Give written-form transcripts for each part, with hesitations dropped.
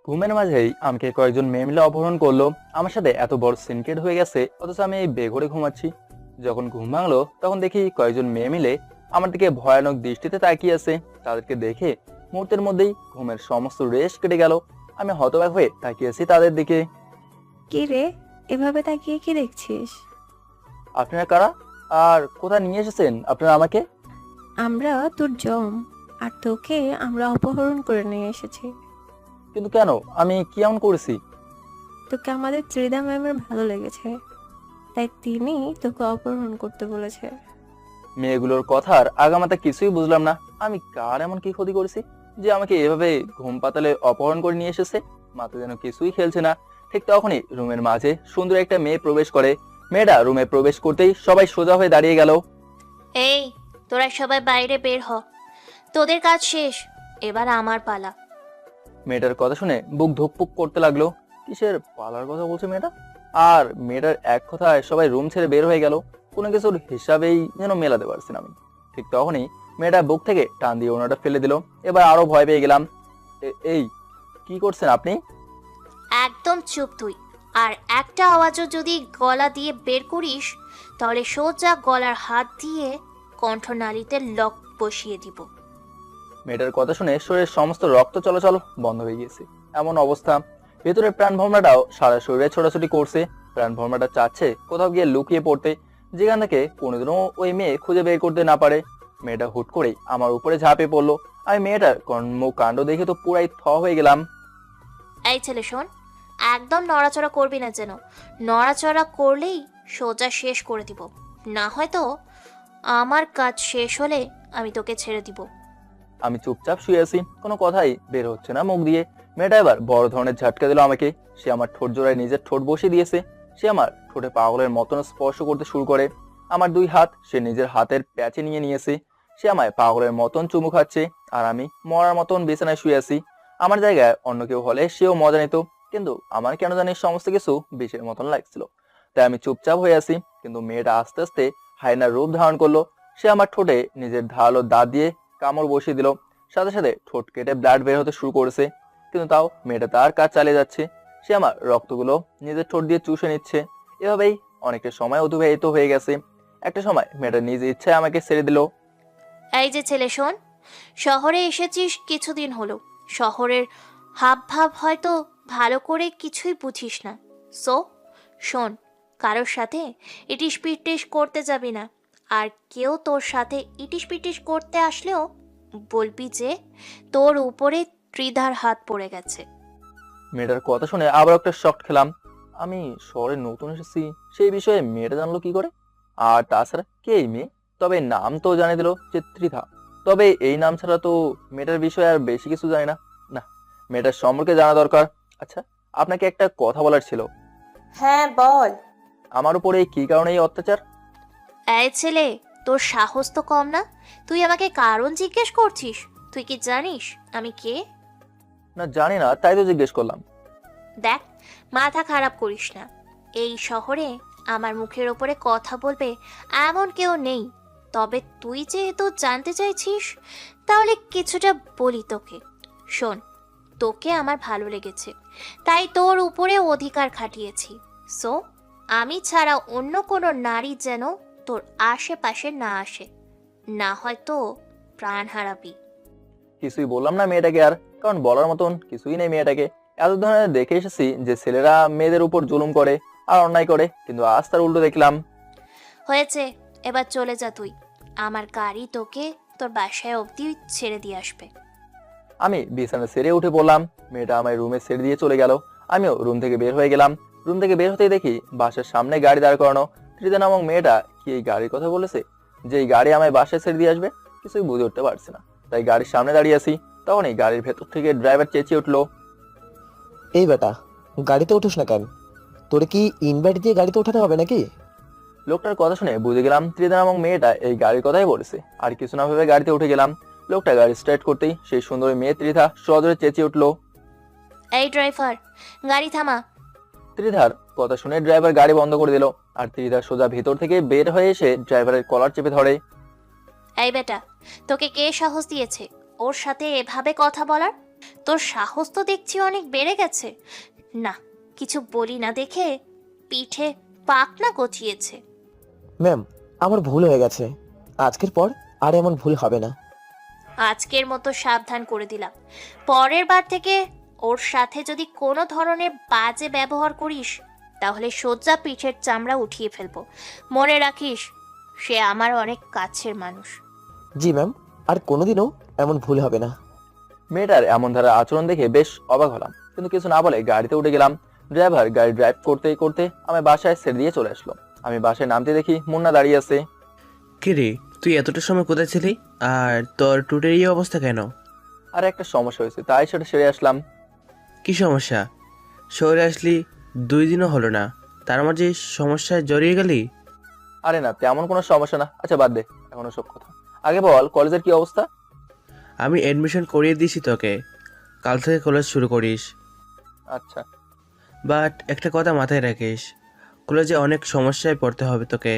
ঘুমের মাঝেই আমাকে কয়েকজন মেয়ে মিলে অপহরণ করলো। আমার সাথে এত বড় সিনকেট হয়ে গেছে, অথচ আমি এই বেঘরে ঘুমাচ্ছি। যখন ঘুম ভাঙলো তখন দেখি কয়েকজন মেয়ে মিলে আমার দিকে ভয়ানক দৃষ্টিতে তাকিয়ে আছে। তাদেরকে দেখে মুহূর্তের মধ্যেই ঘুমের সমস্ত রেশ কেটে গেল। আমি হতবাক হয়ে তাকিয়েছি তাদের দিকে। কি রে, এভাবে তাকিয়ে কি দেখছিস? আপনারা কারা? আর কোথায় নিয়ে এসেছেন আপনারা আমাকে? আমরা তোর জম, আর তোকে আমরা অপহরণ করে নিয়ে এসেছি। কিন্তু কেন? আমি কি এমন করেছি? তোকে আমাদের ত্রিদা ম্যামের ভালো লেগেছে, তাই তিনি তোকে অপহরণ করতে বলেছে। মেয়েগুলোর কথার আগামাথা কিছুই বুঝলাম না। আমি কার এমন কি ক্ষতি করেছি যে আমাকে এভাবে ঘুম পাতালে অপহরণ করে নিয়ে এসেছে? মাথা যেন কিছুই খেলছে না। ঠিক তখনই রুমের মাঝে সুন্দর একটা মেয়ে প্রবেশ করে। মেয়েটা রুমে প্রবেশ করতেই সবাই সোজা হয়ে দাঁড়িয়ে গেল। এই, তোরা সবাই বাইরে বের হ। তোদের কাজ শেষ, এবার আমার পালা। মেয়েটার কথা শুনে বুক ধুকপুক করতে লাগলো। কিসের পালার কথা বলছে মেয়েটা? আর মেয়েটার এক কথায় সবাই রুম ছেড়ে বের হয়ে গেল। কোনো কিছুর হিসাবেই যেন মেলাতে পারছি না আমি। ঠিক তখনই মেয়েটা বুক থেকে টান দিয়ে ওনাটা ফেলে দিল। এবার আরো ভয় পেয়ে গেলাম। এই কি করছেন আপনি? একদম চুপ তুই। আর একটা আওয়াজও যদি গলা দিয়ে বের করিস, তাহলে সোজা গলার হাত দিয়ে কণ্ঠনালীতে লক বসিয়ে দিব। মেয়েটার কথা শুনে শরীরের সমস্ত রক্ত চলাচল বন্ধ হয়ে গিয়েছে। এমন অবস্থা, ভেতরের প্রাণ ভমরাটাও সারা শরীরে ছোটাছুটি করছে। প্রাণ ভমরাটা চাচ্ছে কোথাও গিয়ে লুকিয়ে পড়তে, যেখান থেকে কোনোদিনও ওই মেয়ে খুঁজে বের করতে না পারে। মেয়েটা হুট করেই আমার উপরে ঝাঁপিয়ে পড়লো। আমি মেয়েটার কর্মকাণ্ড দেখে তো পুরাই থ হয়ে গেলাম। এই ছেলে শোন, একদম নড়াচড়া করবি না যেন। নড়াচড়া করলেই সোজা শেষ করে দিব। না হয়তো আমার কাজ শেষ হলে আমি তোকে ছেড়ে দিব। আমি চুপচাপ শুয়ে আছি, কোনো কথাই বের হচ্ছে না মুখ দিয়ে। মেয়েটা এবার বড় ধরনের ঝাটকা দিল আমাকে। সে আমার ঠোঁট জোড়ায় নিজের ঠোঁট বসিয়ে দিয়েছে। সে আমার ঠোঁটে পাগলের মতন স্পর্শ করতে শুরু করে। আমার দুই হাত সে নিজের হাতের প্যাচে নিয়ে নিয়েছে। সে আমায় পাগলের মতন চুমু খাচ্ছে, আর আমি মরার মতন বিছানায় শুয়ে আছি। আমার জায়গায় অন্য কেউ হলে সেও মজা নিত, কিন্তু আমার কেন জানি সমস্ত কিছু বিষের মতন লাগছিল। তাই আমি চুপচাপ হয়ে আছি। কিন্তু মেয়েটা আস্তে আস্তে হায়নার রূপ ধারণ করলো। সে আমার ঠোঁটে নিজের ধারালো দাঁত দিয়ে কামড় বসিয়ে দিল। সাথে সাথে ঠোঁট কেটে ব্লাড বের হতে শুরু করেছে। কিন্তু তাও মেয়েটা তার কাজ চালিয়ে যাচ্ছে। সে আমার রক্তগুলো নিজের ঠোঁট দিয়ে চুষে নিচ্ছে। এভাবেই অনেকটা সময় অতিবাহিত হয়ে গেছে। একটা সময় মেয়েটা নিজ ইচ্ছায় আমাকে ছেড়ে দিল। এই যে ছেলে শোন, শহরে এসেছিস কিছুদিন হলো। শহরের হাব ভাব হয়তো ভালো করে কিছুই বুঝিস না। সো শোন, কারোর সাথে ইটিস পিটিস করতে যাবি না। আর কেউ তোর সাথে ইটিস পিটিস করতে আসলেও বলবি যে তোর উপরে ত্রিধার হাত পড়ে গেছে। মেয়েটার কথা শুনে আবার একটা শক খেলাম। আমি শহরে নতুন এসেছি, সেই বিষয়ে মেয়েটা জানলো কি করে? আর তাছাড়া কে এই মেয়ে? তবে নাম তো জানিয়ে দিল যে ত্রিধা। তবে এই নাম ছাড়া তো মেয়েটার বিষয়ে আর বেশি কিছু জানি না। না, মেয়েটার সম্পর্কে জানা দরকার। আচ্ছা, আপনাকে একটা কথা বলার ছিল। হ্যাঁ বল। আমার উপরে কি কারণে এই অত্যাচার? এই ছেলে, তোর সাহস তো কম না। তুই আমাকে কারণ জিজ্ঞেস করছিস? তুই কি জানিস আমি কে? না জানি না, তাই তো জিজ্ঞেস করলাম। দেখ, মাথা খারাপ করিস না। এই শহরে আমার মুখের ওপরে কথা বলবে এমন কেউ নেই। তবে তুই যেহেতু জানতে চাইছিস, তাহলে কিছুটা বলি তোকে। শোন, তোকে আমার ভালো লেগেছে, তাই তোর উপরে অধিকার খাটিয়েছি। সো আমি ছাড়া অন্য কোনো নারী যেন তোর আশেপাশে না আসে, না হয়তো প্রাণ হারাবি। কিছুই বললাম না মেয়েটাকে আর, কারণ বলার মতন কিছুই নেই মেয়েটাকে। এত ধরনের দেখে এসেছি যে ছেলেরা মেয়েদের উপর জুলুম করে আর অন্যায় করে, কিন্তু আজ তার উল্টো দেখলাম। হয়েছে, এবার চলে যা তুই। আমার গাড়ি তোকে তোর বাসায় অবধি ছেড়ে দিয়ে আসবে। আমি বিছানা ছেড়ে উঠে পড়লাম। মেয়েটা আমার রুমে ছেড়ে দিয়ে চলে গেল। আমিও রুম থেকে বের হয়ে গেলাম। রুম থেকে বের হতেই দেখি বাসার সামনে গাড়ি দাঁড় করানো। ত্রিদা নামক মেয়েটা কি এই গাড়ির কথা বলেছে যে এই গাড়ি আমায় বাসায় ছেড়ে দিয়ে আসবে? কিছুই বুঝে উঠতে পারছি না, তাই গাড়ির সামনে দাঁড়িয়ে আছি। তখনই গাড়ির ভেতর থেকে ড্রাইভার চেঁচিয়ে উঠলো। এই বেটা, গাড়িতে উঠিস না কেন? তোরে কি ইনভাইট দিয়ে গাড়িতে উঠাতে হবে নাকি? লোকটার কথা শুনে বুঝে গেলাম ত্রিদা নামক মেয়েটা এই গাড়ির কথাই বলেছে। আর কিছু না ভেবে গাড়িতে উঠে গেলাম। লোকটা গাড়ি স্টার্ট করতেই সেই সুন্দরী মেয়ে ত্রিধা সজোরে চেঁচিয়ে উঠলো। এই ড্রাইভার, গাড়ি থামা। ত্রিধার কথা শুনে ড্রাইভার গাড়ি বন্ধ করে দিল। আর ত্রিধা সোজা ভিতর থেকে বের হয়ে এসে ড্রাইভারের কলার চেপে ধরে। এই বেটা, তোকে কে সাহস দিয়েছে ওর সাথে এভাবে কথা বলার? তোর সাহস তো দেখছি অনেক বেড়ে গেছে। না, কিছু বলি না দেখে পিঠে পাকনা গচিয়েছে। ম্যাম, আমার ভুল হয়ে গেছে। আজকের পর আর এমন ভুল হবে না। আজকের মতো সাবধান করে দিলাম। পরের বার থেকে ওর সাথে যদি কোনো ধরনের বাজে ব্যবহার করিস তাহলে সোজা পিঠের চামড়া উঠিয়ে ফেলবো। মনে রাখিস, সে আমার অনেক কাছের মানুষ। জি ম্যাম, আর কোনোদিনও এমন ভুল হবে না। মেয়েটার এমন ধারা আচরণ দেখে বেশ অবাক হলাম, কিন্তু কিছু না বলে গাড়িতে উঠে গেলাম। ড্রাইভার গাড়ি ড্রাইভ করতে করতে আমি বাসায় ছেড়ে দিয়ে চলে আসলো। আমি বাসায় নামতে দেখি মুন্না দাঁড়িয়ে আছে। কি রে, তুই এতটা সময় কোথায় ছিলি? আর তোর টুটের এই অবস্থা কেন? আর একটা সমস্যা হয়েছে, তাই সেটা সেরে আসলাম। কি সমস্যা? শহরে আসলি 2 দিনও হলো না, তার মাঝে সমস্যায় জড়িয়ে গেলি? আরে না, তেমন কোনো সমস্যা না। আচ্ছা বাদ দে এখন সব কথা, আগে বল কলেজের কি অবস্থা? আমি অ্যাডমিশন করিয়ে দিয়েছি তোকে, কাল থেকে কলেজ শুরু করিস। আচ্ছা। বাট একটা কথা মাথায় রাখিস, কলেজে অনেক সমস্যায় পড়তে হবে তোকে।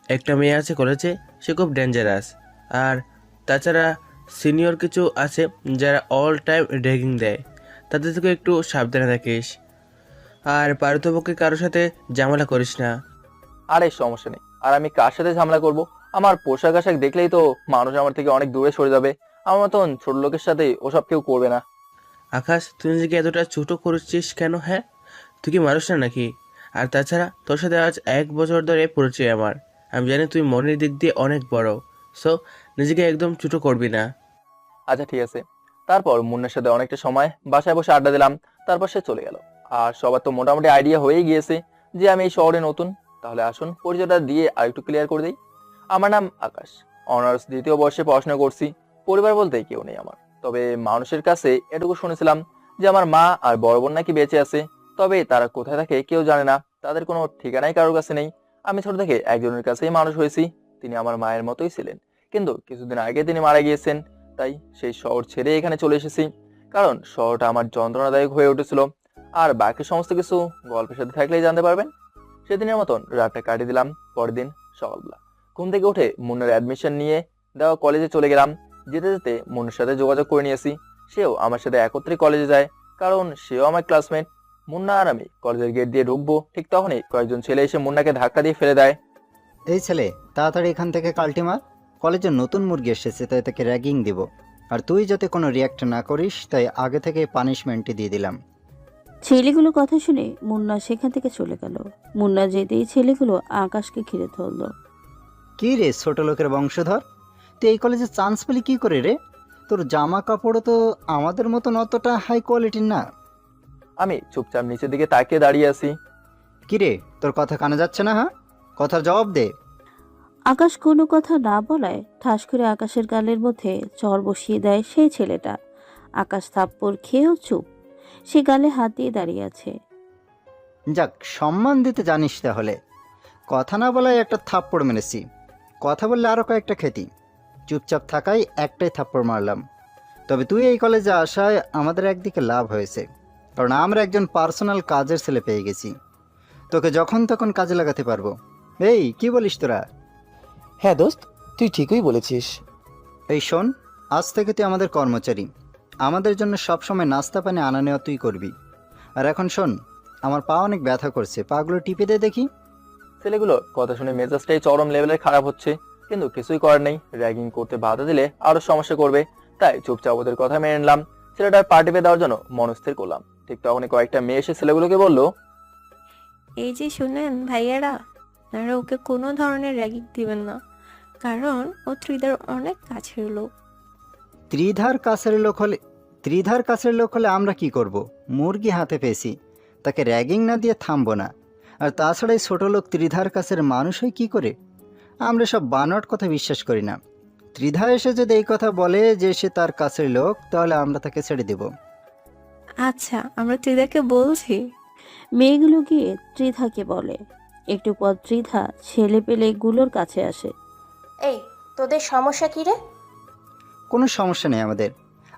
একটা মেয়ে আছে কলেজে, সে খুব ডেঞ্জারাস। আর তাছাড়া সিনিয়র কিছু আছে যারা অল টাইম র্যাগিং দেয়, তাদের থেকে একটু সাবধানে থাকিস। আর পারতপক্ষে কারোর সাথে ঝামেলা করিস না। আরে সমস্যা নেই, আর আমি কার সাথে ঝামেলা করব? আমার পোশাক আশাক দেখলেই তো মানুষ আমার থেকে অনেক দূরে সরে যাবে। আমার মতন ছোট লোকের সাথে ওসব কেউ করবে না। আকাশ, তুই নিজেকে এতটা ছোট করছিস কেন? হ্যাঁ, তুই কি মানুষ না নাকি? আর তাছাড়া তোর সাথে আজ 1 বছর ধরে পরিচয় আমার, আমি জানি তুই মনের দিক দিয়ে অনেক বড়। সো নিজেকে একদম ছোট করবি না। আচ্ছা ঠিক আছে। তারপর মুন্নার সাথে অনেকটা সময় বাসায় বসে আড্ডা দিলাম। তারপর সে চলে গেল। আর সবার তো মোটামুটি আইডিয়া হয়েই গিয়েছে যে আমি এই শহরে নতুন। তাহলে আসুন পরিচয়টা দিয়ে আরেকটু ক্লিয়ার করে দিই। আমার নাম আকাশ, অনার্স 2য় বর্ষে পড়াশোনা করছি। পরিবার বলতে কেউ নেই আমার, তবে মানুষের কাছে এটুকু শুনেছিলাম যে আমার মা আর বড় বোন নাকি বেঁচে আছে। তবে তারা কোথায় থাকে কেউ জানে না, তাদের কোনো ঠিকানাই কারোর কাছে নেই। আমি ছোট থেকে একজনের কাছেই মানুষ হয়েছি, তিনি আমার মায়ের মতোই ছিলেন। কিন্তু কিছুদিন আগে তিনি মারা গিয়েছেন, তাই সেই শহর ছেড়ে এখানে চলে এসেছি। কারণ শহরটা আমার যন্ত্রণাদায়ক হয়ে উঠেছিল। আর বাকি সমস্ত কিছু গল্পের সাথে থাকলেই জানতে পারবেন। সেদিনের মতন রাতটা কাটিয়ে দিলাম। পরের দিন সকালবেলা ঘুম থেকে উঠে মুন্নার অ্যাডমিশন নিয়ে দেওয়া কলেজে চলে গেলাম। যেতে যেতে মুন্নার সাথে যোগাযোগ করে নিয়েছি, সেও আমার সাথে একত্রে কলেজে যায়, কারণ সেও আমার ক্লাসমেট। মুন্না আর আমি কলেজের গেট দিয়ে ঢুকবো, ঠিক তখনই কয়েকজন ছেলে এসে মুন্নাকে ধাক্কা দিয়ে ফেলে দেয়। এই ছেলে, তাড়াতাড়ি এখান থেকে কাল্টি মার। কলেজে নতুন মুরগি এসেছে, তাই তাকে র্যাগিং দিব। আর তুই যাতে কোনো রিয়াক্ট না করিস, তাই আগে থেকে পানিশমেন্টই দিয়ে দিলাম। ছেলেগুলো কথা শুনে মুন্না সেখান থেকে চলে গেল। মুন্না যেতেই ছেলেগুলো আকাশকে ঘিরে ধরল। কি রে ছোট লোকের বংশধর, তুই এই কলেজে চান্স পেলি কি করে রে? তোর জামা কাপড়ও তো আমাদের মতন অতটা হাই কোয়ালিটির না। আমি চুপচাপ নিচের দিকে তাকিয়ে দাঁড়িয়ে আছি। কি রে, তোর কথা কানে যাচ্ছে না? হ্যাঁ, কথার জবাব দে। আকাশ কোনো কথা না বলায় ঠাস করে আকাশের গালের মধ্যে চর বসিয়ে দেয় সেই ছেলেটা। আকাশ থাপ্পড় খেয়েও চুপ, সে গালে হাত দিয়ে দাঁড়িয়ে আছে। যাক, সম্মান দিতে জানিস তাহলে। কথা না বলায় একটা থাপ্পড় মেরেছি, কথা বললে আরও কয়েকটা খেতি। চুপচাপ থাকাই একটাই থাপ্পড় মারলাম। তবে তুই এই কলেজে আসায় আমাদের একদিকে লাভ হয়েছে, কারণ আমরা একজন পার্সোনাল কাজের ছেলে পেয়ে গেছি। তোকে যখন তখন কাজে লাগাতে পারবো। এই কি বলিস তোরা? হ্যাঁ দোস্ত, তুই ঠিকই বলেছিস। এই শোন, আজ থেকে তুই আমাদের কর্মচারী। আমাদের জন্য সবসময় নাস্তা পানি আনা নেওয়া তুই করবি। আর এখন শোন, আমার পা অনেক ব্যথা করছে, পাগুলো টিপে দে দেখি। ছেলেগুলো কথা শুনে মেজাজটাই চরম লেভেলের খারাপ হচ্ছে, কিন্তু কিছুই করার নেই। র্যাগিং করতে বাধা দিলে আরো সমস্যা করবে, তাই চুপচাপ ওদের কথা মেনে নিলাম। ছেলেটার পা টিপে দেওয়ার জন্য মনস্থির করলাম। ঠিক তখনই কয়েকটা মেয়ে এসে ছেলেগুলোকে বললো, এই যে শুনেন ভাইয়ারা, আপনারা ওকে কোনো ধরনের র্যাগিং দিবেন না, কারণ ও ত্রিদার অনেক কাছের লোক। ত্রিধার কাছের লোক হলে আমরা কি করব? মুরগি হাতে পেয়েছি, তাকে র্যাগিং না দিয়ে থামবো না। আর তাছাড়া এই ছোটো লোক ত্রিধার কাছের মানুষ হয় কী করে? আমরা সব বানোয়াট কথা বিশ্বাস করি না। ত্রিধা এসে যদি এই কথা বলে যে সে তার কাছের লোক, তাহলে আমরা তাকে ছেড়ে দেব। আচ্ছা, আমরা ত্রিদাকে বলছি। মেয়েগুলো গিয়ে ত্রিধাকে বলে। একটু পর ত্রিধা ছেলে পেলে গুলোর কাছে আসে। এই, তোদের সমস্যা কি রে? কোনো সমস্যা নেই আমাদের,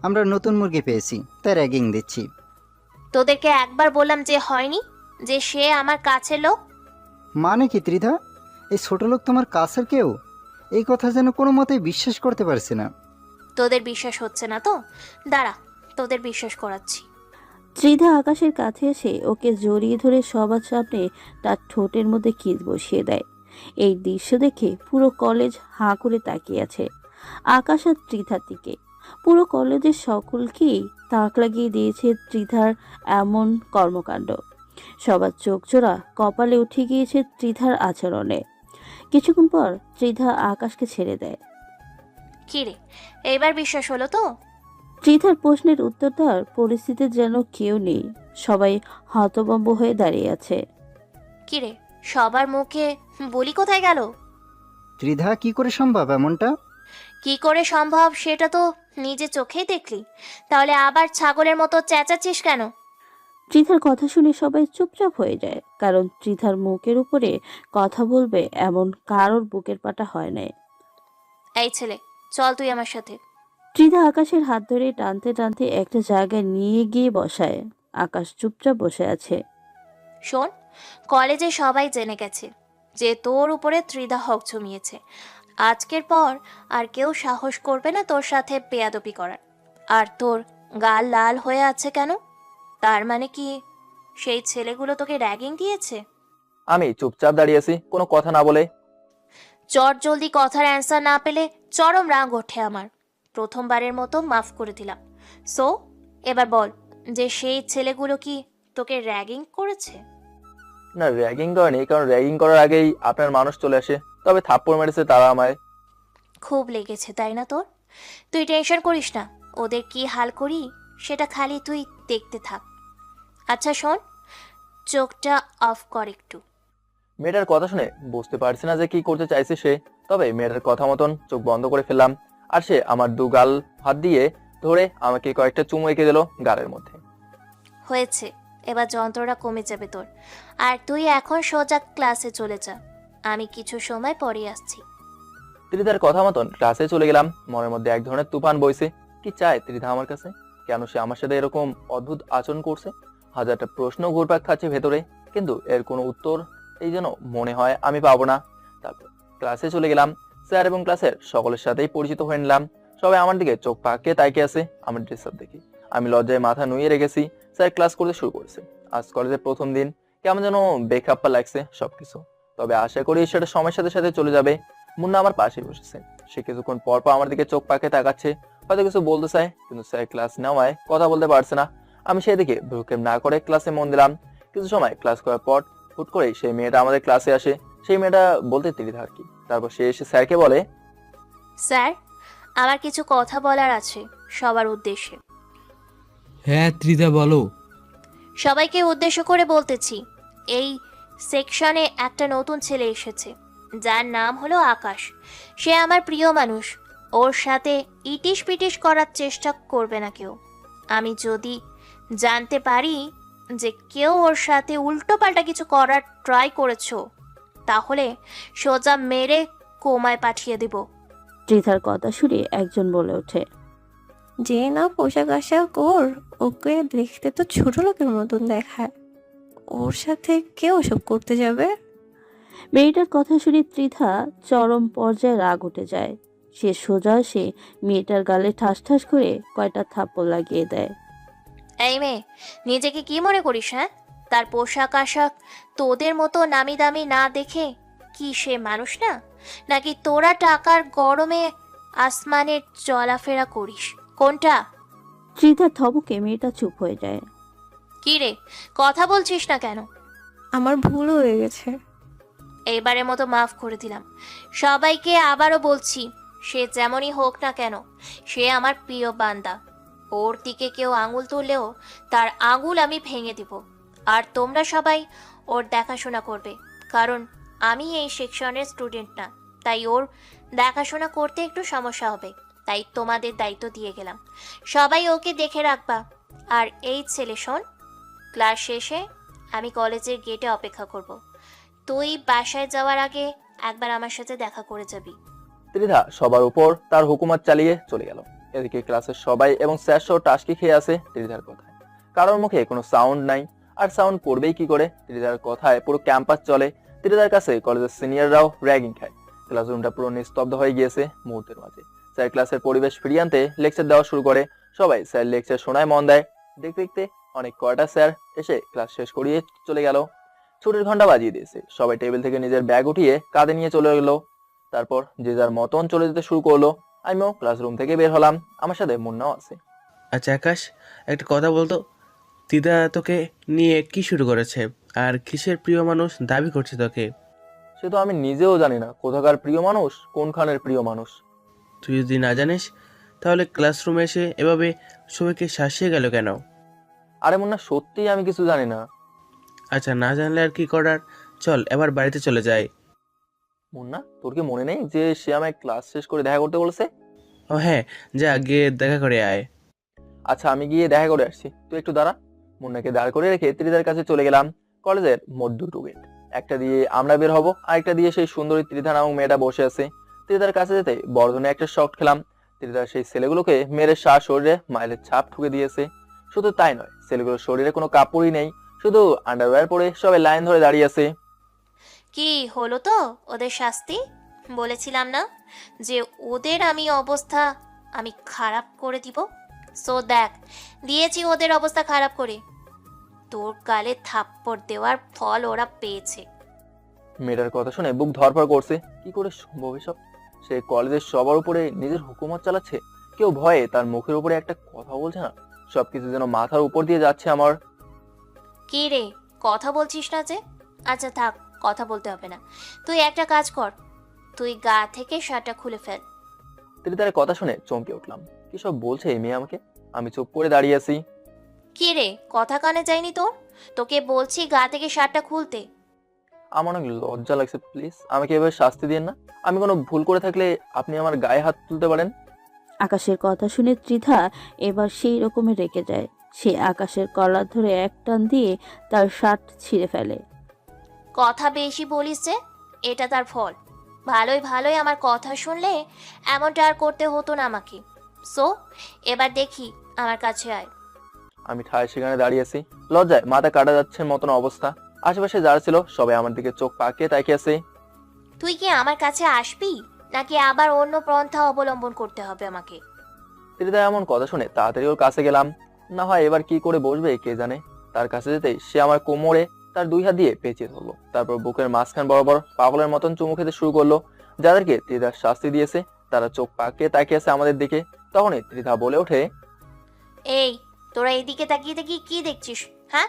আমরা নতুন মুরগি পেয়েছি তাই র্যাগিং দিচ্ছি। তোদেরকে একবার বললাম যে হয়নি, যে সে আমার কাছের লোক। মানে কি ত্রিধা? এই ছোটো লোক তোমার কাছের কেউ? এই কথা যেন কোনো মতেই বিশ্বাস করতে পারছি না। তোদের বিশ্বাস হচ্ছে না তো? দাঁড়া, তোদের বিশ্বাস করাচ্ছি। ত্রিধা আকাশের কাছে এসে ওকে জড়িয়ে ধরে সবার সামনে তার ঠোঁটের মধ্যে কিস বসিয়ে দেয়। এই দৃশ্য দেখে পুরো কলেজ হাঁ করে তাকিয়ে আছে আকাশ আর ত্রিধার দিকে। পুরো কলেজের সকলকেই তাক লাগিয়ে দিয়েছে ত্রিধার এমন কর্মকাণ্ড। সবার চোখ জোড়া কপালে উঠে গিয়েছে ত্রিধার আচরণে। কিছুক্ষণ পর ত্রিধা আকাশকে ছেড়ে দেয়। কি রে, এইবার বিশ্বাস হলো তো? ত্রিধার প্রশ্নের উত্তর দেওয়ার পরিস্থিতিতে যেন কেউ নেই, সবাই হতভম্ব হয়ে দাঁড়িয়ে আছে। কি রে, সবার মুখে বলি কোথায় গেল? ত্রিধা, কি করে সম্ভব এমনটা? কি করে সম্ভব সেটা তো নিজে চোখেই দেখলি, তাহলে আবার ছাগলের মতো চেঁচাচ্ছিস কেন? ত্রিধার কথা শুনে সবাই চুপচাপ হয়ে যায়, কারণ ত্রিধার মুখের উপরে কথা বলবে এমন কারোর বুকের পাটা হয় না। এই ছেলে, চল তুই আমার সাথে। ত্রিধা আকাশের হাত ধরে টানতে টানতে একটা জায়গায় নিয়ে গিয়ে বসায়। আকাশ চুপচাপ বসে আছে। শোন, কলেজে সবাই জেনে গেছে যে তোর উপরে ত্রিধা হক জমিয়েছে। আজকের পর আর কেউ সাহস করবে না তোর সাথে বেয়াদবি করার। আর তোর গাল লাল হয়ে আছে কেন? তার মানে কি সেই ছেলেগুলো তোকে র্যাগিং দিয়েছে? আমি চুপচাপ দাঁড়িয়ে আছি, কোনো কথা না বলে। চট জলদি কথার অ্যান্সার না পেলে চরম রাগ ওঠে আমার। প্রথমবারের মতো মাফ করে দিলাম। সো এবার বল যে সেই ছেলেগুলো কি তোকে র্যাগিং করেছে? না, র্যাগিং করেনি, কারণ র্যাগিং করার আগেই আপনার মানুষ চলে আসে, তবে থাপ্পড় মেরেছে তারা আমায়। খুব লেগেছে তাই না তোর? তুই টেনশন করিস না, ওদের কি হাল করি সেটা খালি তুই দেখতে থাক। আচ্ছা শোন, চোখটা অফ কর একটু। মেয়েটার কথা শুনে বুঝতে পারছি না যে কি করতে চাইছে সে, তবে মেয়েটার কথা মতন চোখ বন্ধ করে ফেললাম। আর সে আমার দু গাল হাত দিয়ে ধরে আমাকে কয়েকটা চুমু এঁকে দিল গালের মধ্যে। হয়েছে, এবার যন্ত্রণা কমে যাবে তোর। আর তুই এখন সোজা ক্লাসে চলে যা, আমি কিছু সময় পরে আসছি। ত্রিধার কথা মতন ক্লাসে চলে গেলাম। মনের মধ্যে এক ধরনের তুফান বইছে। কি চায় ত্রিধা আমার কাছে? কেন সে আমার সাথে এরকম অদ্ভুত আচরণ করছে? হাজারটা প্রশ্ন ঘুরপাক খাচ্ছে ভেতরে, কিন্তু এর কোনো উত্তর এই যেন মনে হয় আমি পাবো না। তারপর ক্লাসে চলে গেলাম। স্যার এবং ক্লাসের সকলের সাথেই পরিচিত হয়ে নিলাম। সবাই আমার দিকে চোখ পাকিয়ে তাকিয়ে আছে আমার ড্রেস আপ দেখি। আমি লজ্জায় মাথা নুয়ে রেখেছি। স্যার ক্লাস করতে শুরু করেছে। আজ কলেজের প্রথম দিন, কেমন যেন বেখাপ্পা লাগছে সবকিছু, তবে আশা করি সেটা সময়ের সাথে সাথে চলে যাবে। মুন্না আমার পাশে বসেছে। সে কিছুক্ষণ পর পর আমার দিকে চোখ পাকিয়ে তাকাচ্ছে, হয়তো কিছু বলতে চায়, কিন্তু স্যার ক্লাস নেওয়ায় কথা বলতে পারছে না। আমি সেদিকে ভ্রুক্ষেপ না করে ক্লাসে মন দিলাম। কিছু সময় ক্লাস করার পর হুট করে সেই মেয়েটা আমাদের ক্লাসে আসে। সেই মেয়েটা বলতে ত্রিধা আর কি। তারপর সে এসে স্যারকে বলে, স্যার, আমার কিছু কথা বলার আছে সবার উদ্দেশ্যে। হ্যাঁ ত্রিধা, বলো। সবাইকে উদ্দেশ্য করে বলতেছি, এই সেকশনে একটা নতুন ছেলে এসেছে, যার নাম হলো আকাশ। সে আমার প্রিয় মানুষ। ওর সাথে ইটিস পিটিস করার চেষ্টা করবে না কেউ। আমি যদি জানতে পারি যে কেউ ওর সাথে উল্টোপাল্টা কিছু করার ট্রাই করেছো, তাহলে সোজা মেরে কোমায় পাঠিয়ে দিব। ত্রিধার কথা শুনে একজন বলে ওঠে, যে না পোশাক আশাক ওর, ওকে দেখতে তো ছোট লোকের মতন দেখায়। ওর সাথে কেউ ওসব করতে যাবে? মেয়েটার কথা শুনে ত্রিধা চরম পর্যায়ে রাগ উঠে যায়। সে সোজা এসে মেয়েটার গালে ঠাস ঠাস করে কয়টা থাপ্পড় লাগিয়ে দেয়। এই মেয়ে, নিজেকে কি মনে করিস? হ্যাঁ, তার পোশাক আশাক তোদের মতো নামি দামি না দেখে কি সে মানুষ না? নাকি তোরা টাকার গরমে আসমানের চলাফেরা করিস? কোনটা? ত্রিধার ধমকে মেয়েটা চুপ হয়ে যায়। কি রে, কথা বলছিস না কেন? আমার ভুল হয়ে গেছে। এইবারের মতো মাফ করে দিলাম। সবাইকে আবারও বলছি, সে যেমনই হোক না কেন, সে আমার প্রিয় বান্দা। ওর দিকে কেউ আঙুল তুললেও তার আঙুল আমি ভেঙে দিব। আর তোমরা সবাই ওর দেখাশোনা করবে, কারণ আমি এই সেকশনের স্টুডেন্ট না, তাই ওর দেখাশোনা করতে একটু সমস্যা হবে। তাই তোমাদের দায়িত্ব দিয়ে গেলাম, সবাই ওকে দেখে রাখবা। আর এই ছেলে শোন, ক্লাস শেষে আমি কলেজের গেটে অপেক্ষা করব। তুই বাসায় যাওয়ার আগে একবার আমার সাথে দেখা করে যাবি। ত্রিধা সবার উপর তার হুকুমত চালিয়ে চলে গেল। এদিকে ক্লাসের সবাই এবং স্যার সহ টাস্কি খেয়ে আছে ত্রিধার কথায়। কারোর মুখে কোনো সাউন্ড নাই, আর সাউন্ড করবেই কি করে? ত্রিধার কথায় পুরো ক্যাম্পাস চলে। ত্রিধার কাছে কলেজের সিনিয়ররাও র্যাগিং খায়। ক্লাসরুমটা পুরো নিস্তব্ধ হয়ে গিয়েছে মুহূর্তের মাঝে। স্যার ক্লাসের পরিবেশ ফিরিয়ে আনতে লেকচার দেওয়া শুরু করে। সবাই স্যার লেকচার শোনায় মন দেয়। দেখতে দেখতে অনেক কয়টা স্যার এসে ক্লাস শেষ করিয়ে চলে গেল। ছুটির ঘন্টা বাজিয়ে দিয়েছে। সবাই টেবিল থেকে নিজের ব্যাগ উঠিয়ে কাঁধে নিয়ে চলে এলো। তারপর যে যার মতন চলে যেতে শুরু করলো। আমিও ক্লাসরুম থেকে বের হলাম। আমার সাথে মুন্নাও আছে। আচ্ছা আকাশ, একটা কথা বলতো, দিদা তোকে নিয়ে কি শুরু করেছে? আর কিসের প্রিয় মানুষ দাবি করছে তোকে? সে তো আমি নিজেও জানি না কোথাকার প্রিয় মানুষ, কোনখানের প্রিয় মানুষ। তুই যদি না জানিস তাহলে ক্লাসরুমে এসে এভাবে সবাইকে শাসিয়ে গেল কেন? আরে মুন্না, সত্যিই আমি কিছু জানি না। আচ্ছা, না জানলে আর কি করার, চল এবার বাড়িতে চলে যাই। মুন্না, তোর কি মনে নেই যে সে আমায় ক্লাস শেষ করে দেখা করতে বলেছে? ও হ্যাঁ, যা গিয়ে দেখা করে আয়। আচ্ছা, আমি গিয়ে দেখা করে আসছি, তুই একটু দাঁড়া। মুন্নাকে দাঁড় করে রেখে ত্রিধার কাছে চলে গেলাম। কলেজের মোট দুটো গেট, একটা দিয়ে আমরা বের হব, আরেকটা দিয়ে সেই সুন্দরী ত্রিধা নামক মেয়েটা বসে আছে। ত্রিধার কাছে যেতে বর্ধনে একটা শক খেলাম। ত্রিধার সেই ছেলেগুলোকে মেরে সার শরীরে মাইলের ছাপ ঠুকে দিয়েছে। শুধু তাই নয়, ছেলেগুলোর শরীরে কোনো কাপড়ই নেই, শুধু আন্ডারওয়্যার পরে সবাই লাইন ধরে দাঁড়িয়ে আছে। কি হলো তো ওদের শাস্তি? বলেছিলাম না যে ওদের অবস্থা আমি খারাপ করে দিব। সো দেখ, দিয়েছি ওদের অবস্থা খারাপ করে। তোর গালে থাপ্পড় দেওয়ার ফল ওরা পেয়েছে। মেয়েটার কথা শুনে বুক ধরফর করছে। কি করে সম্ভব এসব? সে কলেজের সবার উপরে নিজের হুকুমত চালাচ্ছে, কেউ ভয়ে তার মুখের উপরে একটা কথা বলছে না। সবকিছু যেন মাথার উপর দিয়ে যাচ্ছে আমার। কি রে, কথা বলছিস না যে? আচ্ছা থাক, কথা বলতে হবে না। তুই একটা কাজ কর, তুই গা থেকে শার্টটা খুলে ফেল। ত্রিধার কথা শুনে চমকে উঠলাম। কি সব বলছে এই মেয়ে আমাকে? আমি চুপ করে দাঁড়িয়ে আছি। কি রে, কথা কানে যায়নি তোর? তোকে বলছি গা থেকে শার্টটা খুলতে। আমার অনেক লজ্জা লাগছে, প্লিজ আমাকে এভাবে শাস্তি দিন না। আমি কোনো ভুল করে থাকলে আপনি আমার গায়ে হাত তুলতে পারেন। আকাশের কথা শুনে ত্রিধা এবার সেই রকমের রেগে যায়। সে আকাশের কলার ধরে এক টান দিয়ে তার শার্ট ছিঁড়ে ফেলে। কথা বেশি বলিস যে, এটা তার ফল। ভালোই ভালোই আমার কথা শুনলে এমনটা আর করতে হতো না আমাকে। সো এবার দেখি, আমার কাছে আয়। আমি ঠায় সেখানে দাঁড়িয়ে আছি, লজ্জায় মাথা কাটা যাচ্ছে মতন অবস্থা। আশেপাশে যারা ছিল সবাই আমার দিকে চোখ পাকিয়ে তাকিয়ে আছে। তুই কি আমার কাছে আসবি, নাকি আবার অন্য পন্থা অবলম্বন করতে হবে আমাকে? ত্রিধা এমন কথা শুনে তাড়াতাড়ি ওর কাছে গেলাম। না হয় এবার কি করে বসবে কে জানে। তার কাছে যেতেই সে আমার কোমরে তার দুই হাত দিয়ে পেঁচিয়ে ধরলো। তারপর বুকের মাঝখান বরাবর পাগলের মতন চুমু খেতে শুরু করলো। যাদেরকে ত্রিধা শাস্তি দিয়েছে তারা চোখ পাকিয়ে তাকিয়ে আছে আমাদের দিকে। তখনই ত্রিধা বলে ওঠে, এই, তোরা এদিকে তাকিয়ে তাকিয়ে কি দেখছিস? হ্যাঁ,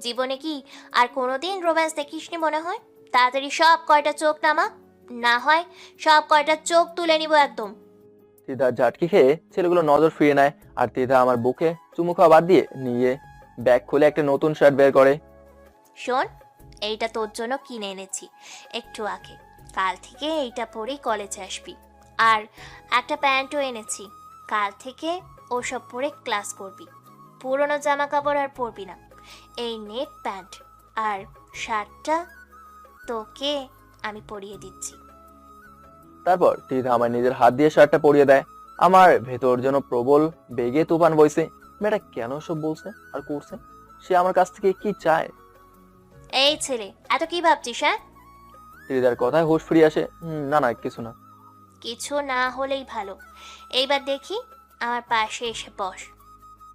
জীবনে কি আর কোনোদিন রোম্যান্স দেখিসনি মনে হয়? তাড়াতাড়ি সব কয়টা চোখ নামা, না হয় সব কয়টা চোখ তুলে নিব একদম। ত্রিধা ঝাটকি খেয়ে ছেলেগুলো নজর ফিরিয়ে নেয়। আর ত্রিধা আমার বুকে চুমু খাওয়া বাদ দিয়ে নিয়ে ব্যাগ খুলে একটা নতুন শার্ট বের করে। শোন, এইটা তোর জন্য কিনে এনেছি একটু আগে। কাল থেকে এইটা পরেই কলেজে আসবি। আর একটা প্যান্টও এনেছি, কাল থেকে ওসব পরে ক্লাস করবি। পুরনো জামা কাপড় আর পরবি না। এই নে প্যান্ট, আর শার্টটা তোকে আমি পরিয়ে দিচ্ছি। তারপর ত্রিধা আমার নিজের হাত দিয়ে শার্টটা পরিয়ে দেয়। আমার ভেতর যেন প্রবল বেগে তুফান বইছে। মেয়েটা কেন সব বলছে আর করছে? সে আমার কাছ থেকে কি চায়? এই ছেলে, এত কি ভাবছিস? হ্যাঁ, ত্রিধার কথায় হুঁশ ফিরে আসে। না না, কিছু না। কিছু না হলেই ভালো। এইবার দেখি, আমার পাশে এসে বস।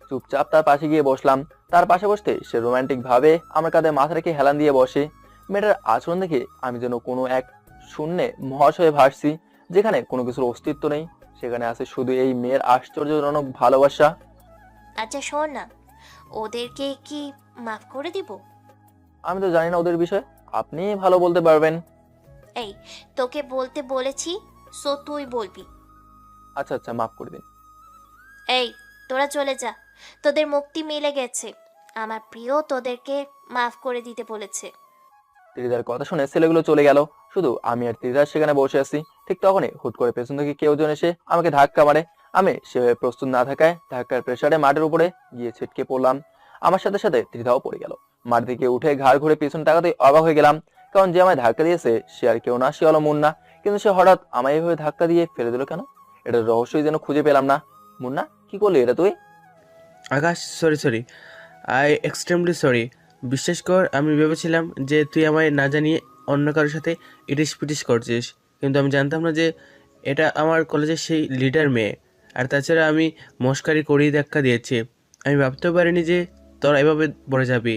চুপচাপ তার পাশে গিয়ে বসলাম। তার পাশে বসতে সে রোমান্টিক ভাবে আমার কাঁধে মাথা রেখে হেলান দিয়ে বসে। মেয়েটার আচরণ দেখে আমি যেন কোনো এক শূন্যে মহাশয়ে ভাসছি, যেখানে কোনো কিছুর অস্তিত্ব নেই। সেখানে আছে শুধু এই মেয়ের আশ্চর্যজনক ভালোবাসা। আচ্ছা শোন না, ওদেরকে কি মাফ করে দিব? আমি তো জানি না ওদের বিষয়ে, আপনি ভালো বলতে পারবেন। এই, তোকে বলতে বলেছি, সো তুই বলবি। আচ্ছা আচ্ছা, মাফ করে দিন। এই, তোরা চলে যা, তোদের মুক্তি মিলে গেছে। আমার প্রিয় তোদেরকে মাফ করে দিতে বলেছে। ত্রিধার কথা শুনে ছেলেগুলো চলে গেল। শুধু আমি আর ত্রিধা সেখানে বসে আছি। ঠিক তখনই হুট করে পেছন থেকে কেউ জন এসে আমাকে ধাক্কা মারে। আমি সেভাবে প্রস্তুত না থাকায় ধাক্কার প্রেসারে মাটির উপরে গিয়ে ছিটকে পড়লাম। আমার সাথে সাথে ত্রিধাও পড়ে গেল। মাঠ থেকে উঠে ঘাড় ঘুরে পিছন তাকাতে অবাক হয়ে গেলাম, কারণ যে আমায় ধাক্কা দিয়েছে সে আর কেউ না, সে হলো মুন্না। কিন্তু সে হঠাৎ আমায় এভাবে ধাক্কা দিয়ে ফেলে দিল কেন? এটার রহস্যই যেন খুঁজে পেলাম না। মুন্না, কি করলি এটা তুই? আকাশ, সরি, আই এক্সট্রিমলি সরি। বিশ্বাস কর, আমি ভেবেছিলাম যে তুই আমায় না জানিয়ে অন্য কারোর সাথে ইটিস পিটিস করছিস, কিন্তু আমি জানতাম না যে এটা আমার কলেজের সেই লিডার মেয়ে। আর তাছাড়া আমি মস্কারি করেই ধাক্কা দিয়েছি। আমি ভাবতেও পারিনি যে তোরা এভাবে পড়ে যাবি।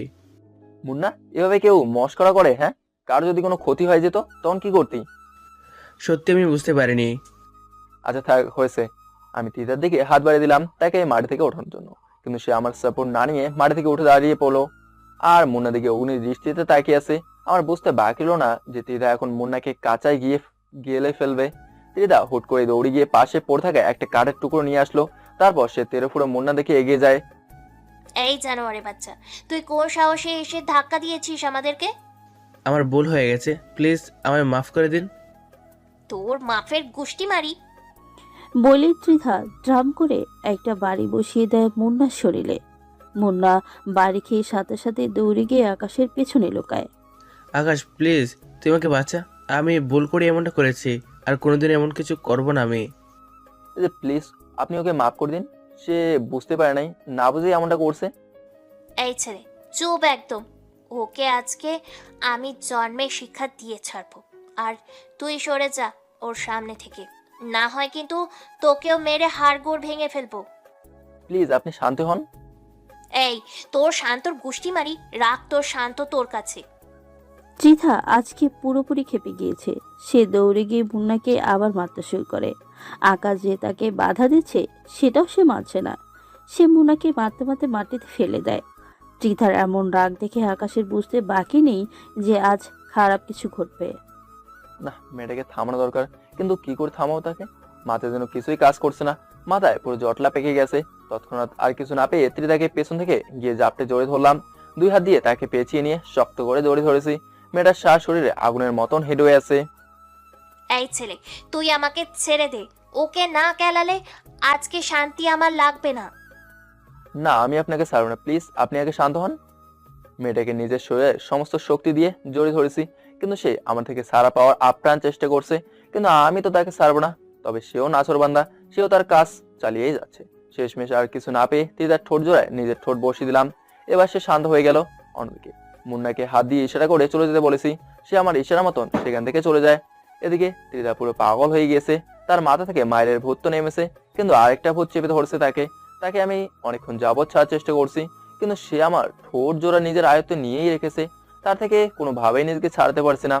মুন্না, এভাবে কেউ মস্করা করে? হ্যাঁ, কার যদি কোনো ক্ষতি হয়ে যেত তখন কি করতি? সত্যি আমি বুঝতে পারিনি। আচ্ছা থাক, হয়েছে। আমি তিতার দিকে হাত বাড়িয়ে দিলাম তাকে মাটি থেকে ওঠানোর জন্য, কিন্তু সে আমার সাপোর্ট না নিয়ে মাটি থেকে উঠে দাঁড়িয়ে পড়লো আর মুন্নার দিকে অগ্নি দৃষ্টিতে তাকিয়ে আছে। আমার বুঝতে বাকি রইলো না যে তিদা এখন মুন্নাকে কাঁচায় গেলে ফেলবে। তিদা হুট করে দৌড়ে গিয়ে পাশে পড়ে থাকা একটা কাঠের টুকরো নিয়ে আসলো। তারপর সে তেড়ে ফুড়ে মুন্না দেখে এগিয়ে যায়। এই জানোয়ারে বাচ্চা, তুই কোন সাহসে এসে ধাক্কা দিয়েছিস আমাদেরকে? আমার ভুল হয়ে গেছে, প্লিজ আমায় মাফ করে দিন। তোর মাফের গুষ্টি মারি। বলে ত্রিধা ড্রাম করে একটা বাড়ি বসিয়ে দেয় মুন্নার শরীরে। মুন্না বাড়ি খেয়ে সাথে সাথে দৌড়ে গিয়ে আকাশের পেছনে লুকায়। আকাশ প্লিজ, তুই আমাকে বাঁচা। আমি ভুল করে এমনটা করেছি, আর কোনোদিন এমন কিছু করবো না আমি। এই যে প্লিজ আপনি ওকে মাফ করে দিন, সে বুঝতে পারে নাই, না বুঝেই এমনটা করছে। এই ছেলে চুপ একদম। ওকে আজকে আমি জন্মের শিক্ষা দিয়ে ছাড়বো। আর তুই সরে যা ওর সামনে থেকে, না হয় কিন্তু তোকেও মেরে হাড়গোড় ভেঙে ফেলবো। প্লিজ আপনি শান্ত হন। এই তোর শান্তর গুষ্টি মারি, রাখ তোর শান্ত তোর কাছে। ত্রিধা আজকে পুরোপুরি খেপে গিয়েছে। সে দৌড়ে গিয়ে মুন্নাকে আবার মারতে শুরু করে। আকাশ যে তাকে বাধা দিচ্ছে সেটাও সে মানছে না। সে মুন্নাকে মারতে মারতে মাটিতে ফেলে দেয়। ত্রিধার এমন রাগ দেখে আকাশের বুঝতে বাকি নেই যে আজ খারাপ কিছু ঘটবে। না, মেয়েটাকে থামানো দরকার, কিন্তু কি করে থামাও তাকে? মাথায় যেন কিছুই কাজ করছে না, মাথায় পুরো জটলা পেকে গেছে। তৎক্ষণাৎ আর কিছু না পেয়ে ত্রিদাকে পেছন থেকে গিয়ে জাপটে জড়ে ধরলাম। 2 হাত দিয়ে তাকে পেঁচিয়ে নিয়ে শক্ত করে জড়িয়ে ধরেছি। মেয়েটার সারা শরীরে আগুনের মতন হেড হয়ে আছে। এই ছেলে তুই আমাকে ছেড়ে দে, ওকে না কেলালে আজকে শান্তি আমার লাগবে না। না, আমি আপনাকে ছাড়ব না, প্লিজ আপনি আগে শান্ত হন। মেয়েটাকে নিজের শরীরে সমস্ত শক্তি দিয়ে জড়িয়ে ধরেছি, কিন্তু সে আমার থেকে ছাড়া পাওয়ার আপ্রাণ চেষ্টা করছে। কিন্তু আমি তো তাকে ছাড়বো না। তবে সেও নাছোড়বান্দা, সেও তার কাজ চালিয়েই যাচ্ছে। শেষমেশ আর কিছু না পেয়ে তার ঠোঁট জোড়ায় নিজের ঠোঁট বসিয়ে দিলাম। এবার সে শান্ত হয়ে গেল। অন্যদিকে মুন্নাকে হাত দিয়ে ইশারা করে চলে যেতে বলেছি, সে আমার ইশারা মতন সেখান থেকে চলে যায়। এদিকে ত্রিদা পুরো পাগল হয়ে গিয়েছে, তার মাথা থেকে মায়ের ভূত তো নেমেছে, কিন্তু আরেকটা ভূত চেপে ধরছে তাকে। তাকে আমি অনেকক্ষণ যাবৎ ছাড়ার চেষ্টা করছি, কিন্তু সে আমার ঠোঁট জোড়া নিজের আয়ত্তে নিয়েই রেখেছে। তার থেকে কোনোভাবেই নিজেকে ছাড়তে পারছে না।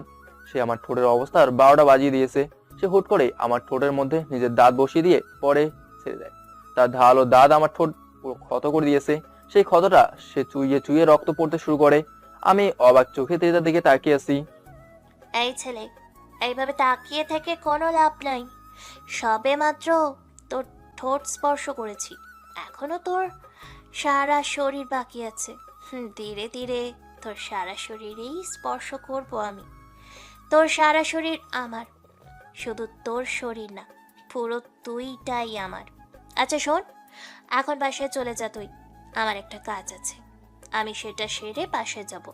সে আমার ঠোঁটের অবস্থার 12টা বাজিয়ে দিয়েছে। সে হুট করে আমার ঠোঁটের মধ্যে নিজের দাঁত বসিয়ে দিয়ে পরে ছেড়ে দেয়। তার ধারালো দাঁত আমার ঠোঁট পুরো ক্ষত করে দিয়েছে। সেই ক্ষতটা সে চুইয়ে চুইয়ে রক্ত পড়তে শুরু করে। আমি অবাক চোখে ত্রিদার দিকে তাকিয়ে আছি। এই ছেলে এইভাবে তাকিয়ে থেকে কোনো লাভ নাই। সবে মাত্র তোর ঠোঁট স্পর্শ করেছি, এখনো তোর সারা শরীর বাকি আছে। ধীরে ধীরে তোর সারা শরীরেই স্পর্শ করব আমি। তোর সারা শরীর আমার, শুধু তোর শরীর না, পুরো তুইটাই আমার। আচ্ছা শোন, এখন বাসায় চলে যা তুই, আমার একটা কাজ আছে, আমি সেটা সেরে বাসায় যাব।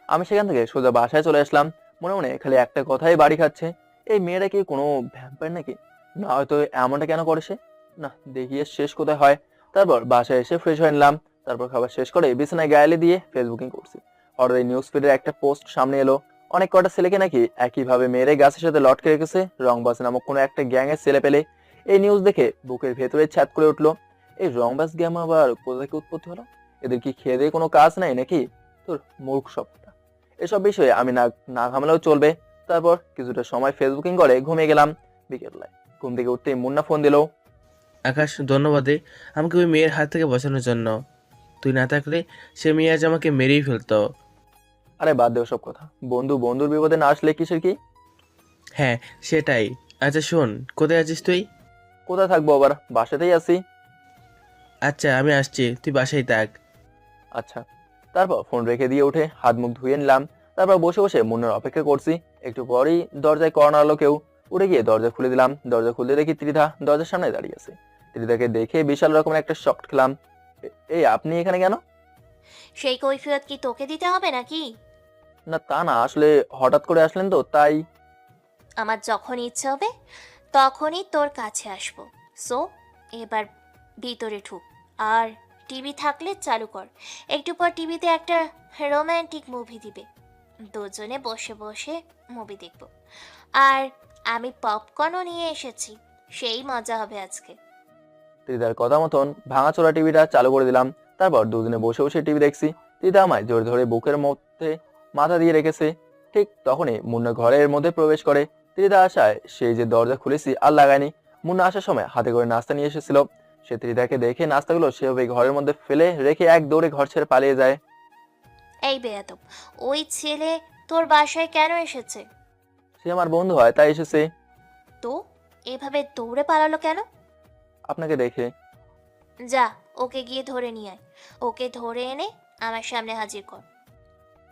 আমি সেখান থেকে সোজা বাসায় চলে আসলাম। মনে মনে খালি একটা কথাই বাড়ি খাচ্ছে, এই মেয়েটা কি কোনো ভ্যাম্পায়ার নাকি? না হয়তো এমনটা কেন করে সে? না দেখি এর শেষ কোথায় হয়। তারপর বাসায় এসে ফ্রেশ হয়ে নিলাম। তারপর খাবার শেষ করে বিছানায় গায়েলে দিয়ে ফেসবুকিং করছি। হঠাৎ এই নিউজ ফিডের একটা পোস্ট সামনে এলো। অনেক কটা ছেলেকে নাকি একইভাবে মেরে গাছের সাথে লটকে রেখেছে রংবাজ নামক কোনো একটা গ্যাংয়ের ছেলে পেলে। এই নিউজ দেখে বুকের ভেতরে ছাদ করে উঠলো। এই রংবাজ গ্যাং আবার কোথা থেকে উৎপত্তি হলো? এদের কি খেয়ে দিয়ে কোনো কাজ নাই নাকি? তোর মূর্খ সবটা। এসব বিষয়ে আমি না ঘামলেও চলবে। তারপর কিছুটা সময় ফেসবুকিং করে ঘুমিয়ে গেলাম। বিকেলবেলায় ঘুম থেকে উঠতেই মুন্না ফোন দিল। আকাশ, ধন্যবাদ রে আমাকে ওই মেয়ের হাত থেকে বাঁচানোর জন্য। তুই না থাকলে সে মেয়ে আজ আমাকে মেরেই ফেলতো। আরে বাদ দেও সব কথা, বন্ধুর বিপদে না আসলে কিসের কি? হ্যাঁ সেটাই। আচ্ছা শোন, কোথায় আছিস তুই? কোথায় থাকবো আবার, বাসাতেই আছি। আচ্ছা আমি আসছি, তুই বাসায় থাক। আচ্ছা। তারপর ফোন রেখে দিয়ে উঠে হাত মুখ ধুয়ে নিলাম। তারপর বসে বসে মুন্নার অপেক্ষা করছি। একটু পরই দরজায় কর্ন আলো কেউ। উঠে গিয়ে দরজা খুলে দিলাম। দরজা খুলতে দেখি ত্রিধা দরজার সামনে দাঁড়িয়ে আছে। ত্রিধাকে দেখে বিশাল রকমের একটা শক খেলাম। এই আপনি এখানে কেন? সেই কৈফিয়ত কি তোকে দিতে হবে নাকি? না তা না, আসলে হঠাৎ করে আসলেন তো তাই। আমার যখন ইচ্ছে হবে তখনই তোর কাছে আসবো। সো এবার ভিতরে ঢুক, আর টিভি থাকলে চালু কর। একটু পর টিভিতে একটা রোমান্টিক মুভি দিবে, দুজনে বসে বসে মুভি দেখব। আর আমি পপকর্নও নিয়ে এসেছি, সেই মজা হবে আজকে। ত্রিধার কথা মতন ভাঙাচোরা টিভিটা চালু করে দিলাম। তারপর দুজনে বসে বসে টিভি দেখছি। ত্রিধা আমায় জোরে ধরে বুকের মধ্যে মাথা দিয়ে রেখেছে। ঠিক তখনই মুন্না ঘরের মধ্যে প্রবেশ করে। ত্রিধা আসায় সেই যে দরজা খুলেছি আর লাগায়নি। মুন্না আসার সময় হাতে করে নাস্তা নিয়ে এসেছিল। সে ত্রিধাকে দেখে নাস্তাগুলো সেভাবে ঘরের মধ্যে ফেলে রেখে এক দৌড়ে ঘর ছেড়ে পালিয়ে যায়। এই বেয়াদব, ওই ছেলে তোর বাসায় কেন এসেছে? সে আমার বন্ধু হয়, তাই এসেছে। তো এভাবে দৌড়ে পালালো কেন? আপনাকে দেখে। যা, ওকে গিয়ে ধরে নিয়ে আয়। ওকে ধরে এনে আমার সামনে হাজির কর।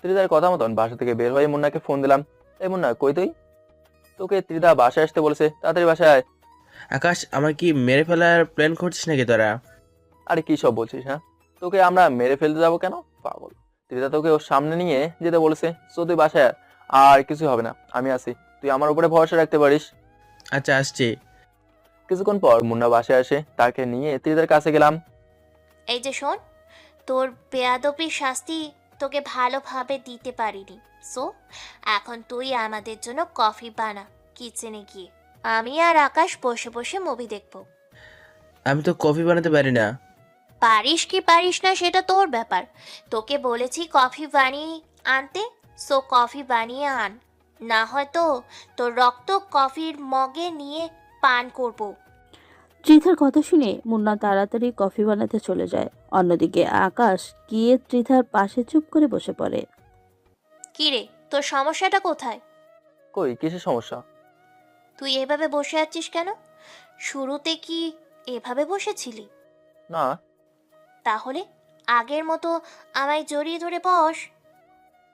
ত্রিধার কথা মতন বাসা থেকে বের হয়ে মুন্নাকে ফোন দিলাম। এই মুন্না, কই তুই? তোকে ত্রিধা বাসায় আসতে বলেছে, তাড়াতাড়ি বাসায় আয়। আকাশ, আমার কি মেরে ফেলার প্ল্যান করছিস নাকি তোরা? আরে কি সব বলছিস? হ্যাঁ, তোকে আমরা মেরে ফেলতে যাবো কেন, পাগল? ত্রিধা তোকে ওর সামনে নিয়ে যেতে বলেছে, সো তুই বাসায় আয়। আর কিছু হবে না, আমি আছি, তুই আমার উপরে ভরসা রাখতে পারিস। আচ্ছা, আসছি। কিছুক্ষণ পর মুন্না বাসায় আসে, তাকে নিয়ে ত্রিধার কাছে গেলাম। এই যে শোন, তোর বেয়াদবির শাস্তি তোকে ভালোভাবে দিতে পারিনি, সো এখন তুই আমাদের জন্য কফি বানা কিচেনে গিয়ে। আমি আর আকাশ বসে বসে মুভি দেখবো। আমি তো কফি বানাতে পারি না। পারিস কি পারিস না সেটা তোর ব্যাপার। তোকে বলেছি কফি বানিয়ে আনতে, সো কফি বানিয়ে আন, না হয়তো তোর রক্ত কফির মগে নিয়ে পান করব। ত্রিধার কথা শুনে মুন্না তাড়াতাড়ি কফি বানাতে চলে যায়। অন্যদিকে আকাশ গিয়ে ত্রিধার পাশে চুপ করে বসে পড়ে। কি রে, তোর সমস্যাটা কোথায়? কই, কিসের সমস্যা? তুই এভাবে বসে আছিস কেন? শুরুতে কি এভাবে বসেছিলি? না। তাহলে আগের মতো আমায় জড়িয়ে ধরে বস।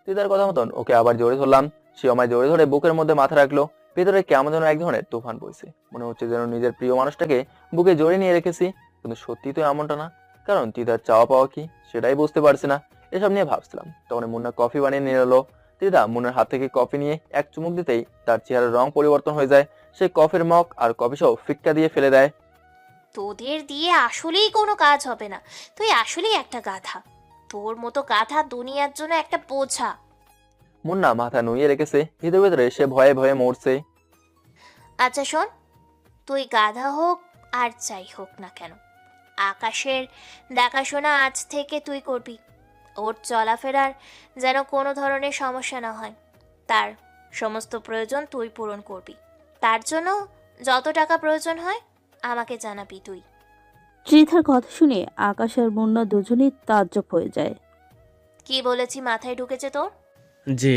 ত্রিধার কথা মতন ওকে আবার জড়িয়ে ধরলাম। সে আমায় জড়িয়ে ধরে বুকের মধ্যে মাথা রাখলো। ভেতরে কেমন যেন এক ধরনের তুফান বইছে। মনে হচ্ছে যেন নিজের প্রিয় মানুষটাকে বুকে জড়িয়ে নিয়ে রেখেছি, কিন্তু সত্যি তো এমনটা না। কারণ ত্রিধার চাওয়া পাওয়া কি সেটাই বুঝতে পারছি না। এসব নিয়ে ভাবছিলাম, তখন মুন্না কফি বানিয়ে নিয়ে এলো। ত্রিধা মুন্নার হাত থেকে কফি নিয়ে এক চুমুক দিতেই তার চেহারার রং পরিবর্তন হয়ে যায়। সে কফির মগ আর কফি সহ ফিক্কা দিয়ে ফেলে দেয়। তোদের দিয়ে আসলেই কোনো কাজ হবে না, তুই আসলেই একটা গাধা। তোর মতো গাধা দুনিয়ার জন্য একটা বোঝা। মুন্না মাথা নুইয়ে রেখেছে, ভিতরে ভিতরে সে ভয়ে ভয়ে মরছে। আচ্ছা শোন, তুই গাধা হোক আর যাই হোক না কেন, আকাশের দেখাশোনা আজ থেকে তুই করবি। ওর চলাফেরার যেন কোনো ধরনের সমস্যা না হয়। তার সমস্ত প্রয়োজন তুই পূরণ করবি। তার জন্য যত টাকা প্রয়োজন হয় আমাকে জানাবি তুই। ত্রিধার কথা শুনে আকাশ আর মুন্না দুজনেই তাজ্জব হয়ে যায়। কি বলেছি মাথায় ঢুকেছে তোর? জি।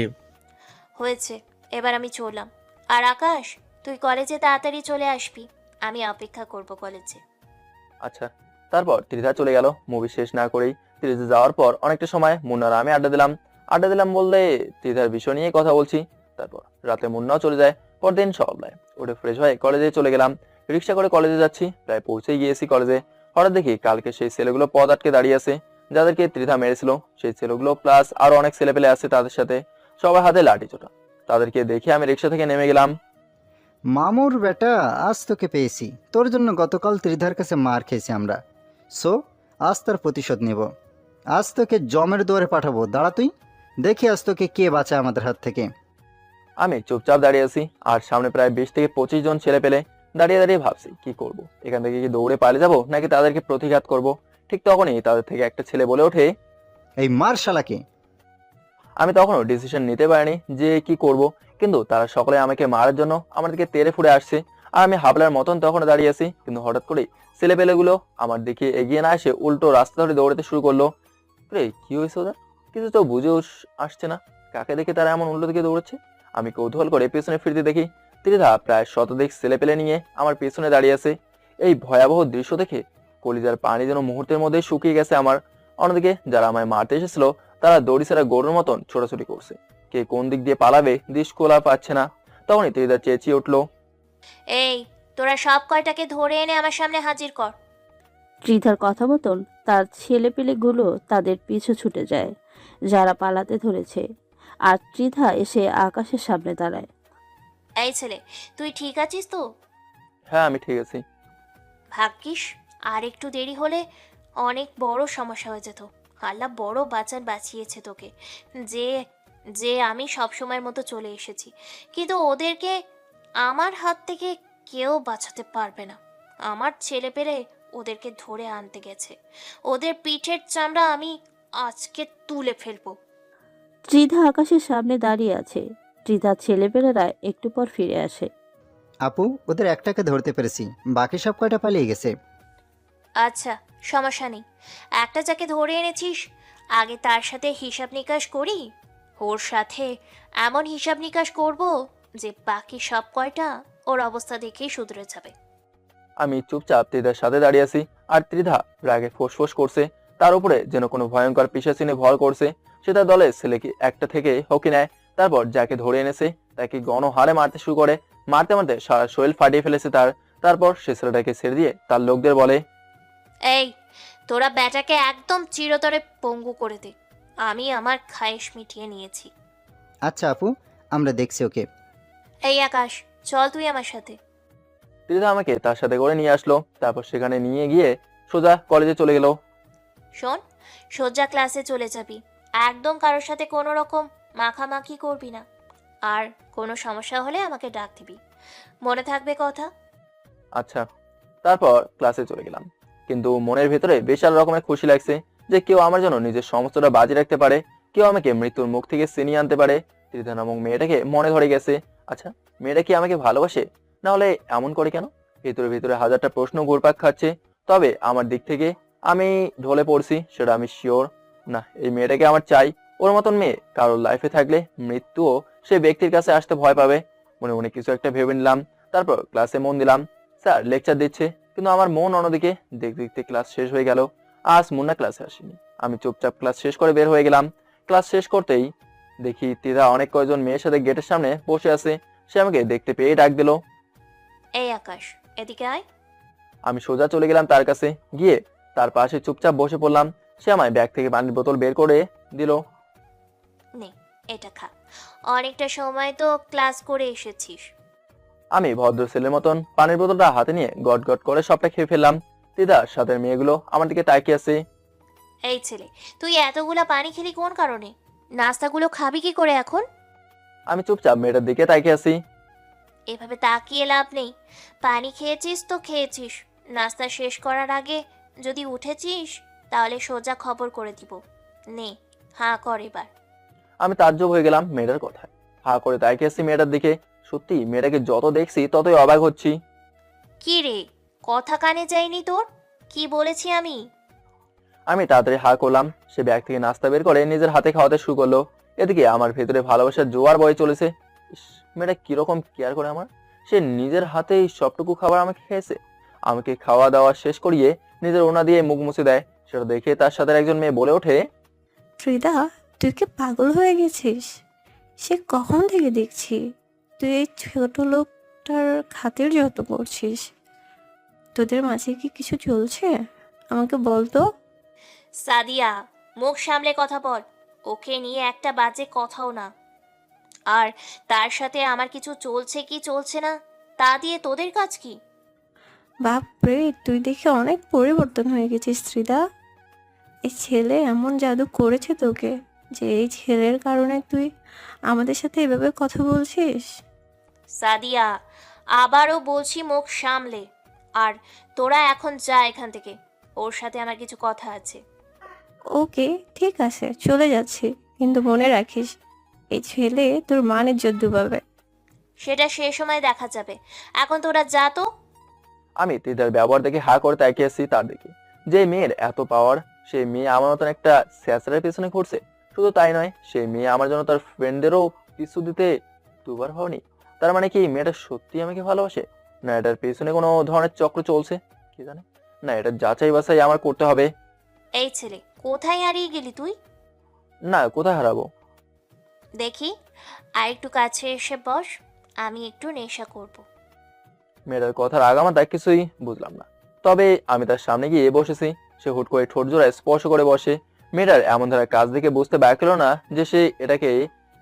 হয়েছে, এবার আমি চললাম। আর আকাশ, তুই কলেজে তাড়াতাড়ি চলে আসবি, আমি অপেক্ষা করব কলেজে। আচ্ছা। তারপর ত্রিধা চলে গেল। মুভি শেষ না করেই ত্রিধা যাওয়ার পর অনেকটা সময় মুন্নার আমি আড্ডা দিলাম বললে ত্রিধার বিষয় নিয়ে কথা বলছি। তারপর রাতে মুন্নাও চলে যায়। পরদিন সকালবেলায় উঠে ফ্রেশ হয়ে কলেজে চলে গেলাম। রিক্সা করে কলেজে যাচ্ছি, প্রায় পৌঁছেই গিয়েছি কলেজে। হঠাৎ দেখি কালকে সেই ছেলেগুলো পথ আটকে দাঁড়িয়ে আছে, যাদেরকে ত্রিধা মেরেছিল। সেই ছেলেগুলো প্লাস আরো অনেক ছেলেপেলে আছে তাদের সাথে, সবার হাতে লাঠি চোটা। তাদেরকে দেখে আমি রিক্সা থেকে নেমে গেলাম। মামুর বেটা, আজ তোকে পেয়েছি। তোর জন্য গতকাল ত্রিধার কাছে মার খেয়েছি আমরা, সো আজ তার প্রতিশোধ নেব। আজ তোকে জমের দুয়ারে পাঠাবো, দাঁড়া তুই দেখি আজ তোকে কে বাঁচায় আমাদের হাত থেকে। আমি চুপচাপ দাঁড়িয়ে আছি, আর সামনে প্রায় 20 থেকে 25 জন ছেলে পেলে দাঁড়িয়ে দাঁড়িয়ে ভাবছি কি করব। এখান থেকে কি দৌড়ে পালিয়ে যাবো নাকি তাদেরকে প্রতিঘাত করব। ঠিক তখনই তাদের থেকে একটা ছেলে বলে ওঠে, এই মার শালাকে। আমি তখনও ডিসিশন নিতে পারিনি যে কি করব, কিন্তু তারা সকলে আমাকে মারার জন্য আমার দিকে তেড়ে ফুড়ে আসছে। আর আমি হাবলার মতন তখন দাঁড়িয়ে আছি, কিন্তু হঠাৎ করেই ছেলেপেলেগুলো আমার দিকে এগিয়ে না এসে উল্টো রাস্তা ধরে দৌড়াতে শুরু করলো। রে, কি হয়েছে ওদের? কিছু তো বুঝে আসছে না, কাকে দেখে তারা এমন উল্টো দিকে দৌড়াচ্ছে। আমি কৌতূহল করে পেছনে ফিরতে দেখি ত্রিধা প্রায় শতাধিক ছেলেপেলে নিয়ে আমার পেছনে দাঁড়িয়ে আছে। এই ভয়াবহ দৃশ্য দেখে কলিজার পানি যেন মুহূর্তের মধ্যে শুকিয়ে গেছে আমার। অন্যদিকে যারা আমায় মারতে এসেছিল তারা দড়ি ছাড়া গরুর মতন ছোটাছুটি করছে। কে কোন দিক দিয়ে পালাবে দিশ খোলা পাচ্ছে না। তখনই ত্রিধা চেঁচিয়ে উঠলো, এই, তোরা সব কয়টাকে ধরে এনে আমার সামনে হাজির কর। ত্রিধার কথা মতন তার ছেলেপেলেগুলো তাদের পিছু ছুটে যায়, যারা পালাতে ধরেছে। আর ত্রিধা এসে আকাশের সামনে দাঁড়ায়। এই ছেলে, তুই ঠিক আছিস তো? হ্যাঁ আমি ঠিক আছি। ভাগ্যিস, আর একটু দেরি হলে অনেক বড় সমস্যা হয়ে যেত। আল্লাহ বড় বাঁচিয়েছে তোকে, যে যে আমি সব সময়ের মতো চলে এসেছি। কিন্তু ওদেরকে আমার হাত থেকে কেউ বাঁচাতে পারবে না। আমার ছেলে পেলে ওদেরকে ধরে আনতে গেছে। ওদের পিঠের চামড়া আমি আজকে তুলে ফেলবো। ত্রিধা আকাশের সামনে দাঁড়িয়ে আছে। ত্রিধার ছেলেপেলেরা একটু পর ফিরে আসে। আপু, ওদের একটাকে ধরতে পেরেছি, বাকি সব কয়টা পালিয়ে গেছে। আচ্ছা, সমস্যা নেই। একটা যাকে ধরে এনেছিস, আগে তার সাথে হিসাব নিকাশ করি। ওর সাথে এমন হিসাব নিকাশ করব যে বাকি সব কয়টা ওর অবস্থা দেখেই শুধরে যাবে। আমি চুপচাপ ত্রিধার সাথে দাঁড়িয়ে আছি, আর ত্রিধা রাগে ফোঁস করছে। তার উপরে যেন কোনো ভয়ঙ্কর পিশাচিনে ভর করছে। সে তার দলের ছেলেকে একটা থেকে হকি নেয়, তারপর যাকে ধরে এনেছে তাকে গণহারে মারতে শুরু করে। মারতে মারতে সারা শরীর ফাটিয়ে ফেলেছে তার। তারপর সে ছেলেটাকে ছেড়ে দিয়ে তার লোকদের বলে, এই, তোরা ব্যাটাকে একদম চিরতরে পঙ্গু করে দে। আমি আমার খায়েশ মিটিয়ে নিয়েছি। আচ্ছা আপু, আমরা দেখছি ওকে। এই আকাশ, চল তুই আমার সাথে। ত্রিধা আমাকে তার সাথে করে নিয়ে আসলো। তারপর সেখানে নিয়ে গিয়ে সোজা কলেজে চলে গেল। শোন, সোজা ক্লাসে চলে যাবি। একদম কারোর সাথে কোনো রকম মাখামাখি করবি না। আর কোনো সমস্যা হলে আমাকে ডাক দিবি, মনে থাকবে কথা? আচ্ছা। তারপর ক্লাসে চলে গেলাম, কিন্তু মনের ভেতরে বিশাল রকমের খুশি লাগছে যে কেউ আমার জন্য নিজের সমস্তটা বাজি রাখতে পারে, কেউ আমাকে মৃত্যুর মুখ থেকে ছিনিয়ে আনতে পারে। ত্রিধা নামক মেয়েটাকে মনে ধরে গেছে। আচ্ছা, মেয়েটা কি আমাকে ভালোবাসে? না হলে এমন করে কেন? ভেতরে ভেতরে হাজারটা প্রশ্ন ঘুরপাক খাচ্ছে। তবে আমার দিক থেকে আমি ঢলে পড়ছি, সেটা আমি শিওর। না, এই মেয়েটাকে আমার চাই। ওর মতন মেয়ে কারোর লাইফে থাকলে মৃত্যুও সে ব্যক্তির কাছে আসতে ভয় পাবে। মনে মনে কিছু একটা ভেবে নিলাম। তারপর ক্লাসে মন দিলাম। স্যার লেকচার দিচ্ছে, কিন্তু আমার মন অন্যদিকে। দেখতে দেখতে ক্লাস শেষ হয়ে গেল। আজ মুন্না ক্লাসে আসেনি। আমি চুপচাপ ক্লাস শেষ করে বের হয়ে গেলাম। ক্লাস শেষ করতেই দেখি ত্রিধা অনেক কয়েকজন মেয়ের সাথে গেটের সামনে বসে আছে। সে আমাকে দেখতে পেয়ে ডাক দিল। এই আকাশ, এদিকে আয়। আমি সোজা চলে গেলাম তার কাছে, গিয়ে তার পাশে চুপচাপ বসে পড়লাম। সে আমায় ব্যাগ থেকে পানির বোতল বের করে দিল। নে, এটা খা। অনেকটা সময় তো ক্লাস করে এসেছিস। আমি ভদ্র ছেলের মতন পানির বোতলটা হাতে নিয়ে গট গট করে সবটা খেয়ে ফেললাম। ত্রিধার সাথে মেয়েগুলো আমার দিকে তাকিয়ে আছে। এই ছেলে, তুই এতগুলা পানি খেলি কোন কারণে? নাস্তাগুলো খাবি কি করে এখন? আমি চুপচাপ মেয়েটার দিকে তাকিয়ে আছি। এভাবে তাকিয়ে লাভ নেই। পানি খেয়েছিস তো খেয়েছিস। নাস্তা শেষ করার আগে যদি উঠেছিস তাহলে সোজা খবর করে দিব। নে, হাঁ কর এবার। আমি তাজ্জব হয়ে গেলাম মেয়েটার কথায়। হা করে তাকিয়ে আছি মেয়েটার দিকে। সত্যি মেয়েটাকে যত দেখছি ততই অবাক হচ্ছি। কি রে, কথা কানে যায়নি তোর? কি বলেছি আমি? আমি তাড়াতাড়ি হা করলাম। সে ব্যাগ থেকে নাস্তা বের করে নিজের হাতে খাওয়াতে শুরু করলো। এদিকে আমার ভেতরে ভালোবাসার জোয়ার বয়ে চলেছে। ইস, মেয়েটা কিরকম কেয়ার করে আমার। সে নিজের হাতেই সবটুকু খাবার আমাকে খেয়েছে। আমাকে খাওয়া দাওয়া শেষ করিয়ে নিজের ওনা দিয়ে মুখ মুছে দেয়। সেটা দেখে তার সাথে একজন মেয়ে বলে ওঠে, ত্রিধা, তুই কি পাগল হয়ে গেছিস? সে কখন থেকে দেখছি তুই এই ছোট লোকটার খাতির যত করছিস। তোদের মাঝে কি কিছু চলছে? আমাকে বল তো। সাদিয়া, মুখ সামলে কথা বল। ওকে নিয়ে একটা বাজে কথাও না। আর তার সাথে আমার কিছু চলছে কি চলছে না তা দিয়ে তোদের কাজ কি? বাপরে, তুই দেখে অনেক পরিবর্তন হয়ে গেছিস ত্রিধা। এই ছেলে এমন জাদু করেছে তোকে যে এই ছেলের কারণে তুই আমাদের সাথে এভাবে কথা বলছিস? সাদিয়া, আবারও বলছি মুখ সামলে। আর তোরা এখন যা এখান থেকে। ওর সাথে আমার কিছু কথা আছে। ওকে, ঠিক আছে, চলে যাচ্ছি, কিন্তু মনে রাখিস এই ছেলে তোর মানের ইজ্জত ডুবাবে। সেটা সে সময় দেখা যাবে। এখন তোরা যা তো। আমি ত্রিধার ব্যবহার দেখে হা করে তাকিয়ে আছি তার দিকে। যে মেয়ের এত পাওয়ার, সেই মেয়ে আমার মতন একটা স্যাঁচড়ার পেছনে ঘুরছে। শুধু তাই নয়, সেই মেয়ে আমার জন্য তার ফ্রেন্ডদেরও পিছু দিতে দুবার ভাবনি। তার মানে কি মেয়েটা সত্যি আমাকে ভালোবাসে? না এটার পেছনে কোনো ধরনের চক্র চলছে, কি জানে। না, এটা যাচাই বাছাই আমার করতে হবে। এই ছেলে, কোথায় হারিয়ে গেলি তুই? না, কোথায় হারাবো? দেখি, আর একটু কাছে এসে বস। আমি একটু নেশা করব। মেয়েটার কথার আগামাতা কিছুই বুঝলাম না। তবে আমি তার সামনে গিয়ে বসেছি। সে হুট করে ঠোঁট জোড়ায় স্পর্শ করে বসে। মেয়েটার এমন ধারা কাজ দেখে বুঝতে বাকি হলো না যে সে এটাকে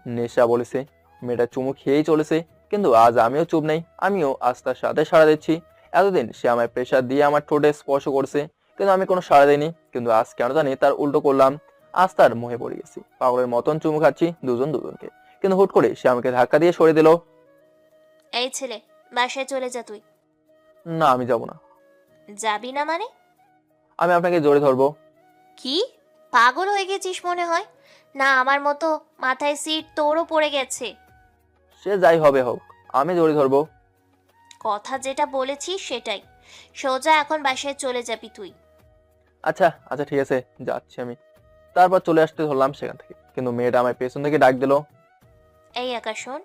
নেশা বলেছে। মেয়েটা চুমু খেয়েই চলেছে, কিন্তু আজ আমিও চুপ নেই। আমিও আজ তার সাথে সাড়া দিচ্ছি। এতদিন সে আমায় প্রেশার দিয়ে আমার ঠোঁটে স্পর্শ করছে, কিন্তু আমি কোনো সাড়া দিইনি। কিন্তু আজ কেন জানি তার উল্টো করলাম। আজ তার মোহে পড়ে গেছি। পাগলের মতন চুমু খাচ্ছি দুজনকে। কিন্তু হুট করে সে আমাকে ধাক্কা দিয়ে সরিয়ে দিল। এই ছেলে, বাসায় চলে যা তুই। না, আমি যাব না। যাবি না মানে? আমি আপনাকে জোরে ধরবো। কি পাগল হয়ে গেছিস মনে হয়? না আমার মতো মাথায় সিট তোরও পড়ে গেছে? সে যাই হবে হোক, আমি জোরে ধরবো। কথা যেটা বলেছিস সেটাই। সোজা এখন বাসায় চলে যাবি তুই। আচ্ছা আচ্ছা, ঠিক আছে, যাচ্ছি আমি। তারপর চলে আসতে ধরলাম সেখান থেকে, কিন্তু মেয়েটা আমার পেছন থেকে ডাক দিল। এই আকাশ শোন।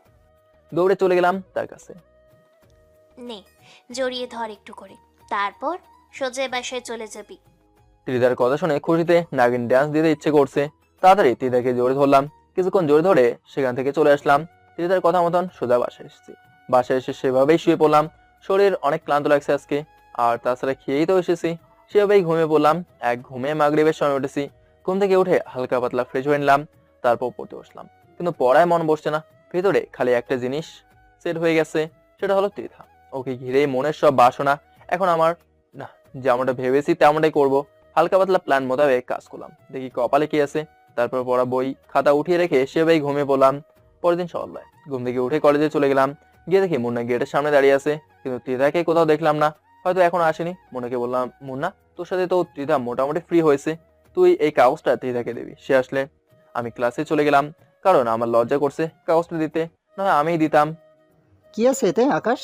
দৌড়ে চলে গেলাম তার কাছে। নে, জড়িয়ে ধর একটু করে, তারপর সোজা বাসায় চলে যাবি। ত্রিধার কথা শুনে খুশিতে নাগিন ড্যান্স দিতে ইচ্ছে করছে। তাড়াতাড়ি ত্রিধাকে জোরে ধরলাম। কিছুক্ষণ জোরে ধরে সেখান থেকে চলে আসলাম। ত্রিধার কথা মতন সোজা বাসায় এসেছি। বাসায় এসে সেভাবেই শুয়ে পড়লাম। শরীর অনেক ক্লান্ত লাগছে আজকে, আর তাছাড়া খেয়েই তো এসেছি। সেভাবেই ঘুমিয়ে পড়লাম। এক ঘুমে মাগরিবের সময় উঠেছি। ঘুম থেকে উঠে হালকা পাতলা ফ্রেশ হয়ে নিলাম, তারপর পড়তে বসলাম। কিন্তু পড়ায় মন বসছে না। ভেতরে খালি একটা জিনিস সেট হয়ে গেছে, সেটা হলো ত্রিধা। ওকে ঘিরেই মনের সব বাসনা। এখন আমার না, যেমনটা ভেবেছি তেমনটাই করব। হালকা পাতলা প্ল্যান মোতাবেক কাজ করলাম। দেখি কপালে কি আছে। তারপর পড়া বই খাতা উঠিয়ে রেখে সেভাবেই ঘুমিয়ে পড়লাম। পরের দিন সকালবেলায় ঘুম থেকে উঠে কলেজে চলে গেলাম। গিয়ে দেখি মুন্না গেটের সামনে দাঁড়িয়ে আছে, কিন্তু ত্রিধাকে কোথাও দেখলাম না। হয়তো এখনো আসেনি। মুন্নাকে বললাম, মুন্না, তোর সাথে তো ত্রিধা মোটামুটি ফ্রি হয়েছে, তুই এই কাগজটা ত্রিধাকে দিবি। সে আসলে আমি ক্লাসে চলে গেলাম, কারণ আমার লজ্জা করছে কাগজটা দিতে। না হয় আমিই দিতাম। কি আছে এতে আকাশ?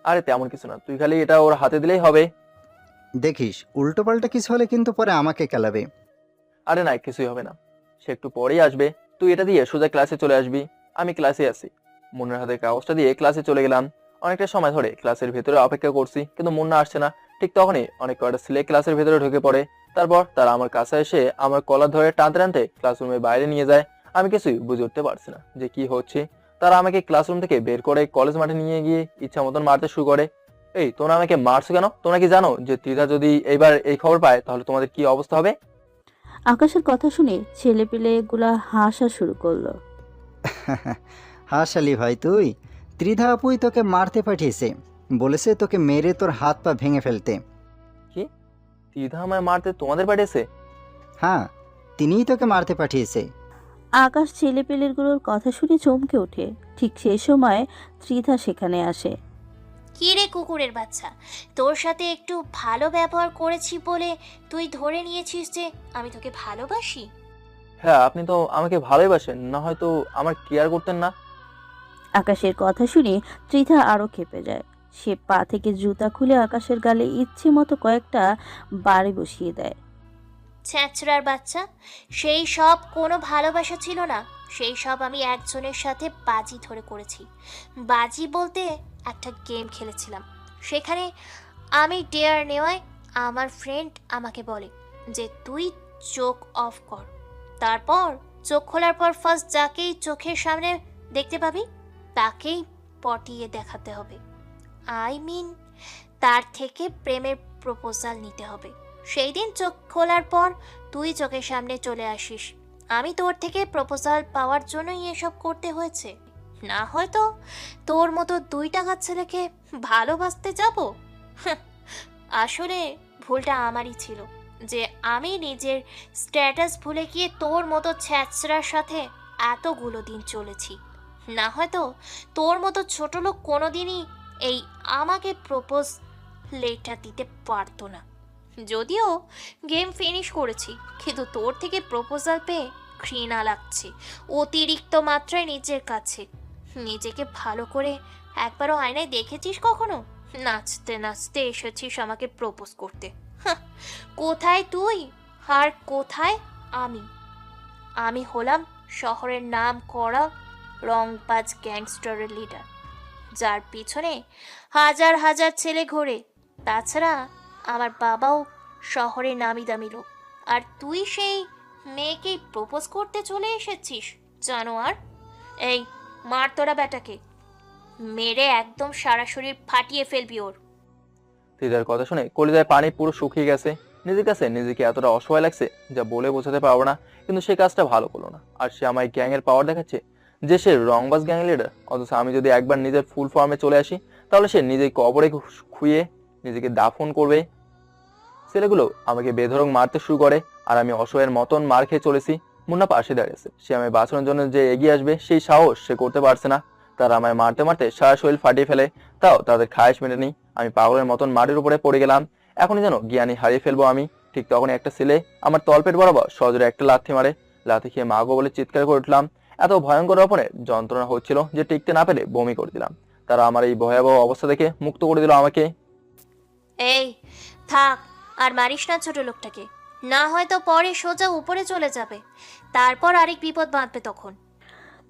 আরে তেমন কিছু না, তুই খালি এটা ওর হাতে দিলেই হবে। দেখিস উল্টোপাল্টা কিছু হলে কিন্তু পরে আমাকে কেলাবে। আরে না, কিছুই হবে না। সে একটু পরেই আসবে। তুই এটা দিয়ে সোজা ক্লাসে চলে আসবি। আমি ক্লাসে আছি। মুন্নার হাতে কাগজটা দিয়ে ক্লাসে চলে গেলাম। অনেকটা সময় ধরে ক্লাসের ভেতরে অপেক্ষা করছি, কিন্তু মুন্না আসছে না। ঠিক তখনই অনেক কয়টা ছেলে ক্লাসের ভেতরে ঢুকে পড়ে। তারপর তারা আমার কাছে এসে আমার কলার ধরে টানতে টানতে ক্লাসরুমের বাইরে নিয়ে যায়। আমি কিছুই বুঝে উঠতে পারছি না যে কি হচ্ছে। তারা আমাকে ক্লাসরুম থেকে বের করে কলেজ মাঠে নিয়ে গিয়ে ইচ্ছা মতন মারতে শুরু করে। এই, তোমরা আমাকে মারছো কেন? তোমরা কি জানো যে ত্রিধা যদি এইবার এই খবর পায় তাহলে তোমাদের কি অবস্থা হবে? আকাশের কথা শুনে ছেলেপেলেগুলা হাসা শুরু করলো। হাসালি ভাই তুই? ত্রিধা আপুই তোকে মারতে পাঠিয়েছে, বলেছে তোকে মেরে তোর হাত পা ভেঙে ফেলতে। কি? ত্রিধা আমায় মারতে তোমাদের পাঠিয়েছে? হ্যাঁ, তিনিই তোকে মারতে পাঠিয়েছে। আকাশ ছেলেপেলেগুলোর কথা শুনে চমকে ওঠে। ঠিক সেই সময় ত্রিধা সেখানে আসে। কি রে কুকুরের বাচ্চা, তোর সাথে একটু ভালো ব্যবহার করেছি বলে তুই ধরে নিয়েছিস যে আমি তোকে ভালোবাসি? হ্যাঁ, আপনি তো আমাকে ভালোবাসেন, না হয়তো আমার কেয়ার করতেন না। আকাশের কথা শুনে ত্রিধা আরো ক্ষেপে যায়। সে পা থেকে জুতা খুলে আকাশের গালে ইচ্ছে মতো কয়েকটা বাড়ি বসিয়ে দেয়। ছ্যাঁচড়ার বাচ্চা, সেই সব কোনো ভালোবাসা ছিল না। সেই সব আমি একজনের সাথে বাজি ধরে করেছি। বাজি বলতে একটা গেম খেলেছিলাম। সেখানে আমি ডেয়ার নেওয়ায় আমার ফ্রেন্ড আমাকে বলে যে তুই চোখ অফ কর। তারপর চোখ খোলার পর ফার্স্ট যাকেই চোখের সামনে দেখতে পাবি তাকেই পটিয়ে দেখাতে হবে। আই মিন, তার থেকে প্রেমের প্রপোজাল নিতে হবে। সেই দিন চোখ খোলার পর তুই চোখের সামনে চলে আসিস। আমি তোর থেকে প্রপোজাল পাওয়ার জন্যই এসব করতে হয়েছে, না হয়তো তোর মতো 2 টাকার ছেলেকে ভালোবাসতে যাব। আসলে ভুলটা আমারই ছিল যে আমি নিজের স্ট্যাটাস ভুলে গিয়ে তোর মতো ছ্যাঁচড়ার সাথে এতগুলো দিন চলেছি। না হয়তো তোর মতো ছোট লোক কোনোদিনই এই আমাকে প্রপোজ লেটার দিতে পারতো না। যদিও গেম ফিনিশ করেছি, কিন্তু তোর থেকে প্রপোজাল পেয়ে ঘৃণা লাগছে অতিরিক্ত মাত্রায় নিজের কাছে। নিজেকে ভালো করে একবারও আয়নায় দেখেছিস কখনো? নাচতে নাচতে এসেছিস আমাকে প্রপোজ করতে। হাহ, কোথায় তুই আর কোথায় আমি? আমি হলাম শহরের নাম করা রংবাজ গ্যাংস্টারের লিডার, যার পিছনে হাজার হাজার ছেলে ঘোরে। তাছাড়া আমার বাবাও শহরে নামি দামি লোক, আর তুই সেই মেয়েকেই প্রপোজ করতে চলে এসেছিস জানোয়ার। এই, মার তোরা বেটাকে, মেরে একদম সারা শরীর ফাটিয়ে ফেলবি ওর। ত্রিধার কথা শুনে কলিজায় পানি পুরো শুকিয়ে গেছে। নিজের কাছে নিজেকে এতটা অসহায় লাগছে যা বলে বোঝাতে পারবো না। কিন্তু সে কাজটা ভালো করলো না, আর সে আমায় গ্যাংয়ের পাওয়ার দেখাচ্ছে যে সে রংবাজ গ্যাং লিডার। অথচ আমি যদি একবার নিজের ফুল ফর্মে চলে আসি তাহলে সে নিজেই কবরে খুইয়ে নিজেকে দাফন করবে। ছেলেগুলো আমাকে বেধড়ক মারতে শুরু করে, আর আমি অসহায়ের মতন মার খেয়ে চলেছি। মুন্না পাশে দাঁড়িয়েছে। সে আমায় বাঁচানোর জন্য যে এগিয়ে আসবে সেই সাহস সে করতে পারছে না। তারা আমায় মারতে মারতে সারা শরীর ফাটিয়ে ফেলে, তাও তাদের খায়েশ মেটেনি। আমি পাগলের মতন মাটির উপরে পড়ে গেলাম। এখনই যেন জ্ঞানী হারিয়ে ফেলবো আমি। ঠিক তখনই একটা ছেলে আমার তলপেট বরাবর সজোরে একটা লাথি মারে। লাথি খেয়ে মাগো বলে চিৎকার করে উঠলাম। এত ভয়ঙ্কর অপনের যন্ত্রণা হচ্ছিল যে টিকতে না পেরে বমি করে দিলাম। তারা আমার এই ভয়াবহ অবস্থা দেখে মুক্ত করে দিল আমাকে। এই থাক, আর মারিস না ছোট লোকটাকে, না হয়তো পরে সোজা উপরে চলে যাবে, তারপর আরেক বিপদ বাঁধবে তখন।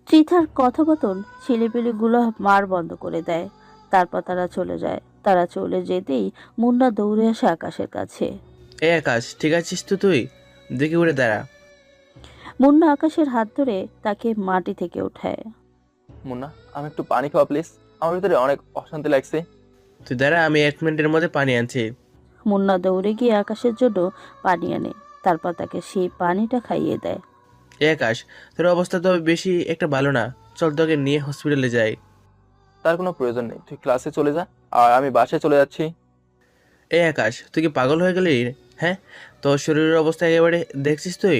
ত্রিধার কথোপকথন ছেলেপেলেগুলো মার বন্ধ করে দেয়। তারপর তারা চলে যায়। তারা চলে যেতেই মুন্না দৌড়ে আসে আকাশের কাছে। এই আকাশ, ঠিক আছিস তো তুই? দেখে উড়ে দাঁড়া। মুন্না আকাশের হাত ধরে তাকে মাটি থেকে ওঠায়। মুন্না, আমি একটু পানি খাওয়া প্লিজ, আমার ভিতরে অনেক অশান্তি লাগছে। তুই দাঁড়া, আমি 1 মিনিটের মধ্যে পানি আনছি। মুন্না দৌড়ে গিয়ে আকাশের জন্য পানি আনে। তারপর তাকে সেই পানিটা খাইয়ে দেয়। এই আকাশ, তোর অবস্থা তো বেশি একটা ভালো না, চল তোকে নিয়ে হসপিটালে যাই। তার কোনো প্রয়োজন নেই, তুই ক্লাসে চলে যা, আর আমি বাসায় চলে যাচ্ছি। এই আকাশ, তুই কি পাগল হয়ে গেলি? হ্যাঁ, তোর শরীরের অবস্থা একেবারে দেখছিস তুই?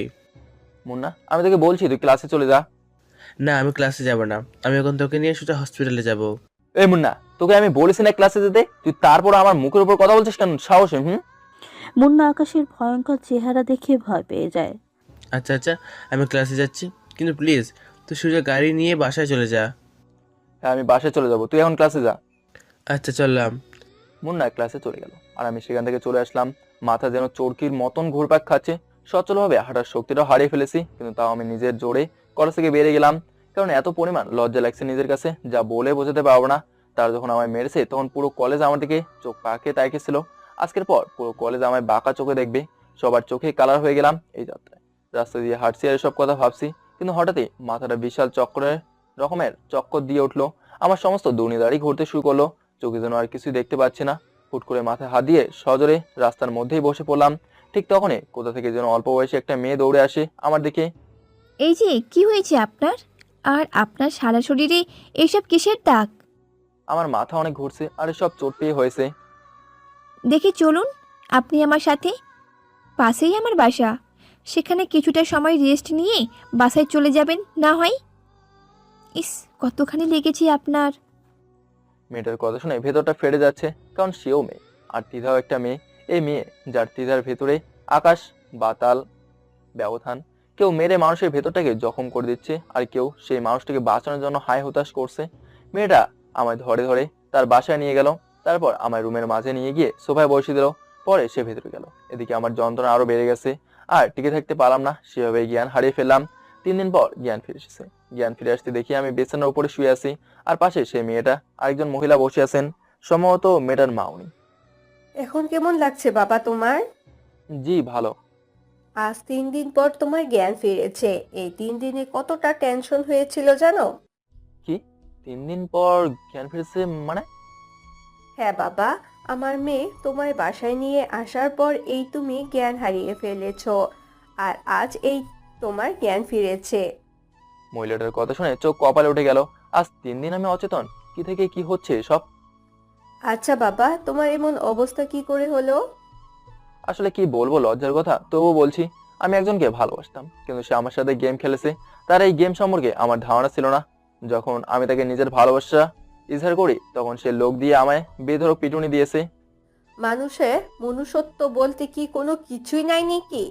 মুন্না, আমি তোকে বলছি তুই ক্লাসে চলে যা। না, আমি ক্লাসে যাব না, আমি এখন তোকে নিয়ে সোজা হসপিটালে যাব। এই মুন্না, তোকে আমি বলেছি না ক্লাসে যেতে, তুই তারপর আমার মুখের উপর কথা বলছিস কেন সাহসে? মুন্না আকাশের ভয়ঙ্কর চেহারা দেখে ভয় পেয়ে যায়। আচ্ছা আচ্ছা, আমি ক্লাসে যাচ্ছি, কিন্তু প্লিজ তুই সোজা গাড়ি নিয়ে বাসায় চলে যা। হ্যাঁ, আমি বাসায় চলে যাবো, তুই এখন ক্লাসে যা। আচ্ছা, চললাম। মুন্না ক্লাসে চলে গেল, আর আমি সেখান থেকে চলে আসলাম। মাথা যেন চরকির মতন ঘুরপাক খাচ্ছে। সচলভাবে হাঁটার শক্তিটাও হারিয়ে ফেলেছি, কিন্তু তাও আমি নিজের জোরে কলেজ থেকে বেরিয়ে গেলাম। কারণ এত পরিমাণ লজ্জা লাগছে নিজের কাছে, যা বলে বোঝাতে পারবো না। তার যখন আমায় মেরেছে তখন পুরো কলেজ আমার দিকে চোখ পাকে তাকিয়েছিল। আজকের পর পুরো কলেজ আমায় বাঁকা চোখে দেখবে। সবার চোখে কালার হয়ে গেলাম এই যাত্রায়। রাস্তা দিয়ে হাঁটছি আর এসব কথা ভাবছি, কিন্তু হঠাৎই মাথাটা বিশাল রকমের চক্কর দিয়ে উঠলো। আমার সমস্ত দুনিয়াদারি ঘুরতে শুরু করলো। চোখে যেন আর কিছুই দেখতে পাচ্ছি না। হুট করে মাথায় হাত দিয়ে সজোরে রাস্তার মধ্যেই বসে পড়লাম। ঠিক তখনই কোথা থেকে যেন অল্প বয়সী একটা মেয়ে দৌড়ে আসে আমার দিকে। এই যে কি হয়েছে আপনার? আর আপনার সারা শরীরে এইসব কিসের দাগ? আমার মাথা অনেক ঘুরছে আর এসব চোট পেয়ে হয়েছে। দেখি চলুন, আপনি আমার সাথে। পাশেই আমার বাসা, সেখানে কিছুটা সময় রেস্ট নিয়ে বাসায় চলে যাবেন না হয়। ইস, কতখানি লেগেছে আপনার। মেয়েটার কথা শুনে ভেতরটা ফেটে যাচ্ছে, কারণ সেও মেয়ে আর তিধাও একটা মেয়ে। এই মেয়ে যার তিধার ভেতরে আকাশ বাতাল ব্যবধান। কেউ মেরে মানুষের ভেতরটাকে জখম করে দিচ্ছে, আর কেউ সেই মানুষটাকে বাঁচানোর জন্য হায় হতাশ করছে। মেয়েটা আমায় ধরে ধরে তার বাসায় নিয়ে গেল, তারপর আমার রুমের মাঝে নিয়ে গিয়ে সোফায় বসিয়ে দিল। পরে সে ভেতরে গেল। এদিকে আমার যন্ত্রণা আরো বেড়ে গেছে, আর টিকে থাকতে পারলাম না। সেভাবে জ্ঞান হারিয়ে ফেললাম। 3 দিন পর জ্ঞান ফিরে এসেছে। জ্ঞান ফিরে আসতে দেখি আমি বিছানার উপরে শুয়ে আছি, আর পাশে সেই মেয়েটা আরেকজন মহিলা বসে আছেন, সম্ভবত মেয়েটার মা উনি। এখন কেমন লাগছে বাবা তোমার? জি ভালো। আজ 3 দিন পর তোমার জ্ঞান ফিরেছে। এই 3 দিনে কতটা টেনশন হয়েছিল জানো? কি 3 দিন পর জ্ঞান ফিরেছে মানে? হ্যাঁ বাবা, আমার মেয়ে তোমার বাসায় নিয়ে আসার পর এই তুমি জ্ঞান হারিয়ে ফেলেছো, আর আজ এই তোমার জ্ঞান ফিরেছে। মহিলাটার কথা শুনে চোখ কপালে উঠে গেল। আজ 3 দিন আমি অচেতন, কি থেকে কি হচ্ছে সব। আচ্ছা বাবা, তোমার এমন অবস্থা কি করে হলো? আসলে কি বলবো, লজ্জার কথা তবুও বলছি। আমি একজনকে ভালোবাসতাম, কিন্তু সে আমার সাথে গেম খেলেছে। তার এই গেম সম্পর্কে আমার ধারণা ছিল না। যখন আমি তাকে নিজের ভালোবাসা ইজহার করি, তখন সে লোক দিয়ে আমায় বেধড়ক পিটুনি দিয়েছে। মানুষের মনুষ্যত্ব বলতে কি কোনো কিছুই নাই নাকি?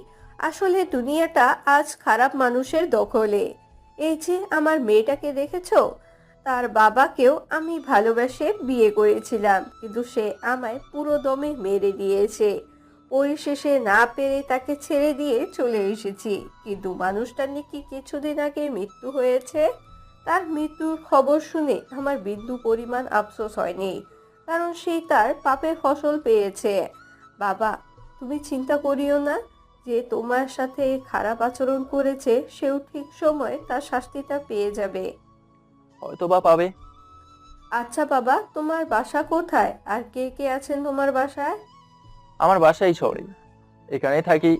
আসলে দুনিয়াটা আজ খারাপ মানুষের দখলে। এই যে আমার মেয়েটাকে দেখেছো, তার বাবাকেও আমি ভালোবেসে বিয়ে করেছিলাম, কিন্তু সে আমায় পুরো দমে মেরে দিয়েছে। পরিশেষে না পেরে তাকে ছেড়ে দিয়ে চলে এসেছি। কিন্তু মানুষটার নাকি কিছুদিন আগে মৃত্যু হয়েছে। তার মৃত্যুর খবর শুনে আমার বিন্দু পরিমাণ আফসোস হয়নি, কারণ সে তার পাপের ফসল পেয়েছে। বাবা, তুমি চিন্তা করিও না, যে তোমার সাথে খারাপ আচরণ করেছে সেও ঠিক সময় তার শাস্তিটা পেয়ে যাবে। হয়তো বা পাবে। আচ্ছা বাবা, তোমার বাসা কোথায় আর কে কে আছেন তোমার বাসায়? আমার বাসা এই শহরেই, এখানেই থাকি।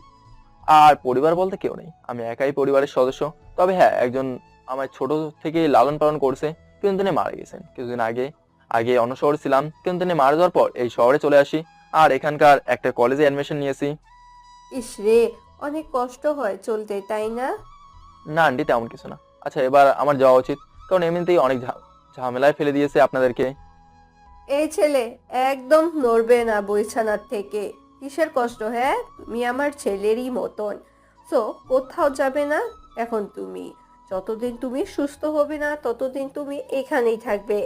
আর পরিবার বলতে কেউ নেই, আমি একাই পরিবারের সদস্য। তবে হ্যাঁ, একজন আমার ছোট থেকে লালন পালন করছে, কিন্তু তিনি মারা গেছেন কিছুদিন আগে। আগে অন্য শহরে ছিলাম, কিন্তু তিনি মারা যাওয়ার পর এই শহরে চলে আসি, আর এখানকার একটা কলেজে অ্যাডমিশন নিয়েছি। ইস রে, অনেক কষ্ট হয় চলতে, তাই না? না আন্টি, তেমন কিছু না। আচ্ছা, এবার আমার যাওয়া উচিত, কারণ এমনিতেই অনেক ঝামেলায় ফেলে দিয়েছে আপনাদেরকে। এই ছেলে একদম নড়বে না বইছানার থেকে। কিসের কষ্ট? হ্যাঁ, তুমি আমার ছেলেরই মতন। সো কোথাও যাবে না এখন তুমি। যতদিন তুমি সুস্থ হবে না ততদিন তুমি এখানেই থাকবে।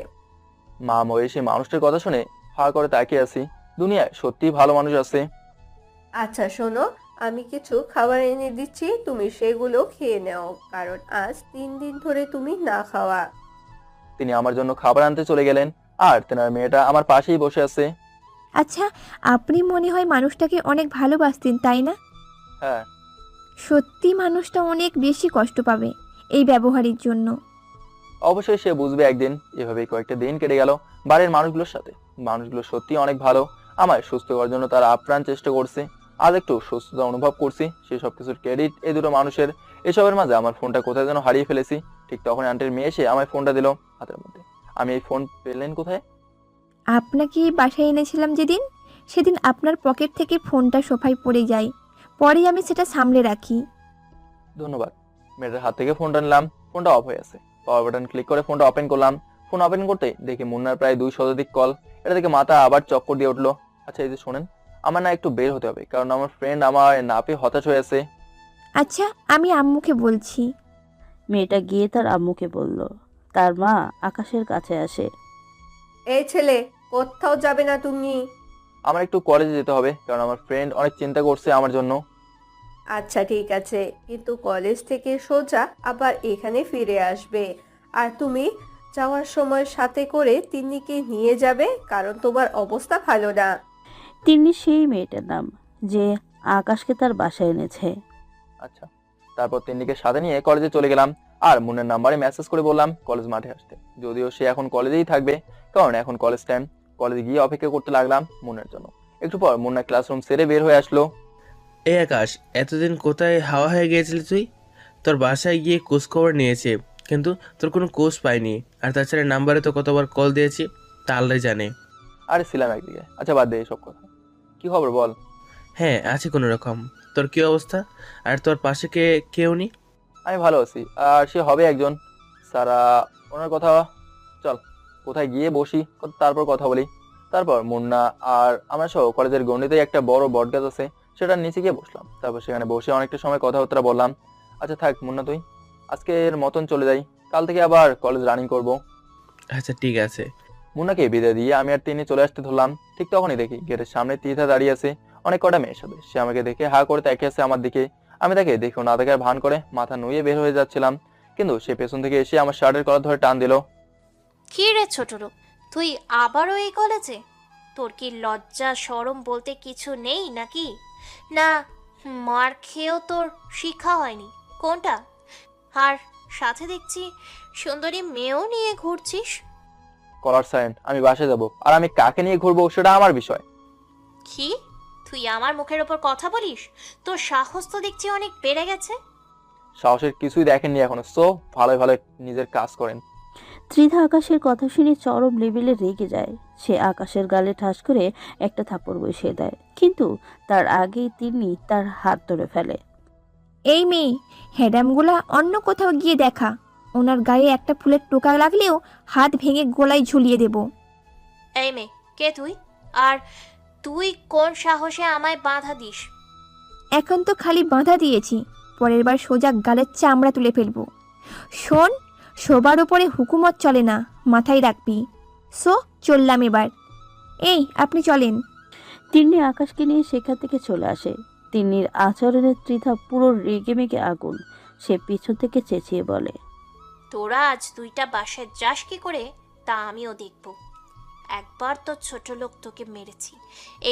মা মরে সেই মানুষটার কথা শুনে হা করে তাকিয়ে আছি। দুনিয়ায় সত্যিই ভালো মানুষ আছে। আচ্ছা শোনো, আমি কিছু খাবার এনে দিচ্ছি, তুমি সেগুলো খেয়ে নাও, কারণ আজ 3 দিন ধরে তুমি না খাওয়া। তিনি আমার জন্য খাবার আনতে চলে গেলেন, আর তেনার মেয়েটা আমার পাশেই বসে আছে। আচ্ছা, আপনি মনে হয় মানুষটাকে অনেক ভালোবাসতেন, তাই না? হ্যাঁ। সত্যি মানুষটা অনেক বেশি কষ্ট পাবে এই ব্যবহারের জন্য। অবশ্যই সে বুঝবে একদিন। এভাবেই কয়েকটা দিন কেটে গেল বাড়ির মানুষগুলোর সাথে। মানুষগুলো সত্যি অনেক ভালো। আমায় সুস্থ করার জন্য তারা আপ্রাণ চেষ্টা করছে। আজ একটু সুস্থতা অনুভব করছি। সেই সব কিছুর ক্রেডিট এই দুটো মানুষের। এসবের মাঝে আমার ফোনটা কোথায় যেন হারিয়ে ফেলেছি। ঠিক তখন আন্টির মেয়ে এসে আমায় ফোনটা দিল হাতের মধ্যে। আমি এই ফোন পেলেন কোথায়? আপনাকে বাসায় এনেছিলাম যেদিন, সেদিন আপনার পকেট থেকে ফোনটা সোফায় পড়ে যায়। পরে আমি সেটা সামলে রাখি। ধন্যবাদ। মেয়েটার হাত থেকে ফোনটা নিলাম। ফোনটা অফ হয়ে আছে। পাওয়ার বাটন ক্লিক করে ফোনটা ওপেন করলাম। ফোন ওপেন করতে দেখি মুন্নার প্রায় 2 শতাধিক কল। এটা দেখে মাথা আবার চক্কর দিয়ে উঠলো। আচ্ছা এই যে শোনেন, আমার না একটু বের হতে হবে, কারণ আমার ফ্রেন্ড আমার না পেয়ে হতাশ হয়ে আছে। আচ্ছা, আমি আম্মুকে বলছি। মেয়েটা গিয়ে তার আম্মুকে বলল। তার মা আকাশের কাছে আসে। এই ছেলে, কোথাও যাবে না তুমি। আমার একটু কলেজে যেতে হবে, কারণ আমার ফ্রেন্ড অনেক চিন্তা করছে আমার জন্য। আচ্ছা ঠিক আছে, কিন্তু কলেজ থেকে সোজা আবার এখানে ফিরে আসবে। আর তুমি যাওয়ার সময় সাথে করে তিন্নিকে নিয়ে যাবে, কারণ তোমার অবস্থা ভালো না। তিন্নি সেই মেয়েটার নাম যে আকাশকে তার বাসায় এনেছে। আচ্ছা। তারপর তিন্নিকে সাথে নিয়ে কলেজে চলে গেলাম, আর মুন্নার নাম্বারে মেসেজ করে বললাম কলেজ মাঠে আসতে। যদিও সে এখন কলেজেই থাকবে, কারণ এখন কলেজ টাইম। কলেজে গিয়ে অপেক্ষা করতে লাগলাম মুন্নার জন্য। একটু পর মুন্না ক্লাসরুম সেরে বের হয়ে আসলো। এই আকাশ, এতদিন কোথায় হাওয়া হয়ে গিয়েছিলি তুই? তোর বাসায় গিয়ে খোঁজ খবর নিয়েছে, কিন্তু তোর কোনো খোঁজ পাইনি। আর তাছাড়া নাম্বারে তো কতবার কল দিয়েছি, তা আল্লাহ জানে। আরে ছিলাম একদিকে। আচ্ছা বাদ দে এসব কথা। কি খবর বল? হ্যাঁ আছে কোনো রকম। তোর কি অবস্থা? আর তোর পাশে কেউ নি? আমি ভালো আছি, আর সে হবে একজন সারা। ওনার কথা চল কোথায় গিয়ে বসি, তারপর কথা বলি। তারপর মুন্না আর আমার সহ কলেজের গণ্ডিতেই একটা বড় বটগাছ আছে, সেটার নিচে গিয়ে বসলাম। তারপর সেখানে বসে অনেকটা সময় কথাবার্তা বললাম। আচ্ছা থাক মুন্না, তুই আজকের মতন চলে যাই, কাল থেকে আবার কলেজ রানিং করব। আচ্ছা ঠিক আছে। মুন্নাকে বিদায় দিয়ে আমি আর তিনি চলে আসতে ধরলাম। ঠিক তখনই দেখি গেটের সামনে তীর্থা দাঁড়িয়ে আছে অনেক কটা মেয়ের সাথে। সে আমাকে দেখে হা করে তাকিয়ে আছে আমার দিকে। আমি তাকে দেখেও না দেখার ভান করে মাথা নুয়ে বের হয়ে যাচ্ছিলাম, কিন্তু সে পেছন থেকে এসে আমার শার্টের কলার ধরে টান দিল। কি রে ছোট লোক, তুই আবারও এই কলেজে? তোর কি লজ্জা শরম বলতে কিছু নেই নাকি? না মার খেয়েও তোর শিক্ষা হয়নি কোনটা? আর সাথে দেখছি সুন্দরী মেয়েও নিয়ে ঘুরছিস। কলার সাইন, আমি বাসে যাব, আর আমি কাকে নিয়ে ঘুরবো সেটা আমার বিষয়। কি তুই আমার মুখের ওপর কথা বলিস? তোর সাহস তো দেখছি অনেক বেড়ে গেছে। সাহসের কিছুই দেখেননি এখনো, সো ভালো ভালো নিজের কাজ করেন। ত্রিধা আকাশের কথা শুনে চরম লেভেলে রেগে যায়। সে আকাশের গালে ঠাস করে একটা থাপ্পড় বসিয়ে দেয়, কিন্তু তার আগেই তিনি তার হাত ধরে ফেলে। এই মেয়ে, হ্যাডামগুলা অন্য কোথাও গিয়ে দেখা। ওনার গায়ে একটা ফুলের টোকা লাগলেও হাত ভেঙে গলায় ঝুলিয়ে দেব। এই মেয়ে, কে তুই? আর তুই কোন সাহসে আমায় বাধা দিস? এখন তো খালি বাঁধা দিয়েছি, পরের বার সোজা গালের চামড়া তুলে ফেলবো। শোন, সবার উপরে হুকুমত চলে না, মাথায় রাখবি। সো চললাম এবার। এই আপনি চলেন। তিন্নি আকাশকে নিয়ে সেখান থেকে চলে আসে। তিন্নির আচরণে ত্রিধা পুরো রেগে মেগে আগুন। সে পিছন থেকে চেঁচিয়ে বলে, তোরা আজ 2টা বাসায় যাস কি করে তা আমিও দেখব। একবার তো ছোট লোক তোকে মেরেছি,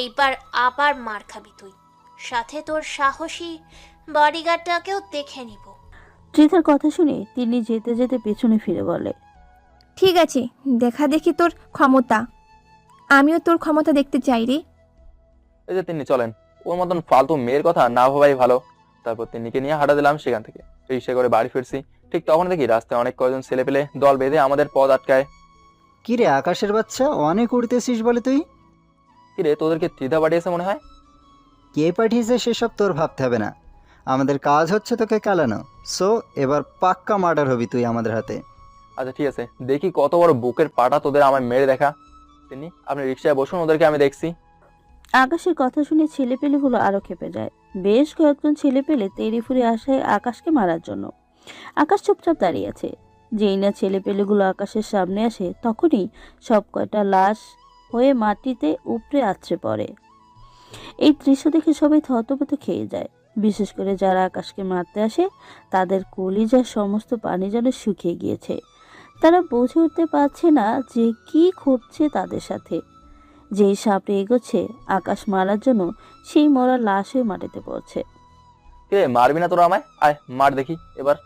এইবার আবার মার খাবি তুই। সাথে তোর সাহসী বডিগার্ডটাকেও দেখে নিব। ত্রিধার কথা শুনে তিন্নি যেতে যেতে পেছনে ফিরে বলে, ঠিক আছে, দেখা দেখি তোর ক্ষমতা। আমিও তোর ক্ষমতা দেখতে চাই রে। এই যে তিনি চলেন, ওর মতন ফালতু মেয়ের কথা না ভাবাই ভালো। তারপর তিন্নিকে নিয়ে হাঁটা দিলাম সেখান থেকে। রিক্সা করে বাড়ি ফিরছি। ঠিক তখন দেখি রাস্তায় অনেক কয়েকজন ছেলে পেলে দল বেঁধে আমাদের পথ আটকায়। কিরে আকাশের বাচ্চা, অনেক উড়তেছিস বলে তুই? কিরে তোদেরকে ত্রিধা পাঠিয়েছে মনে হয়? কে পাঠিয়েছে সেসব তোর ভাবতে হবে না, আমাদের কাজ হচ্ছে তোকে কালানো। সো এবার পাক্কা মার্ডার হবি তুই আমাদের হাতে। আচ্ছা ঠিক আছে, দেখি কত বড় বুকের পাটা তোদের আমায় মেরে দেখা। তিনি আপনি রিক্সায় বসুন, ওদেরকে আমি দেখছি। আকাশের কথা শুনে ছেলেপেলেগুলো আরো খেপে যায়। বেশ কয়েকজন ছেলেপেলে তেড়ে ফুরে আসায় আকাশকে মারার জন্য। আকাশ চুপচাপ দাঁড়িয়ে আছে। যেই না ছেলেপেলেগুলো আকাশের সামনে আসে তখনই সব কয়টা লাশ হয়ে মাটিতে উপড়ে আছড়ে পড়ে। এই দৃশ্য দেখে সবাই থতমত খেয়ে যায়। বিশেষ করে যারা আকাশকে মারতে আসে তাদের কলিজার সমস্ত পানি যেন শুকিয়ে গিয়েছে। তারা বুঝে উঠতে পারছে না যে কি ঘটছে তাদের সাথে। যেই সাপড়ে এগোচ্ছে আকাশ মারার জন্য, সেই মরা লাশ হয়ে মাটিতে পড়ছে। কে মারবি না তোরা আমায়? আয় মার দেখি এবার।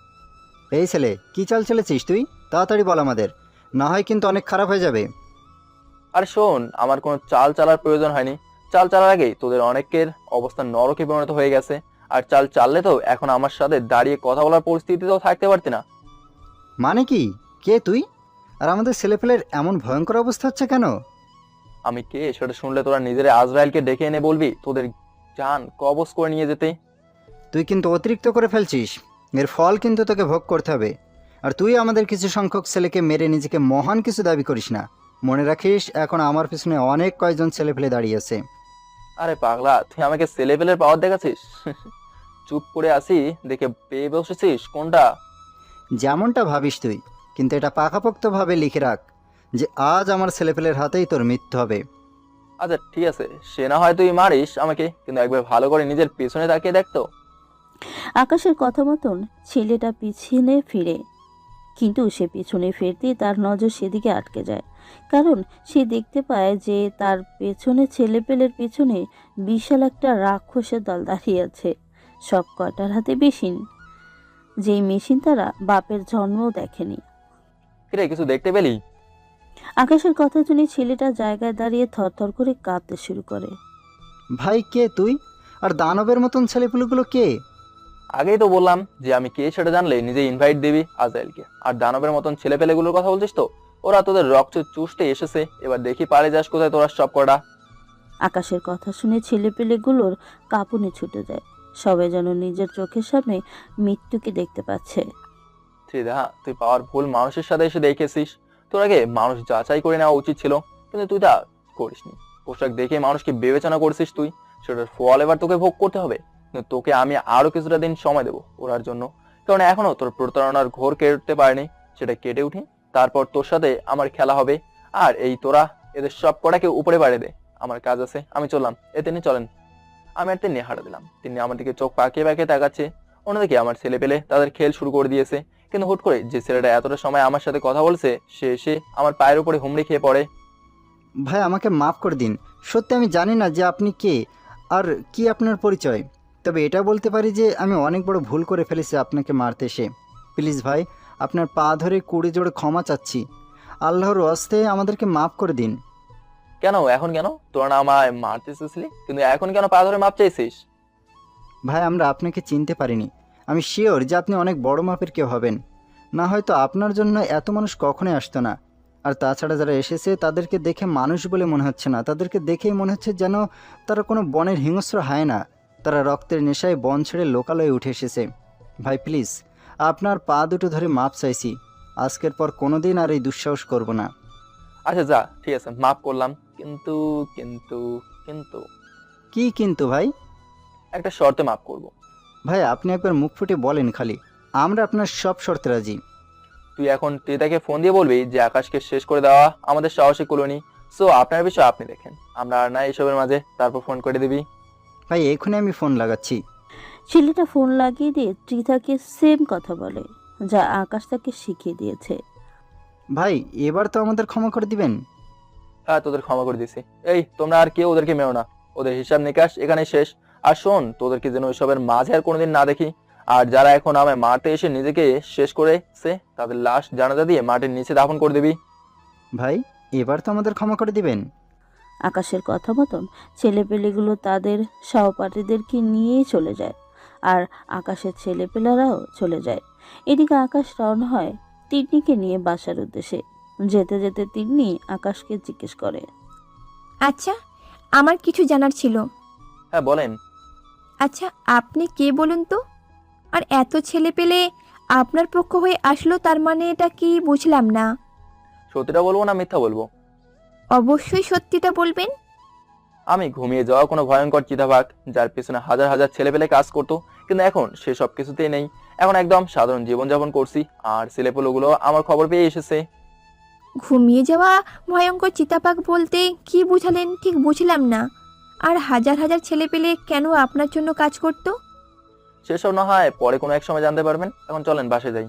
এই ছেলে, কি চাল চলেছিস তুই? তাড়াতাড়ি বল আমাদের, না হয় কিন্তু অনেক খারাপ হয়ে যাবে। আরে শোন, আমার কোনো চাল চালার প্রয়োজন হয়নি। চাল চালার আগেই তোদের অনেকের অবস্থা নরকে পরিণত হয়ে গেছে। আর চাল চাললে তো এখন আমার সাথে দাঁড়িয়ে কথা বলার পরিস্থিতিতেও থাকতে পারতি না। মানে কি? কে তুই? আর আমাদের ছেলেপেলের এমন ভয়ঙ্কর অবস্থা হচ্ছে কেন? আমি কে সেটা শুনলে তোরা নিজের আজরাইলকে ডেকে এনে বলবি তোদের জান কবজ করে নিয়ে যেতে। তুই কিন্তু অতিরিক্ত করে ফেলছিস। এর ফল কিন্তু তোকে ভোগ করতে হবে। আর তুই আমাদের কিছু সংখ্যক ছেলেকে মেরে নিজেকে মহান কিছু দাবি করিস না। মনে রাখিস, এখন আমার পিছনে অনেক কয়জন ছেলেপেলে দাঁড়িয়ে আছে। আরে পাগলা, তুই আমাকে ছেলেপেলের পাওয়ার দেখাচ্ছিস? চুপ করে আসি দেখে পেয়ে বসেছিস কোনটা? যেমনটা ভাবিস তুই, কিন্তু এটা পাকাপোক্তভাবে লিখে রাখ যে আজ আমার ছেলেপেলের হাতেই তোর মৃত্যু হবে। আচ্ছা ঠিক আছে, সে না হয় তুই মারিস আমাকে, কিন্তু একবার ভালো করে নিজের পেছনে তাকিয়ে দেখতো। আকাশের কথা মতন ছেলেটা পিছনে ফিরে, কিন্তু সে পিছনে ফিরতেই তার নজর সেদিকে আটকে যায়। কারণ সে দেখতে পায় যে তার পেছনে ছেলেপেলের পেছনে বিশাল একটা রাক্ষসের দল দাঁড়িয়ে আছে, সব কটার হাতে মেশিন। যেই মেশিন তারা বাপের জন্মও দেখেনি। কিরে, কিছু দেখতে পেলি? আকাশের কথা শুনে ছেলেটা জায়গায় দাঁড়িয়ে থরথর করে কাঁপতে শুরু করে। ভাই, কে তুই? আর দানবের মতন ছেলেপুলেগুলো কে? আগেই তো বললাম যে আমি কে সেটা জানলে নিজে ইনভাইট দিবি আজরাইলকে। আর দানবের মতন ছেলেপেলেগুলোর কথা বলছিস তো, ওরা তোদের রক্ত চুষতে এসেছে। এবার দেখি পারে যাস কোথায় তোরা সব কটা। আকাশের কথা শুনে ছেলেপেলেগুলোর কাঁপুনি ছুটে যায়। সবাই যেন নিজের চোখের সামনে মৃত্যুকে দেখতে পাচ্ছে। ত্রিধা, তুই পাওয়ার ভুল মানুষের সাথে এসে দেখেছিস। তোর আগে মানুষ যাচাই করে নেওয়া উচিত ছিল, কিন্তু তুই তা করিসনি। পোশাক দেখে মানুষকে বিবেচনা করছিস তুই, সেটার ফল এবার তোকে ভোগ করতে হবে। কিন্তু তোকে আমি আরো কিছুটা দিন সময় দেবো ওরার জন্য, কারণ এখনো তোর প্রতারণার ঘোর কেটে পারেনি। সেটা কেটে উঠে তারপর তোর সাথে আমার খেলা হবে। আর এই তোরা এদের সব কটাকে উপরে বাড়িয়ে দে। আমার কাজ আছে, আমি চললাম। তিনি চলেন। আমি আর তিনি হাঁটা দিলাম। তিনি আমার দিকে চোখ পাকিয়ে পাকিয়ে তাকাচ্ছে। অন্যদিকে আমার ছেলে পেলে তাদের খেল শুরু করে দিয়েছে। কিন্তু হুট করে যে ছেলেটা এতটা সময় আমার সাথে কথা বলছে, সে এসে আমার পায়ের উপরে হুমড়ি খেয়ে পড়ে। ভাই, আমাকে মাফ করে দিন। সত্যি আমি জানি না যে আপনি কে আর কি আপনার পরিচয়। তবে এটা বলতে পারি যে আমি অনেক বড় ভুল করে ফেলেছি আপনাকে মারতে এসে। প্লিজ ভাই, আপনার পা ধরে কুড়ি জোড়ে ক্ষমা চাচ্ছি। আল্লাহর ওয়াস্তে আমাদেরকে মাফ করে দিন। কেন এখন কেন? তোরা না আমায় মারতে চেয়েছিলি, কিন্তু এখন কেন পা ধরে মাপ চাইছিস? ভাই, আমরা আপনাকে চিনতে পারিনি। আমি শিওর যে আপনি অনেক বড় মাপের কেউ হবেন। না হয়তো আপনার জন্য এত মানুষ কখনোই আসতো না। আর তাছাড়া যারা এসেছে তাদেরকে দেখে মানুষ বলে মনে হচ্ছে না, তাদেরকে দেখেই মনে হচ্ছে যেন তারা কোনো বনের হিংস্র হায়না। তারা রক্তের নেশায় বন ছেড়ে লোকালয়ে উঠে এসেছে। ভাই প্লিজ, আপনার পা দুটো ধরে মাপ চাইছি। আজকের পর কোনোদিন আর এই দুঃসাহস করব না। আচ্ছা যা, ঠিক আছে, মাফ করলাম। কিন্তু কিন্তু কিন্তু কি কিন্তু ভাই? একটা শর্তে মাফ করব। ভাই, আপনি একবার মুখ ফুটে বলেন খালি, আমরা আপনার সব শর্তে রাজি। তুই এখন ত্রিতাকে ফোন দিয়ে বলবি যে আকাশকে শেষ করে দেওয়া আমাদের সাহসী কুলোনি। সো আপনার বিষয় আপনি দেখেন, আমরা আর না এইসবের মাঝে। তারপর ফোন করে দিবি। ভাই, এখনই আমি ফোন লাগাচ্ছি। ছেলেটা ফোন লাগিয়ে দিয়ে ত্রিধাকে সেম কথা বলে যা আকাশ তাকে শিখিয়ে দিয়েছে। ভাই, এবার তো আমাদের ক্ষমা করে দিবেন। হ্যাঁ, তোদের ক্ষমা করে দিছি। এই তোমরা আর কেউ ওদেরকে মেও না, ওদের হিসাব নিকাশ এখানে শেষ। আর শোন, তোদেরকে যেন ওইসবের মাঝে আর কোনোদিন না দেখি। আর যারা এখন আমায় মারতে এসে নিজেকে শেষ করেছে, তাদের লাশ জানাজা দিয়ে মাটির নিচে দাফন করে দিবি। ভাই, এবার তো আমাদের ক্ষমা করে দিবেন। আকাশের কথা মতন ছেলেপেলেগুলো তাদের সহপাঠীদেরকে নিয়েই চলে যায়, আর আকাশের ছেলেপেলেরাও চলে যায়। এদিকে আকাশ রওনা হয় তিন্নিকে নিয়ে বাসার উদ্দেশ্যে। যেতে যেতে তিন্নি আকাশকে জিজ্ঞেস করে, আচ্ছা, আমার কিছু জানার ছিল। হ্যাঁ বলেন। আচ্ছা, আপনি কে বলুন তো? আর এত ছেলে পেলে আপনার পক্ষ হয়ে আসলো, তার মানে এটা কি বুঝলাম না। সত্যিটা বলবো না মিথ্যা বলবো? অবশ্যই সত্যিটা বলবেন। আমি ঘুমিয়ে যাওয়া কোনো ভয়ঙ্কর চিতাবাঘ, যার পেছনে হাজার হাজার ছেলেপেলে কাজ করতো, কিন্তু এখন সে সব কিছুতেই নেই। এখন একদম সাধারণ জীবনযাপন করছি, আর ছেলেপেলেগুলো আমার খবর পেয়ে এসেছে। ঘুমিয়ে যাওয়া ভয়ঙ্কর চিতাবাঘ বলতে কি বুঝালেন ঠিক বুঝলাম না। আর হাজার হাজার ছেলে পেলে কেন আপনার জন্য কাজ করতো? সেসব না হয় পরে কোনো এক সময় জানতে পারবেন, এখন চলেন বাসায় যাই।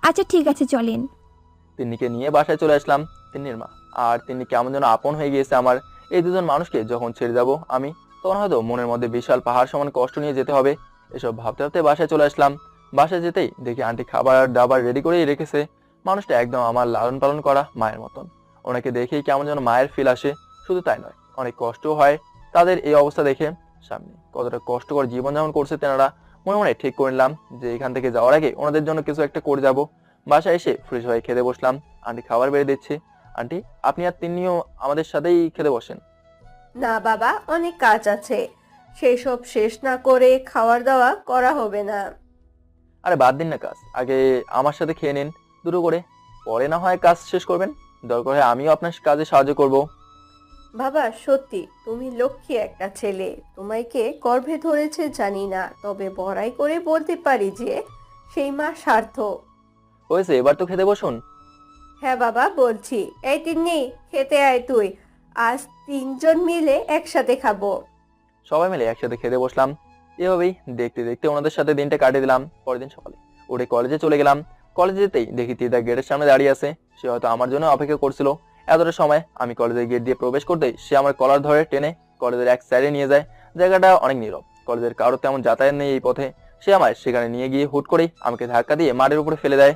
আচ্ছা ঠিক আছে, চলেন। তিন্নিকে নিয়ে বাসায় চলে আসলাম। তিন্নির মা আর তিন্নি কেমন যেন আপন হয়ে গিয়েছে আমার। এই দুজন মানুষকে যখন ছেড়ে যাব আমি, তখন হয়তো মনের মধ্যে বিশাল পাহাড় সমান কষ্ট নিয়ে যেতে হবে। এসব ভাবতে ভাবতে বাসায় চলে আসলাম। বাসায় যেতেই দেখি আন্টি খাবার দাবার রেডি করেই রেখেছে। মানুষটা একদম আমার লালন পালন করা মায়ের মতন। ওনাকে দেখেই কেমন যেন মায়ের ফিল আসে। শুধু তাই নয়, অনেক কষ্টও হয় তাদের এই অবস্থা দেখে। সামনে কতটা কষ্টকর জীবনযাপন করছে তেনারা। মনে মনে ঠিক করে নিলাম যে এখান থেকে যাওয়ার আগে ওনাদের জন্য কিছু একটা করে যাব। বাসায় এসে ফ্রেশ হয়ে খেতে বসলাম। আন্টি খাবার বেড়ে দিচ্ছে। আন্টি, আপনি আর তিন্নিও আমাদের সাথেই খেতে বসেন। না বাবা, অনেক কাজ আছে, সেসব শেষ না করে খাওয়ার দাওয়া করা হবে না। আরে বাদ দিন না কাজ, আগে আমার সাথে খেয়ে নিন দুটো করে, পরে না হয় কাজ শেষ করবেন। দরকার হয় আমিও আপনার কাজে সাহায্য করব। বাবা সত্যি তুমি লক্ষ্মী একটা ছেলে। তোমায় কে গর্ভে ধরেছে জানি না, তবে বড়াই করে বলতে পারি যে সেই মা সার্থক। হয়েছে, এবার তো খেতে বসুন। হ্যাঁ বাবা বলছি। এই তিন্নি, খেতে আয় তুই। আজ তিনজন মিলে একসাথে খাবো। সবাই মিলে একসাথে খেতে বসলাম। এভাবেই দেখতে দেখতে ওনাদের সাথে দিনটা কাটিয়ে দিলাম। পরের দিন সকালে উঠে কলেজে চলে গেলাম। কলেজে যেতেই দেখি তিদা গেটের সামনে দাঁড়িয়ে আছে। সে হয়তো আমার জন্য অপেক্ষা করছিল। এতটা সময় আমি কলেজের গেট দিয়ে প্রবেশ করতেই সে আমার কলার ধরে টেনে কলেজের এক সাইডে নিয়ে যায়। জায়গাটা অনেক নীরব, কলেজের কারো তেমন যাতায়াত নেই এই পথে। সে আমায় সেখানে নিয়ে গিয়ে হুট করেই আমাকে ধাক্কা দিয়ে মাটির উপরে ফেলে দেয়।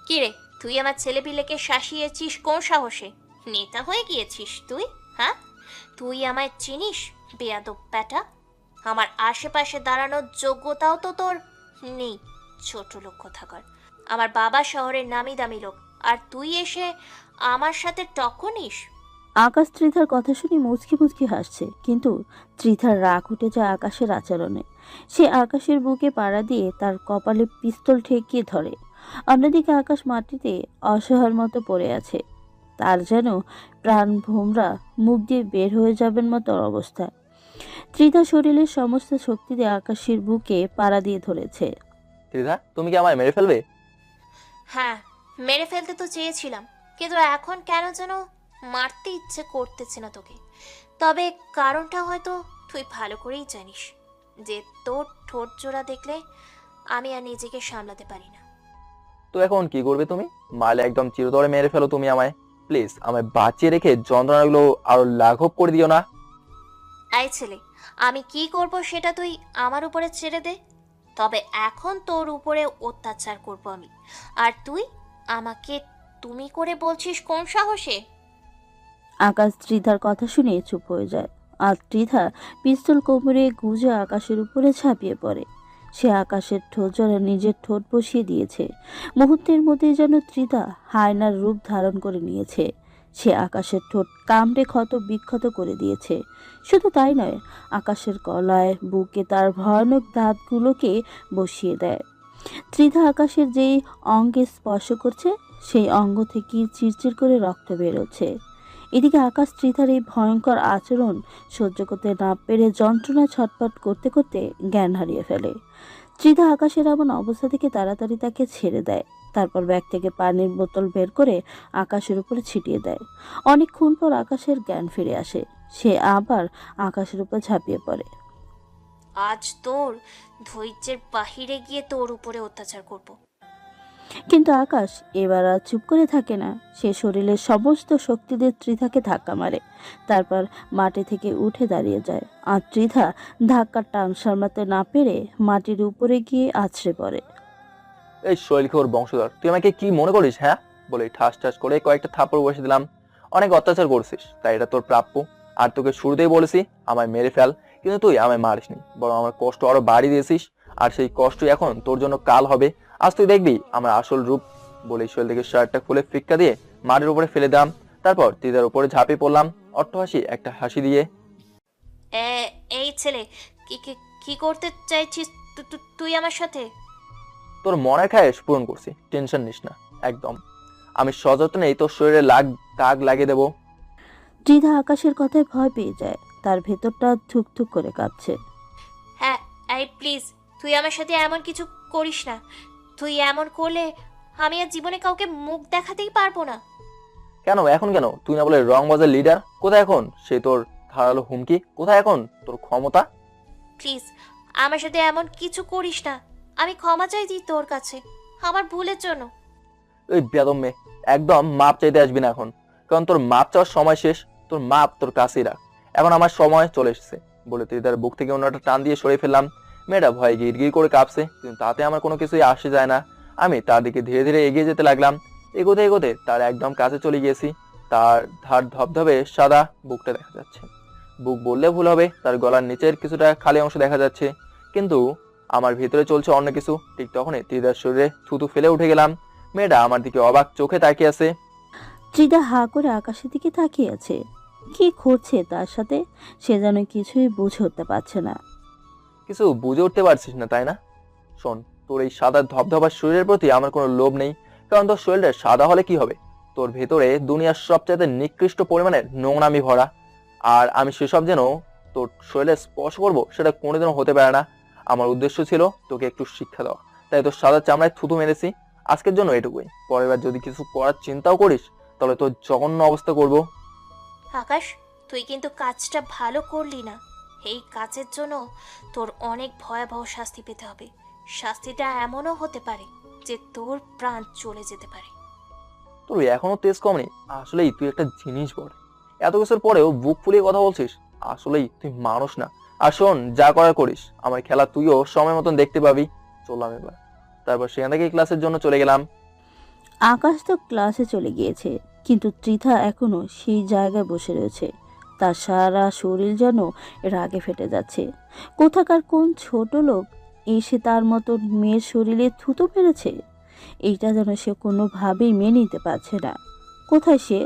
কি রে, তুই আমার ছেলেপিলেকে শাসিয়েছিস কোন সাহসে? নেতা হয়ে গিয়েছিস তুই? হ্যাঁ, তুই আমায় চিনিস বেয়াদব ব্যাটা? আমার আশেপাশে দাঁড়ানোর যোগ্যতাও তো তোর নেই, ছোট লোক কোথাকার। আমার বাবা শহরের নামি দামি লোক, আর তুই এসে আমার সাথে টক্কর নিস? আকাশ ত্রিধার কথা শুনে মুচকি মুচকি হাসছে, কিন্তু ত্রিধার রাগ উঠে যায় আকাশের আচরণে। সে আকাশের বুকে পাড়া দিয়ে তার কপালে পিস্তল ঠেকিয়ে ধরে। অন্যদিকে আকাশ মাটিতে অসহায়ের মতো পড়ে আছে। তার যেন প্রাণ ভোমরা মুখ দিয়ে বের হয়ে যাবেন মতো অবস্থা। ত্রিধা শরীরের সমস্ত শক্তি দিয়ে আকাশের বুকে পাড়া দিয়ে ধরেছে। ত্রিধা, তুমি কি আমায় মেরে ফেলবে? হ্যাঁ, মেরে ফেলতে তো চেয়েছিলাম, কিন্তু এখন কেন যেন মারতে ইচ্ছে করতেছে না তোকে। তবে কারণটা হয়তো তুই ভালো করেই জানিস, যে তোর ঠোঁট জোড়া দেখলে আমি আর নিজেকে সামলাতে পারি না। তো এখন কি করবে তুমি? মারলে একদম চিরতরে মেরে ফেলো তুমি আমায়। প্লিজ আমায় বাঁচিয়ে রেখে যন্ত্রণাগুলো আরো লাঘব করে দিও না। এই ছেলে, আমি কি করব সেটা তুই আমার উপরে ছেড়ে দে। তবে এখন তোর উপরে অত্যাচার করব আমি, আর তুই আমাকে তুমি করে বলছিস কোন সাহসে? আকাশ ত্রিধার কথা শুনে চুপ হয়ে যায়, আর ত্রিধা পিস্তল কোমরে গুজে আকাশের উপরে ঝাঁপিয়ে পড়ে। সে আকাশের ঠোঁট জোড়া নিজের ঠোঁট বসিয়ে দিয়েছে। মুহূর্তের মধ্যে যেন ত্রিধা হায়নার রূপ ধারণ করে নিয়েছে। সে আকাশের ঠোঁট কামড়ে ক্ষত বিক্ষত করে দিয়েছে। শুধু তাই নয়, আকাশের গলায় বুকে তার ভয়ানক দাঁতগুলোকে বসিয়ে দেয়। ত্রিধা আকাশের যেই অঙ্গে স্পর্শ করছে, সেই অঙ্গ থেকে চিরচির করে রক্ত বেরোচ্ছে। এদিকে আকাশ ত্রিধার এই ভয়ঙ্কর আচরণ সহ্য করতে না পেরে যন্ত্রণা ছটফট করতে করতে জ্ঞান হারিয়ে ফেলে। ত্রিধা আকাশের এমন অবস্থা থেকে তাড়াতাড়ি তাকে ছেড়ে দেয়। তারপর ব্যাগ থেকে পানির বোতল বের করে আকাশের উপরে ছিটিয়ে দেয়। অনেকক্ষণ পর আকাশের জ্ঞান ফিরে আসে। সে আবার আকাশের উপর ঝাঁপিয়ে পড়ে। আজ তোর ধৈর্যের বাহিরে গিয়ে তোর উপরে অত্যাচার করব। কিন্তু আকাশ এবার আর চুপ করে থাকে না। সে শরীরের সমস্ত শক্তি দিয়ে ত্রিধাকে ধাক্কা মারে। তারপর মাটি থেকে উঠে দাঁড়িয়ে যায়, আর ত্রিধা ধাক্কার টান সামলাতে না পেরে মাটির উপরে গিয়ে আছড়ে পড়ে। এই শৈলখোর বংশধর, তুই আমাকে কি মনে করিস? হ্যাঁ, বলে ঠাস ঠাস করে কয়েকটা থাপ্পড় বসে দিলাম। অনেক অত্যাচার করছিস, তাই এটা তোর প্রাপ্য। আর তোকে শুরুতেই বলেছি আমায় মেরে ফেল, কিন্তু তুই আমায় মারিসনি, বরং আমার কষ্ট আরো বাড়িয়ে দিয়েছিস। আর সেই কষ্ট এখন তোর জন্য কাল হবে। আজ তুই দেখবি আমার আসল রূপ। বলে শৈল থেকে শার্টটা খুলে ফিক্কা দিয়ে মাটির উপরে ফেলে দিলাম। তারপর তিদার উপরে ঝাঁপিয়ে পড়লাম অট্টহাসি একটা হাসি দিয়ে। এই ছেলে, কি কি কি করতে চাইছিস তুই আমার সাথে? তোর মনের খায়েশ পূরণ করছি, টেনশন নিস না একদম। আমি সযত্নেই তোর শরীরে দাগ লাগিয়ে দেবো। ত্রিধা আকাশের কথায় ভয় পেয়ে যায়, তার ভেতরটা থুকথুক করে কাঁপছে। হ্যাঁ, এই প্লিজ, তুই আমার সাথে এমন কিছু করিস না। তুই এমন করলে আমি আর জীবনে কাউকে মুখ দেখাতেই পারবো না। কেন এখন কেন? তুই না বলে রংবাজের লিডার? কোথায় এখন সে তোর ধারালো হুমকি? কোথায় এখন তোর ক্ষমতা? প্লিজ আমার সাথে এমন কিছু করিস না। আমি ক্ষমা চাইছি তোর কাছে আমার ভুলের জন্য। ওই বেদম মেয়ে, একদম মাপ চাইতে আসবি না এখন, কারণ তোর মাপ চাওয়ার সময় শেষ। তোর মাপ তোর কাছেই রাখ, এখন আমার সময় চলে এসেছে। বলে ত্রিধার বুক থেকে অন্যটা টান দিয়ে সরিয়ে ফেললাম। মেয়েটা ভয়ে গির করে কাঁপছে, কিন্তু তাতে আমার কোনো কিছুই আসে যায় না। আমি তার দিকে ধীরে ধীরে এগিয়ে যেতে লাগলাম। এগোতে এগোতে তার একদম কাছে চলে গিয়েছি। তার ধার ধবধবে সাদা বুকটা দেখা যাচ্ছে। বুক বললে ভুল হবে, তার গলার নিচের কিছুটা খালি অংশ দেখা যাচ্ছে, কিন্তু আমার ভিতরে চলছে অন্য কিছু। ঠিক তখনই ত্রিধার শরীরে থুতু ফেলে উঠে গেলাম। মেয়েটা আমার দিকে অবাক চোখে তাকিয়ে আছে। ত্রিধা হা করে আকাশের দিকে তাকিয়ে আছে। কি ঘটছে তার সাথে সে যেন কিছুই বুঝে উঠতে পারছে না। কিছু বুঝে উঠতে পারছিস না তাই না? শোন, তোর এই সাদা ধবধবার শরীরের প্রতি আমার কোনো লোভ নেই, কারণ তোর শরীরটা সাদা হলে কি হবে? তোর ভেতরে দুনিয়ার সবচেয়ে নিকৃষ্ট পরিমাণের নোংরামি ভরা, আর আমি সেসব যেন তোর শরীরে স্পর্শ করবো সেটা কোনোদিনও হতে পারে না। আমার উদ্দেশ্য ছিল তোকে একটু শিক্ষা দেওয়া, তাই তোর সাদা চামড়ায় থুতু মেরেছি। আজকের জন্য এটুকুই, পরের বার যদি কিছু করার চিন্তাও করিস তাহলে তোর জঘন্য অবস্থা করবো। আকাশ, তুই কিন্তু কাজটা ভালো করলি না। এই কাজের জন্য তোর অনেক ভয়াবহ শাস্তি পেতে হবে। শাস্তিটা এমনও হতে পারে যে তোর প্রাণ চলে যেতে পারে। তোর এখনো তেজ কমনি। আসলেই তুই একটা জিনিস বল, এত কিছুর পরেও বুক ফুলিয়ে কথা বলছিস। আসলেই তুই মানুষ না। আর শোন, যা করার করিস, আমার খেলা তুইও সময় মতন দেখতে পাবি। চললাম এবার। তারপর সেখান থেকে ক্লাসের জন্য চলে গেলাম। আকাশ তো ক্লাসে চলে গিয়েছে, কিন্তু ত্রিধা এখনো সেই জায়গায় বসে রয়েছে। তার সারা শরীর যেন রাগে ফেটে যাচ্ছে। কোথাকার কোন ছোট লোক এসে তার মতো মেয়ের শরীরে থুতো মেরেছে, এইটা যেন সে কোনোভাবেই মেনে নিতে পারছে না। কোথায় সে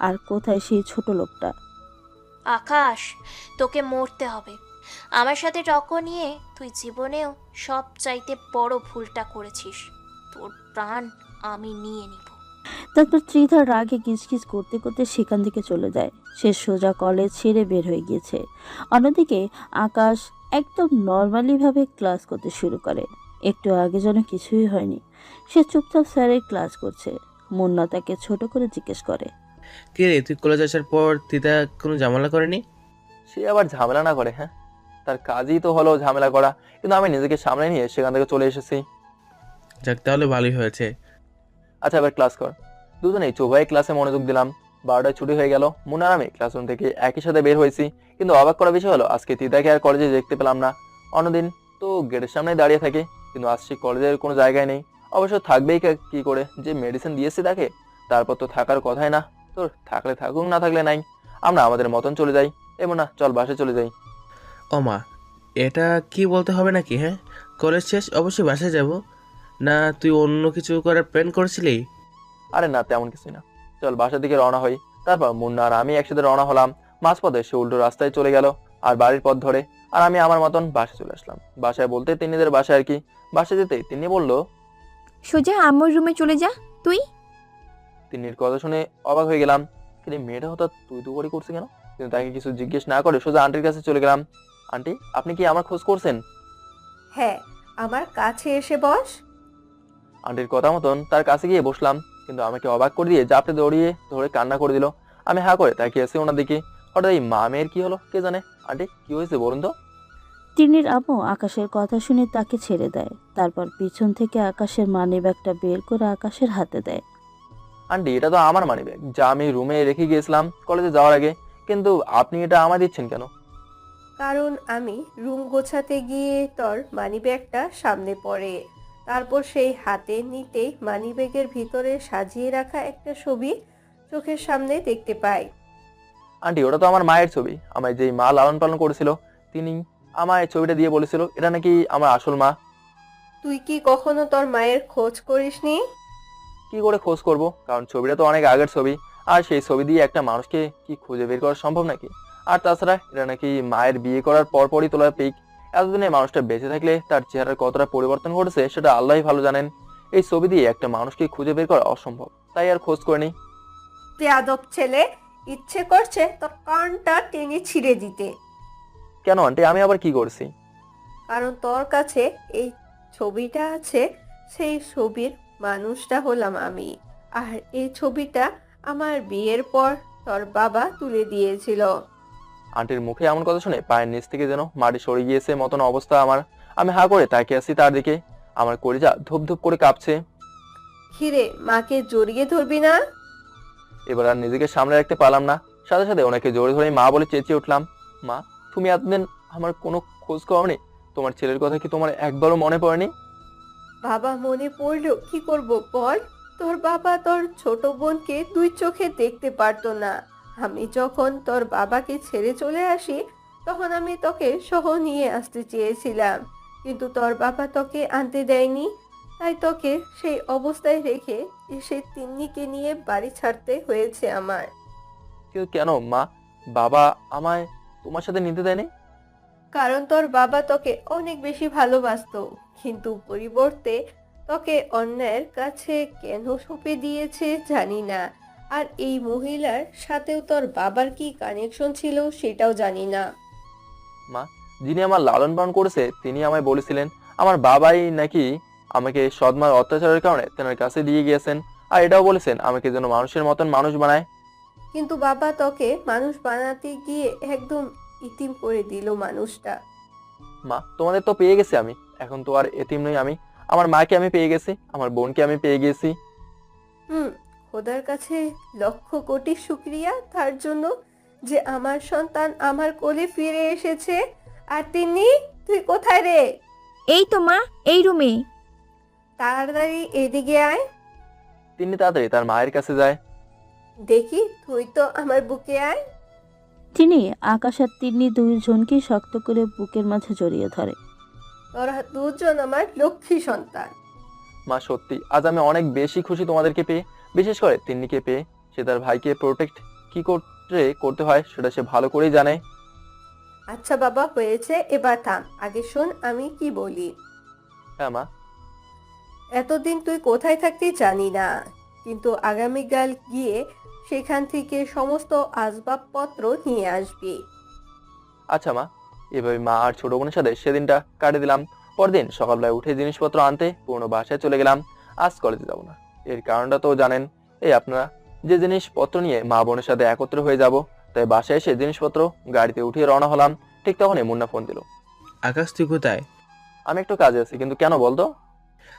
আর কোথায় সেই ছোট লোকটা? আকাশ, তোকে মরতে হবে। আমার সাথে টক্কর নিয়ে তুই জীবনেও সব চাইতে বড় ভুলটা করেছিস। তোর প্রাণ আমি নিয়ে নিব। তারপর ত্রিধা রাগে কিচকিচ করতে করতে সেখান থেকে চলে যায়। সে সোজা কলেজ ছেড়ে বের হয়ে গিয়েছে। অন্যদিকে আকাশ একদম নর্মালিভাবে ক্লাস করতে শুরু করে। একটু আগে যেন কিছুই হয়নি। সে চুপচাপ স্যারের ক্লাস করছে। মুন্না তাকে ছোট করে জিজ্ঞেস করে, কি রে, তুই কলেজ আসার পর ত্রিধা কোনো ঝামেলা করেনি? সে আবার ঝামেলা না করে? হ্যাঁ, তার কাজই তো হলো ঝামেলা করা, কিন্তু আমি নিজেকে সামনে নিয়ে সেখান থেকে চলে এসেছি। যাক, তাহলে ভালোই হয়েছে। আচ্ছা, এবার ক্লাস কর। দুজনেই চোভাই ক্লাসে মনোযোগ দিলাম। 12টায় ছুটি হয়ে গেল। মুন্না আর আমি ক্লাসরুম থেকে একই সাথে বের হয়েছি, কিন্তু অবাক করা বিষয় হলো আজকে তিতাকে আর কলেজে দেখতে পেলাম না। অন্যদিন তো গেটের সামনে দাঁড়িয়ে থাকে, কিন্তু আজ সে কলেজের কোনো জায়গায় নেই। অবশ্য থাকবেই কি করে, যে মেডিসিন দিয়েছে তাকে, তারপর তো থাকার কথাই না। তোর থাকলে থাকুক, না থাকলে নাই, আমরা আমাদের মতন চলে যাই। এমন না, চল বাসে চলে যাই। ও মা, এটা কি বলতে হবে নাকি? হ্যাঁ, কলেজ শেষ অবশ্যই বাসায় যাব না? তুই অন্য কিছু করার প্ল্যান করেছিলি? আরে না, তেমন কিছুই না। চল বাসার দিকে রওনা হই। তারপর মুন্না আর আমি একসাথে রওনা হলাম। মাঝপথে সে উল্টো রাস্তায় চলে গেল আর বাড়ির পথ ধরে, আর আমি আমার মতন বাসায় চলে আসলাম। বাসায় বলতে তিন্নিদের বাসায় আর কি। বাসায় যেতে তিন্নি বলল, সোজা আম্মুর রুমে চলে যা তুই। তিন্নির কথা শুনে অবাক হয়ে গেলাম। কিন্তু মেয়েটা হঠাৎ তুই তু করে করছে কেন? কিন্তু তাকে কিছু জিজ্ঞেস না করে সোজা আন্টির কাছে চলে গেলাম। আন্টি, আপনি কি আমার খোঁজ করছেন? হ্যাঁ, আমার কাছে এসে বস। আন্টির কথা মতন তার কাছে গিয়ে বসলাম, কিন্তু আমাকে অবাক করে দিয়ে জাপটে দৌড়িয়ে ধরে কান্না করে দিল। আমি হা করে তাকিয়ে আছি ওনার দিকে। হঠাৎ এই মা মেয়ের কি হলো কে জানে। আন্টি, কি হয়েছে বলুন তো? তিন্নির আম্মু আকাশের কথা শুনে তাকে ছেড়ে দেয়। তারপর পিছন থেকে আকাশের মানিব্যাগটা বের করে আকাশের হাতে দেয়। আন্টি, এটা তো আমার মানিব্যাগ, যা আমি রুমে রেখে গিয়েছিলাম কলেজে যাওয়ার আগে, কিন্তু আপনি এটা আমায় দিচ্ছেন কেন? কারণ আমি রুম গোছাতে গিয়ে তোর মানিব্যাগটা সামনে পড়ে, তারপর সেই হাতে নিতেই মানিব্যাগের ভিতরে সাজিয়ে রাখা একটা ছবি চোখের সামনে দেখতে পাই। আন্টি, ওটা তো আমার মায়ের ছবি। আমায় যেই মা লালন পালন করেছিল, তিনি আমায় ছবিটা দিয়ে বলেছিল এটা নাকি আমার আসল মা। তুই কি কখনো তোর মায়ের খোঁজ করিসনি? কি করে খোঁজ করব, কারণ ছবিটা তো অনেক আগের ছবি, আর সেই ছবি দিয়ে একটা মানুষকে কি খুঁজে বের করা সম্ভব নাকি? আর তাছাড়া এটা নাকি মায়ের বিয়ে করার পরপরই তোলা পিক, এতদিনে মানুষটা বেঁচে থাকলে তার চেহারার কতটা পরিবর্তন ঘটেছে সেটা আল্লাহই ভালো জানেন। এই ছবি দিয়ে একটা মানুষকে খুঁজে বের করা অসম্ভব, তাই আর খোঁজ করিনি। বেয়াদব ছেলে, ইচ্ছে করছে তোর কানটা টেনে ছিঁড়ে দিতে। কেন আন্টি, আমি আবার কি করছি? কারণ তোর কাছে এই ছবিটা আছে, সেই ছবির মানুষটা হলাম আমি। আর এই ছবিটা আমার বিয়ের পর তোর বাবা তুলে দিয়েছিল। আন্টির মুখে এমন কথা শুনে পায়ের নিচ থেকে যেন মাটি সরে গিয়েছে মতন অবস্থা আমার। আমি হা করে তাকিয়ে আছি তার দিকে, আমার কলিজা ধুপ ধুপ করে কাঁপছে। খিরে, মাকে জড়িয়ে ধরবি না? এবার আর নিজেকে সামনে রাখতে পারলাম না, সাথে সাথে ওনাকে জোরে ধরে মা বলে চেঁচিয়ে উঠলাম। মা, তুমি এতদিন আমার কোনো খোঁজ করোনি? তোমার ছেলের কথা কি তোমার একবারও মনে পড়েনি? বাবা মনে পড়লো কি করব বল? তোর বাবা তোর ছোট বোনকে দুই চোখে দেখতে পারতো না। আমি যখন তোর বাবাকে ছেড়ে চলে আসি, তখন আমি তোকে সহ নিয়ে আসতে চেয়েছিলাম, কিন্তু তোর বাবা তোকে আনতে দেয়নি। তাই তোকে সেই অবস্থায় রেখে এসে তিন্নিকে নিয়ে বাড়ি ছাড়তে হয়েছে আমার। কিন্তু কেন মা, বাবা আমায় তোমার সাথে নিতে দেয়নি? কারণ তোর বাবা তোকে অনেক বেশি ভালোবাসতো, কিন্তু পরিবর্তে তোকে অন্যের কাছে কেন সঁপে দিয়েছে জানি না। আর এই মহিলার সাথেও তোর বাবার কি কানেকশন ছিল সেটাও জানি না। মা, যিনি আমার লালন পালন করেছে তিনি আমায় বলেছিলেন আমার বাবাই নাকি আমাকে সৎমার অত্যাচারের কারণে তেনার কাছে দিয়ে গিয়েছেন, আর এটাও বলেছেন আমাকে যেন মানুষের মতন মানুষ বানায়। কিন্তু বাবা তোকে মানুষ বানাতে গিয়ে একদম ইতিম করে দিল মানুষটা। মা, তোমাদের তো পেয়ে গেছি আমি, এখন তো আর এতিম নই আমি। আমার মাকে আমি পেয়ে গেছি, আমার বোনকে আমি পেয়ে গেছি। খোদার কাছে লক্ষ কোটি শুকরিয়া তার জন্য যে আমার সন্তান আমার কোলে ফিরে এসেছে। আর তিন্নি, তুই কোথায় রে? এই তো মা, এই রুমে। তাড়াতাড়ি এদিকে আয়। তিনি তাড়াতাড়ি তার মায়ের কাছে যায়। দেখি, তুই তো আমার বুকে আয়। তিনি আকাশ আর তিন্নি দুইজনকেই শক্ত করে বুকের মাঝে জড়িয়ে ধরে। তোরা দুজন আমার লক্ষ্মী সন্তান। মা, সত্যি আজ আমি অনেক বেশি খুশি তোমাদেরকে পেয়ে, বিশেষ করে তিন্নিকে পেয়ে। সে তার ভাইকে প্রোটেক্ট কি করতে হয় সেটা সে ভালো করেই জানে। আচ্ছা বাবা, হয়েছে, এবার থাম। আগে শোন আমি কি বলি। হ্যাঁ মা। এতদিন তুই কোথায় থাকতি জানি না, কিন্তু আগামীকাল গিয়ে সেখান থেকে সমস্ত আসবাবপত্র নিয়ে আসবি। আচ্ছা মা। এভাবে মা আর ছোট বোনের সাথে সেদিনটা কাটিয়ে দিলাম। পরদিন সকালবেলায় উঠে জিনিসপত্র আনতে পুরোনো বাসায় চলে গেলাম। আজ কলেজে যাব না, এর কারণটা তো জানেন। এই আপনারা যে জিনিসপত্র নিয়ে মা বোনের সাথে একত্র হয়ে যাব, তাই বাসায় এসে জিনিসপত্র গাড়িতে উঠিয়ে রওনা হলাম। ঠিক তখনই মুন্না ফোন দিল। আকাশ, তুই কোথায়? আমি একটু কাজে আছি, কিন্তু কেন বলতো?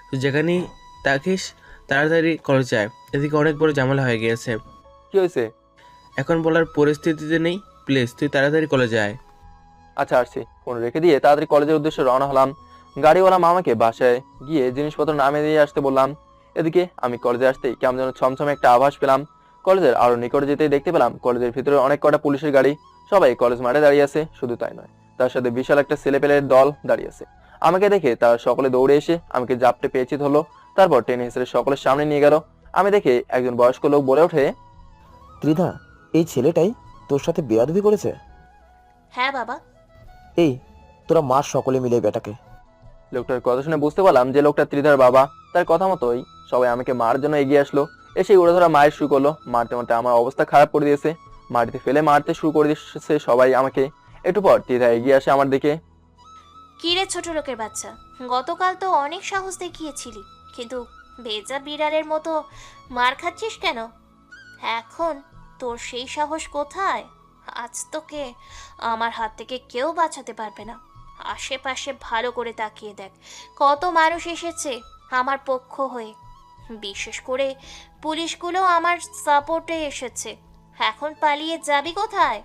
তুই যেখানেই থাকিস তাড়াতাড়ি কলেজ যায়, এদিকে অনেক বড় ঝামেলা হয়ে গিয়েছে। কি হয়েছে? এখন বলার পরিস্থিতিতে নেই, প্লিজ তুই তাড়াতাড়ি কলেজে আয়। আচ্ছা আসছি। ফোন রেখে দিয়ে তাড়াতাড়ি কলেজের উদ্দেশ্যে রওনা হলাম। গাড়িওয়ালা মামাকে বাসায় গিয়ে জিনিসপত্র নামিয়ে দিয়ে আসতে বললাম। এদিকে আমি কলেজে আসতেই কেমন যেন ছমছমে একটা আভাস পেলাম। কলেজের আরো নিকটে যেতেই দেখতে পেলাম কলেজের ভিতরে অনেক কটা পুলিশের গাড়ি। সবাই কলেজ মাঠে দাঁড়িয়ে আছে, শুধু তাই নয়, তার সাথে বিশাল একটা ছেলেপেলের দল দাঁড়িয়ে আছে। আমাকে দেখে তারা সকলে দৌড়ে এসে আমাকে জাপটে পেঁচিয়ে ধরলো, তারপর টেনে হিসেবে সকলের সামনে নিয়ে গেল। আমি দেখে একজন বয়স্ক লোক বলে ওঠে, ত্রিধা, এই ছেলেটাই তোর সাথে বেয়াদবি করেছে? হ্যাঁ বাবা। এই, তোরা মার সকলে মিলে বেটাকে। লোকটার কথা শুনে বুঝতে পারলাম যে লোকটা ত্রিধার বাবা। তার কথা মতোই সবাই আমাকে মারার জন্য এগিয়ে আসলো। এসে উড়ে ধরা মায়ের শুরু করলো। মারতে মারতে আমার অবস্থা খারাপ করে দিয়েছে, মাটিতে ফেলে মারতে শুরু করে দিয়েছে সবাই আমাকে। একটু পর ত্রিধা এগিয়ে আসে আমার দিকে। কি রে ছোট লোকের বাচ্চা, গতকাল তো অনেক সাহস দেখিয়েছিলি, কিন্তু বেজা বিড়ালের মতো মার খাচ্ছিস কেন? এখন তোর সেই সাহস কোথায়? আজ তোকে আমার হাত থেকে কেউ বাঁচাতে পারবে না। আশেপাশে ভালো করে তাকিয়ে দেখ, কত মানুষ এসেছে আমার পক্ষ হয়ে, বিশেষ করে পুলিশগুলো আমার সাপোর্টে এসেছে। এখন পালিয়ে যাবি কোথায়?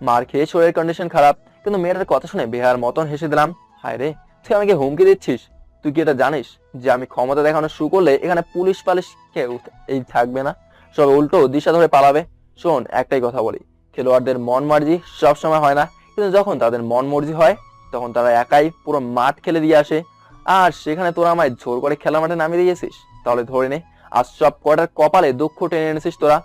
মার খেয়ে শরীরের কন্ডিশন খারাপ, কিন্তু মেয়েটার কথা শুনে বেহার মতন হেসে দিলাম। হায় রে, তুই আমাকে হুমকি দিচ্ছিস? তুই কি এটা জানিস যে আমি ক্ষমতা দেখানো শুরু করলে এখানে পুলিশ পালিশ কেউ এই থাকবে না, সব উল্টো দিশা ধরে পালাবে? শোন, একটাই কথা বলি, খেলোয়াড়দের মন মর্জি সবসময় হয় না, কিন্তু যখন তাদের মন মর্জি হয় তখন তারা একাই পুরো মাঠ খেলে দিয়ে আসে। আর সেখানে তোরা আমায় জোর করে খেলা মাঠে নামিয়ে দিয়েছিস, তাহলে ধরে নে আজ সব কটার কপালে দুঃখ টেনে এনেছিস তোরা।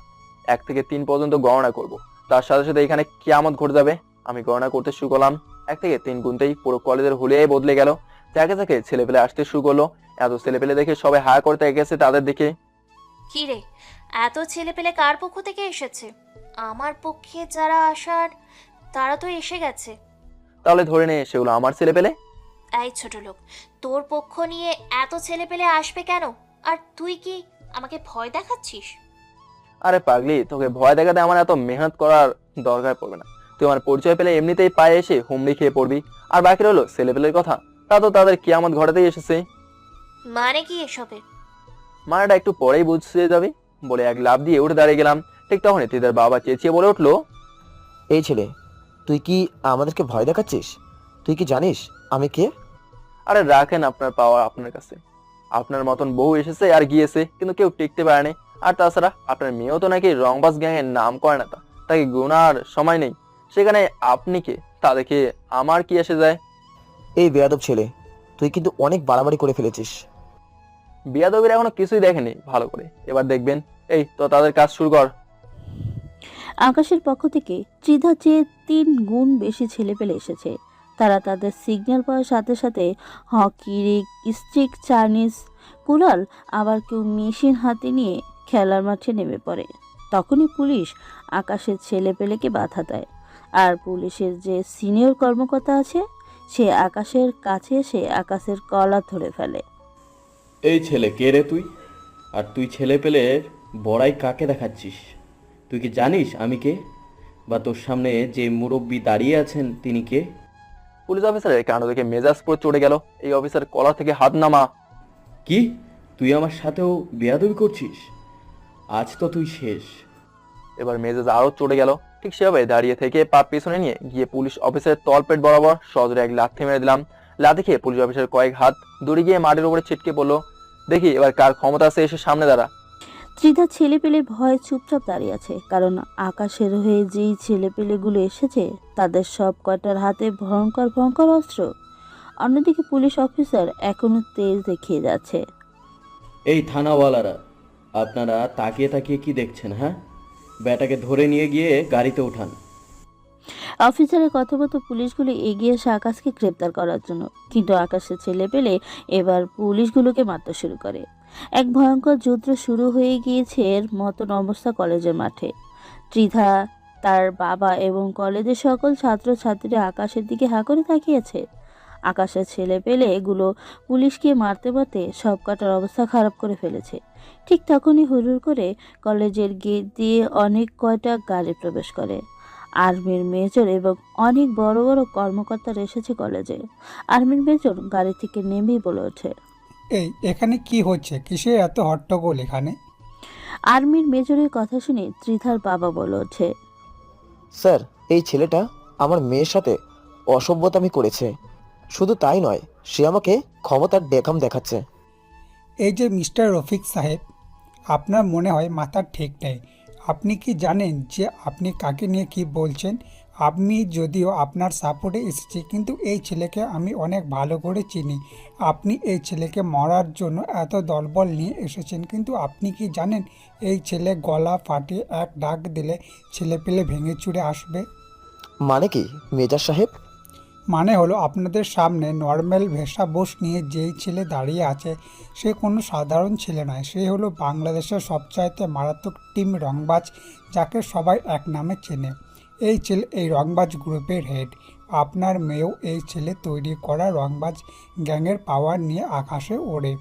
1 থেকে 3 পর্যন্ত গণনা করব, তার সাথে সাথে এখানে কিয়ামত ঘটে যাবে। আমি গণনা করতে শুরু করলাম। 1 থেকে 3 গুনতেই পুরো কলেজের হুলিয়াই বদলে গেল। যাকে যাকে ছেলেপেলে আসতে শুরু করলো। এত ছেলেপেলে দেখে সবাই হা করতে গেছে তাদের দিকে। কি রে, এত ছেলে পেলে কার পক্ষ থেকে এসেছে? আমার পক্ষে যারা আসার তারা তো এসে গেছে। তাহলে ধরে নে সেগুলো আমার ছেলেপেলে। এই ছোট লোক, তোর পক্ষ নিয়ে এত ছেলে পেলে আসবে কেন? আর তুই কি আমাকে ভয় দেখাচ্ছিস? আরে পাগলি, তোকে ভয় দেখাতে আমার এত মেহনত করার দরকার পড়বে না। তুই আমার পরিচয় পেলে এমনিতেই পায়ে এসে হুমড়ি খেয়ে পড়বি। আর বাকি রইলো ছেলেপেলের কথা, তা তো তাদের কিয়ামত ঘটাতেই এসেছে। মানে কি এসবের? মারাটা একটু পরেই বুঝতে যাবে বলে এক লাফ দিয়ে উঠে দাঁড়িয়ে গেলাম। ঠিক তখনই তিদার বাবা চেঁচিয়ে বলে উঠলো, এই ছেলে, তুই কি আমাদেরকে ভয় দেখাচ্ছিস? তুই কি জানিস আমি কে? আরে রাখেন আপনার পাওয়ার আপনার কাছে। আপনার মতন বহু এসেছে আর গিয়েছে, কিন্তু কেউ টিকতে পারেনি। আর তাছাড়া আপনার মেয়েও তো নাকি রংবাজ গ্যাংয়ের নাম করে না, তাকে গুনার সময় নেই। সেখানে আপনি কে তা দেখে আমার কি এসে যায়? এই বেয়াদব ছেলে, তুই কিন্তু অনেক বাড়াবাড়ি করে ফেলেছিস। বিয়াদবির এখনো কিছুই দেখেনি ভালো করে, এবার দেখবেন। এই তো তাদের কাজ শুরু কর। আকাশের পক্ষ থেকে ত্রিধা চেয়ে 3 গুণ বেশি ছেলেপেলে এসেছে। তারা তাদের সিগন্যাল পাওয়ার সাথে সাথে হকি, রিক, স্টিক, চাইনিজ, কুড়াল, আবার কেউ মেশিন হাতে নিয়ে খেলার মাঠে নেমে পড়ে। তখনই পুলিশ আকাশের ছেলেপেলেকে বাধা দেয়। আর পুলিশের যে সিনিয়র কর্মকর্তা আছে সে আকাশের কাছে এসে আকাশের কলার ধরে ফেলে। এই ছেলে কে রে তুই? আর তুই ছেলে পেলে বড়াই কাকে দেখাচ্ছিস? তুই কি জানিস আমি কে? বা তোর সামনে যে মুরব্বি দাঁড়িয়ে আছেন তিনি কে? পুলিশ অফিসারের কাণ্ড দেখে মেজাজ পুরো চড়ে গেল। এই অফিসার কলার থেকে হাত নামা। কি তুই আমার সাথেও বেয়াদবি করছিস? আজ তো তুই শেষ। এবার মেজাজ আরো চড়ে গেল। ঠিক সেভাবে দাঁড়িয়ে থেকে পা পেছনে নিয়ে গিয়ে পুলিশ অফিসারের তলপেট বরাবর সজোরে এক লাথি মেরে দিলাম। লাথি খেয়ে পুলিশ অফিসার কয়েক হাত দূরে গিয়ে মাটির উপরে ছিটকে পড়লো। দেখি এবার কার ক্ষমতা আছে এসে সামনে দাঁড়া। ত্রিধা ছেলেপেলে ভয়ে চুপচাপ দাঁড়িয়ে আছে, কারণ আকাশের হয়ে যেই ছেলেপেলেগুলো এসেছে তাদের সব কটার হাতে ভয়ঙ্কর ভয়ঙ্কর অস্ত্র। অন্যদিকে পুলিশ অফিসার এখনো তেজ দেখিয়ে যাচ্ছে। এই থানাওয়ালারা, আপনারা তাকিয়ে তাকিয়ে কি দেখছেন? হ্যাঁ, ব্যাটাকে ধরে নিয়ে গিয়ে গাড়িতে ওঠান। অফিসারের কথা মতো পুলিশগুলো এগিয়ে এসে আকাশকে গ্রেপ্তার করার জন্য, কিন্তু আকাশের ছেলেপেলে এবার পুলিশগুলোকে মারতে শুরু করে। এক ভয়ঙ্কর যুদ্ধ শুরু হয়ে গিয়েছে এর মতন অবস্থা কলেজের মাঠে। ত্রিধা, তার বাবা এবং কলেজের সকল ছাত্রছাত্রীরা আকাশের দিকে হা করে তাকিয়েছে। আকাশের ছেলেপেলে এগুলো পুলিশকে মারতে মারতে সব কটার অবস্থা খারাপ করে ফেলেছে। ঠিক তখনই হুড়ুর করে কলেজের গেট দিয়ে অনেক কয়টা গাড়ি প্রবেশ করে। আর্মির মেজর এবং অনেক বড় বড় কর্মকর্তারা এসেছে কলেজে। আর্মির মেজর গাড়ি থেকে নেমেই বলে ওঠে, এই এখানে কি হচ্ছে? কিসের এত হট্টগোল এখানে? আর্মির মেজরের কথা শুনে ত্রিধার বাবা বলে ওঠে, স্যার, এই ছেলেটা আমার মেয়ের সাথে অসভ্যতামি করেছে। শুধু তাই নয়, সে আমাকে ক্ষমতার দেখাম দেখাচ্ছে। এই যে মিস্টার রফিক সাহেব, আপনার মনে হয় মাথার ঠিক নেই। আপনি কি জানেন যে আপনি কাকে নিয়ে কি বলছেন? আমি যদিও আপনার সাপোর্টে এসেছি, কিন্তু এই ছেলেকে আমি অনেক ভালো করে চিনি। আপনি এই ছেলেকে মারার জন্য এত দলবল নিয়ে এসেছেন, কিন্তু আপনি কি জানেন এই ছেলে গলা ফাটিয়ে এক ডাক দিলে ছেলে পেলে ভেঙে চুরে আসবে? মানে কি মেজর সাহেব? মানে হলো, আপনাদের সামনে নর্মাল ভেষাভূষ নিয়ে যেই ছেলে দাঁড়িয়ে আছে সে কোনো সাধারণ ছেলে নয়। সে হলো বাংলাদেশের সবচাইতে মারাত্মক টিম রংবাজ, যাকে সবাই এক নামে চেনে। এই ছেলে এই রংবাজ গ্রুপের হেড। আপনার মেয়েও এই ছেলে তৈরি করা রংবাজ গ্যাংয়ের পাওয়ার নিয়ে আকাশে ওড়ে।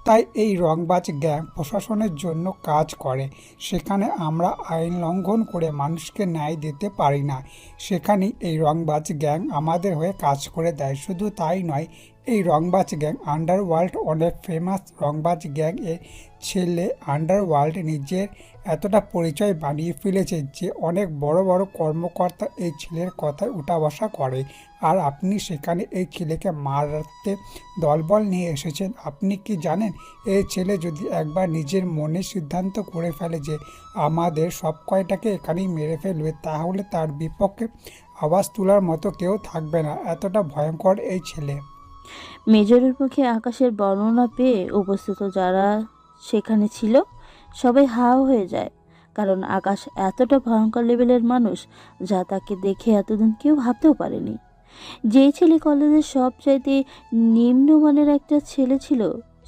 তাই এই রংবাজ গ্যাং প্রশাসনের জন্য কাজ করে। সেখানে আমরা আইন লঙ্ঘন করে মানুষকে ন্যায় দিতে পারি না, সেখানেই এই রংবাজ গ্যাং আমাদের হয়ে কাজ করে দেয়। শুধু তাই নয়, এই রংবাজ গ্যাং আন্ডারওয়ার্ল্ড অনেক ফেমাস। রংবাজ গ্যাং এর ছেলে আন্ডারওয়ার্ল্ড নিজের এতটা পরিচয় বানিয়ে ফেলেছে যে অনেক বড় বড় কর্মকর্তা এই ছেলের কথায় উঠা বসা করে। আর আপনি সেখানে এই ছেলেকে মারতে দলবল নিয়ে এসেছেন। আপনি কি জানেন, এই ছেলে যদি একবার নিজের মনে সিদ্ধান্ত করে ফেলে যে আমাদের সব কয়টাকে এখানেই মেরে ফেলবে, তাহলে তার বিপক্ষে আওয়াজ তোলার মতো কেউ থাকবে না। এতটা ভয়ঙ্কর এই ছেলে। মেজরের মুখে আকাশের বর্ণনা পেয়ে উপস্থিত যারা সেখানে ছিল সবাই হাও হয়ে যায়, কারণ আকাশ এতটা ভয়ঙ্কর লেভেলের মানুষ যা তাকে দেখে এতদিন কেউ ভাবতেও পারেনি। যেই ছেলে কলেজের সবচাইতে নিম্নমানের একটা ছেলে ছিল,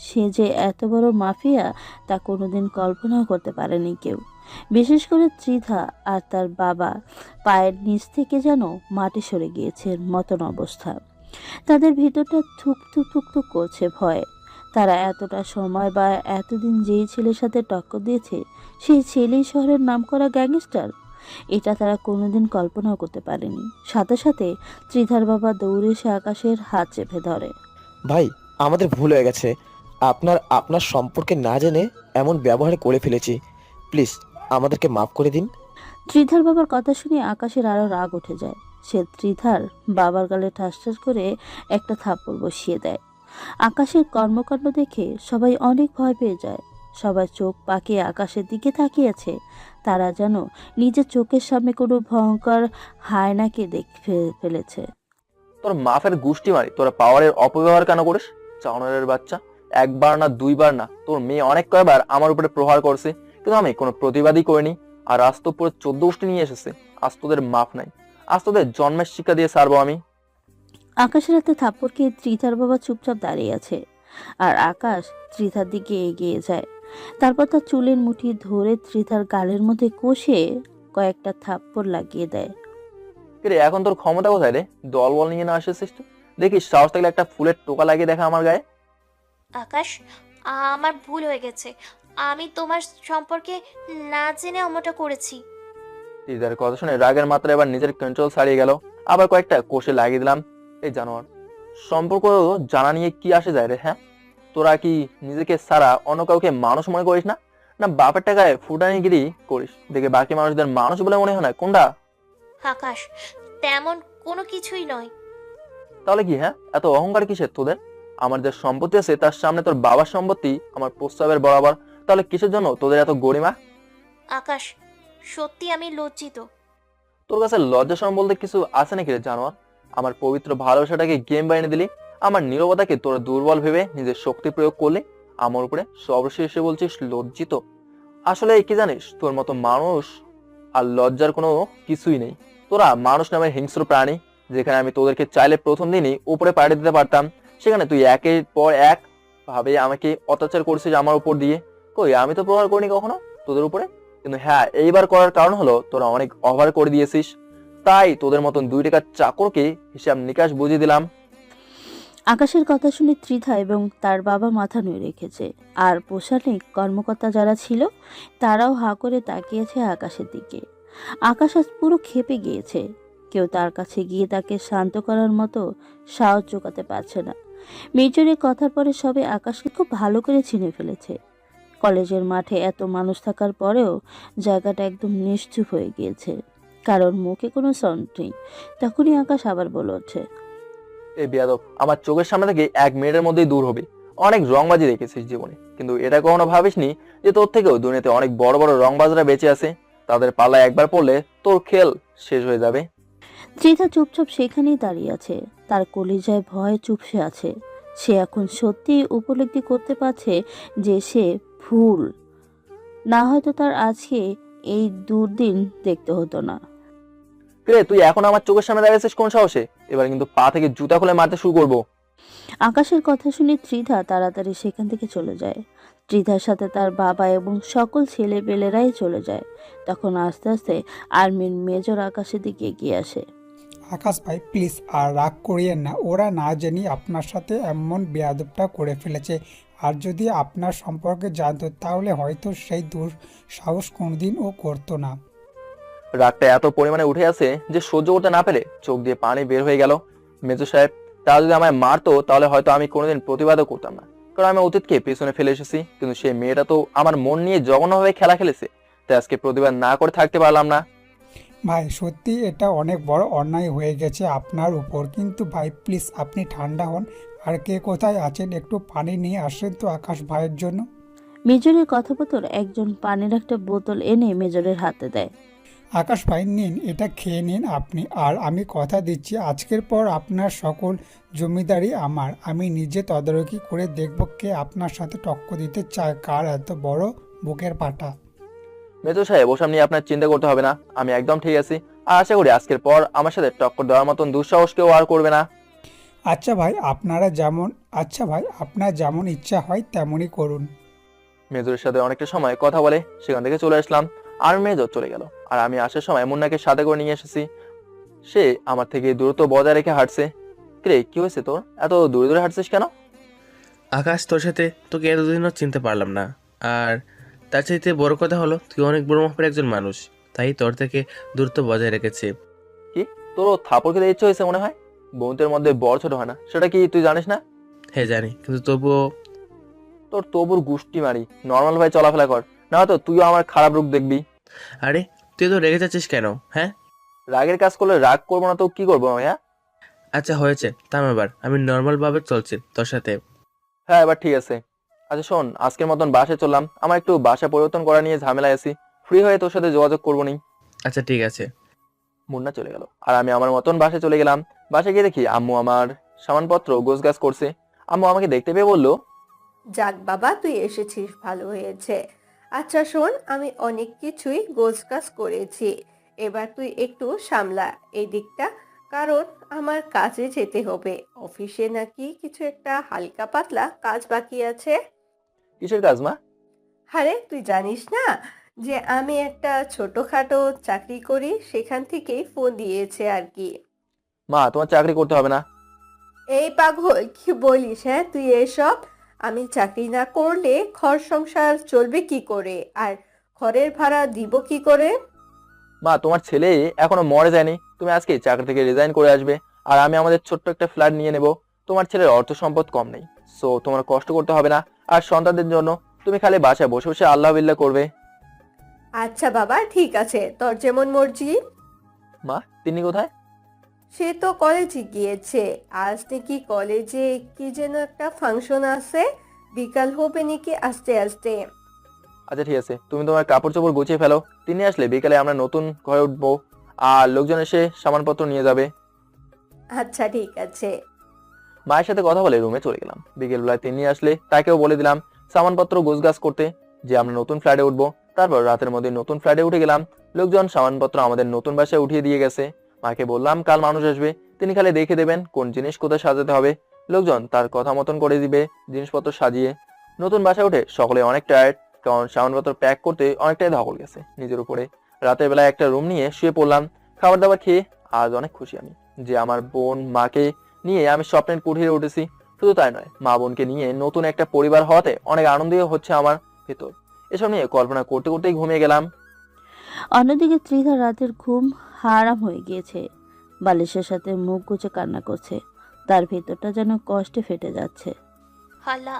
সে যে এত বড় মাফিয়া তা কোনোদিন কল্পনাও করতে পারেনি কেউ। বিশেষ করে ত্রিধা আর তার বাবা পায়ের নিচ থেকে যেন মাটি সরে গিয়েছে মতন অবস্থা। তাদের ভিতরটা থুক থুক থুক থুক করছে ভয়ে। তারা এতটা সময় বা এতদিন যেই ছেলের সাথে টক্কর দিয়েছে, সেই ছেলেই শহরের নামকরা গ্যাংস্টার, এটা তারা কোনোদিন কল্পনাও করতে পারেনি। সাথে সাথে ত্রিধার বাবা দৌড়ে এসে আকাশের হাত চেপে ধরে। ভাই, আমাদের ভুল হয়ে গেছে। আপনার সম্পর্কে না জেনে এমন ব্যবহার করে ফেলেছি। প্লিজ আমাদেরকে মাফ করে দিন। ত্রিধার বাবার কথা শুনে আকাশের আরো রাগ উঠে যায়। সে ত্রিধার বাবার গালে ঠাস ঠাস করে একটা থাপ্পড় বসিয়ে দেয়। আকাশের কর্মকাণ্ড দেখে সবাই অনেক ভয় পেয়ে যায়। সবাই চোখ পাকিয়ে আকাশের দিকে তাকিয়েছে। তারা যেন নিজের চোখের সামনে কোনো ভয়ঙ্কর হায়নাকে দেখে ফেলেছে। তোর মাফের গুষ্টি মারি, তোরা পাওয়ারের অপব্যবহার কেন করিস? চাউনারের বাচ্চা, একবার না দুইবার না, তোর মেয়ে অনেক কয়বার আমার উপরে প্রহার করছে, কিন্তু আমি কোনো প্রতিবাদই করিনি। আর আজ তো পুরো 14 গোষ্ঠী নিয়ে এসেছে। আজ তোদের মাফ নাই, আজ তোদের জন্মের শিক্ষা দিয়ে ছাড়বো আমি। আকাশের হাতে থাপ্পড় খেয়ে ত্রিধার বাবা চুপচাপ দাঁড়িয়ে আছে। আর আকাশ ত্রিধার দিকে এগিয়ে যায়। তারপর তার চুলের মুঠি ধরে ত্রিধার গালের মধ্যে কষে কয়েকটা থাপ্পড় লাগিয়ে দেয়। কিরে, এখন তোর ক্ষমতা কোথায় রে? দলবল নিয়ে না আসেছিস তো? দেখিস সাহস থাকলে একটা ফুলের টোকা লাগিয়ে দেখা আমার গায়ে। আকাশ, আমার ভুল হয়ে গেছে। আমি তোমার সম্পর্কে না জেনে অমনটা করেছি। দিদার কথা শুনে রাগের মাত্রা এবার নিজের কন্ট্রোল ছাড়িয়ে গেল। আবার কয়েকটা কোষে লাগিয়ে দিলাম। এই জানোয়ার, সম্পর্ক জানা নিয়ে কি আসে যায় রে? হ্যাঁ, তোরা কি নিজেকে ছাড়া অন্য কাউকে মানুষ মনে করিস না? না বাপের টাকায় ফুটানিগিরি করিস দেখে বাকি মানুষদের মানুষ বলে মনে হয় না? কোনটা? আকাশ, তেমন কোনো কিছুই নয়। তাহলে কি? হ্যাঁ, এত অহংকার কিসের তোদের? আমার যে সম্পত্তি আছে তার সামনে তোর বাবার সম্পত্তি আমার প্রস্তাবের বরাবর। তাহলে কিসের জন্য তোদের এত গরিমা? আকাশ, সত্যি আমি লজ্জিত। তোর কাছে লজ্জা শরম বলতে কিছু আছে নাকি রে জানোয়ার? আমার পবিত্র ভালোবাসাটাকে গেম বানিয়ে দিলি, আমার নীরবতাকে তোরা দুর্বল ভেবে নিজের শক্তি প্রয়োগ করলে আমার উপরে, সর্বশেষে বলছিস লজ্জিত। আসলে কি জানিস, তোর মতো মানুষ আর লজ্জার কোনো কিছুই নেই। তোরা মানুষ নামের হিংস্র প্রাণী। যেখানে আমি তোদেরকে চাইলে প্রথম দিনই উপরে পাঠিয়ে দিতে পারতাম, সেখানে তুই একের পর এক ভাবে আমাকে অত্যাচার করছিস আমার উপর দিয়ে। কই, আমি তো প্রহার করিনি কখনো তোদের উপরে। কিন্তু হ্যাঁ, এইবার করার কারণ হলো তোরা অনেক ওভার করে দিয়েছিস, তাই তোদের মতন 2 টাকার চাকরকে হিসাব নিকাশ বুঝিয়ে দিলাম। আকাশের কথা শুনে ত্রিধা এবং তার বাবা মাথা নুয়ে রেখেছে। আর প্রশাসনিক কর্মকর্তা যারা ছিল তারাও হা করে তাকিয়েছে আকাশের দিকে। আকাশ আজ পুরো ক্ষেপে গিয়েছে। কেউ তার কাছে গিয়ে তাকে শান্ত করার মতো সাহস জোগাতে পারছে না। মেজরের কথার পরে সবাই আকাশকে খুব ভালো করে চিনে ফেলেছে। কলেজের মাঠে এত মানুষ থাকার পরেও জায়গাটা একদম নিশ্চুপ হয়ে গিয়েছে, কারণ মুখে কোনো সাউন্ড নেই। তখনই আকাশ আবার বলে ওঠে, এই বেয়াদব আমার চোখের সামনে থেকে 1 মিনিটের মধ্যেই দূর হবে। অনেক রংবাজি দেখেছিস জীবনে, কিন্তু এটা কখনো ভাবিসনি যে তোর থেকেও দুনিয়াতে অনেক বড় বড় রংবাজরা বেঁচে আছে। তাদের পাল্লায় একবার পড়লে তোর খেল শেষ হয়ে যাবে। ত্রিধা চুপচাপ সেখানেই দাঁড়িয়ে আছে। তার কলিজায় ভয় চুপসে আছে। সে এখন সত্যি উপলব্ধি করতে পারছে যে সে ভুল না হয়তো তার আজকে এই দুর্দিন দেখতে হতো না। রে, তুই এখন আমার চোখের সামনে দাঁড়িয়েছিস কোন সাহসে? এবার কিন্তু পা থেকে জুতা খুলে মারতে শুরু করবো। আকাশের কথা শুনে ত্রিধা তাড়াতাড়ি সেখান থেকে চলে যায়। ত্রিধার সাথে তার বাবা এবং সকল ছেলেপেলেরাই চলে যায়। তখন আস্তে আস্তে আর্মির মেজর আকাশের দিকে এগিয়ে আসে। আকাশ ভাই প্লিজ আর রাগ করিয়েন না, ওরা না জেনে আপনার সাথে এমন বেয়াদবটা করে ফেলেছে। আর যদি আপনার সম্পর্কে জানতো তাহলে হয়তো সেই দুঃসাহস কোনোদিন ও করতো না। রাগটা এত পরিমাণে উঠে আছে যে সহ্য করতে না পেরে চোখ দিয়ে পানি বের হয়ে গেল। মেজর সাহেব, তা যদি আমায় মারতো তাহলে হয়তো আমি কোনোদিন প্রতিবাদও করতাম না, কারণ আমি অতীতকে পেছনে ফেলে এসেছি। কিন্তু সেই মেয়েটা তো আমার মন নিয়ে জঘন্যভাবে খেলা খেলেছে, তাই আজকে প্রতিবাদ না করে থাকতে পারলাম না। ভাই সত্যি এটা অনেক বড় অন্যায় হয়ে গেছে আপনার উপর, কিন্তু ভাই প্লিজ আপনি ঠান্ডা হন। আর কে কোথায় আছেন, একটু পানি নিয়ে আসেন তো আকাশ ভাইয়ের জন্য। মেজরের কথাবার্তার একজন পানির একটা বোতল এনে মেজরের হাতে দেয়। আকাশ ভাই নিন, এটা খেয়ে নিন আপনি। আর আমি কথা দিচ্ছি আজকের পর আপনার সকল জমিদারি আমার। আমি নিজে তদারকি করে দেখব কে আপনার সাথে টক্কর দিতে চায়, কার এত বড় বুকের পাটা। মেজর সাহেব, ওসব নিয়ে আপনার চিন্তা করতে হবে না, আমি একদম ঠিক আছি। আর আশা করি আজকের পর আমার সাথে টক্কর দেওয়ার মতন দুঃসাহস কেউ আর করবে না। আচ্ছা ভাই আপনার যেমন ইচ্ছা হয় তেমনই করুন। মেজরের সাথে অনেকটা সময় কথা বলে সেখান থেকে চলে আসলাম। আর মেজর চলে গেল, আর আমি আসার সময় মুন্নাকে সাথে করে নিয়ে এসেছি। সে আমার থেকে দূরত্ব বজায় রেখে হাঁটছে। কিরে, কি হয়েছে তোর? এত দূরে দূরে হাঁটছিস কেন? আকাশ, তোর সাথে তোকে এতদিনও চিনতে পারলাম না। আর তার চাইতে বড় কথা হলো, তুই অনেক বড় মাপের একজন মানুষ, তাই তোর থেকে দূরত্ব বজায় রেখেছি। কি, তোর থাপড় খেতে ইচ্ছে হয়েছে মনে হয়? বোনদের মধ্যে বড় ছোট হয় না, সেটা কি তুই জানিস না? হ্যাঁ জানি, কিন্তু তবুও। তোর তবুর গুষ্টি মারি, নর্মাল ভাবে চলাফেরা কর, না হয়তো তুইও আমার খারাপ রূপ দেখবি। আরে তুই তো রেগে যাচ্ছিস কেন? হ্যাঁ, রাগের কাজ করলে রাগ করবো না তো কি করবো ভাইয়া? আচ্ছা হয়েছে, থাম এবার। আমি নর্মাল ভাবে চলছি তোর সাথে। হ্যাঁ, এবার ঠিক আছে। আচ্ছা শোন, আজকের মতন বাসায় চললাম। আমার একটু বাসা পরিবর্তন করা নিয়ে ঝামেলায় আছি। ফ্রি হয়ে তোর সাথে যোগাযোগ করবো নি। আচ্ছা ঠিক আছে। মুন্না চলে গেল, আর আমি আমার মতন বাসায় চলে গেলাম। বাসায় গিয়ে দেখি আম্মু আমার সামানপত্র গোছগাছ করছে। আম্মু আমাকে দেখতে পেয়ে বলল, যাক বাবা, তুই এসেছিস, ভালো হয়েছে। আচ্ছা শোন, আমি অনেক কিছুই গোছগাছ করেছি। এবার তুই একটু সামলা এই দিকটা, কারণ আমার কাজে যেতে হবে। অফিসে নাকি কিছু একটা হালকা পাতলা কাজ বাকি আছে। কিসের কাজ মা? আরে তুই জানিস না যে আমি একটা ছোটখাটো চাকরি করি? সেখান থেকেই ফোন দিয়েছে আর কি। মা, তোমার চাকরি করতে হবে না। এই পাগল, কি বলিস? হ্যাঁ তুই এসব? আমি চাকরি না করলে ঘর সংসার চলবে কি করে, আর ঘরের ভাড়া দিব কি করে? মা, তোমার ছেলে এখনো মরে যায়নি। তুমি আজকে চাকরি থেকে রিজাইন করে আসবে, আর আমি আমাদের ছোট্ট একটা ফ্ল্যাট নিয়ে নেব। তোমার ছেলের অর্থ সম্পদ কম নেই, সো তোমার কষ্ট করতে হবে না। আর সন্তানদের জন্য তুমি খালি বাসায় বসে বসে আল্লাহ বিল্লাহ করবে। আচ্ছা বাবা, ঠিক আছে, তোর যেমন মর্জি। মা, তিনি কোথায়? সে তো কলেজে গিয়েছে। আজ নাকি কলেজে কি যেন একটা ফাংশন আছে, বিকাল হবে নাকি আস্তে আস্তে। আচ্ছা ঠিক আছে, তুমি তোমার কাপড় চোপড় গুছিয়ে ফেলো। তিনি আসলে বিকালে আমরা নতুন ঘরে উঠবো, আর লোকজন এসে সামানপত্র নিয়ে যাবে। আচ্ছা ঠিক আছে। মায়ের সাথে কথা বলে রুমে চলে গেলাম। বিকেলবেলায় তিনি আসলে তাকেও বলে দিলাম সামানপত্র গোছগাছ করতে, যে আমরা নতুন ফ্ল্যাটে উঠবো। তারপর রাতের মধ্যে নতুন ফ্ল্যাটে উঠে গেলাম। লোকজন সামানপত্র আমাদের নতুন বাসায় উঠিয়ে দিয়ে গেছে। মাকে বললাম কাল মানুষ আসবে, তিনি খালি দেখে দেবেন কোন জিনিস কোথায় সাজাতে হবে। লোকজন তার কথা মতন করে দিবে জিনিসপত্র সাজিয়ে। নতুন বাসায় উঠে সকলে অনেক টায়ার্ড, কারণ সামানপত্র প্যাক করতে অনেকটাই ধকল গেছে নিজের উপরে। রাতের বেলায় একটা রুম নিয়ে শুয়ে পড়লাম। খাবার দাবার খেয়ে আজ অনেক খুশি আমি, যে আমার বোন মাকে নিয়ে আমি স্বপ্নের কুঠিরে উঠেছি। শুধু তাই নয়, মা বোনকে নিয়ে নতুন একটা পরিবার হওয়াতে অনেক আনন্দই হচ্ছে আমার ভেতর। এসব নিয়ে কল্পনা করতে করতেই ঘুমিয়ে গেলাম। অন্যদিকে ত্রিধা রাতের ঘুম হারাম হয়ে গিয়েছে। বালিশের সাথে মুখ গুজে কান্না করছে। তার ভেতরটা যেন কষ্টে ফেটে যাচ্ছে। আল্লাহ,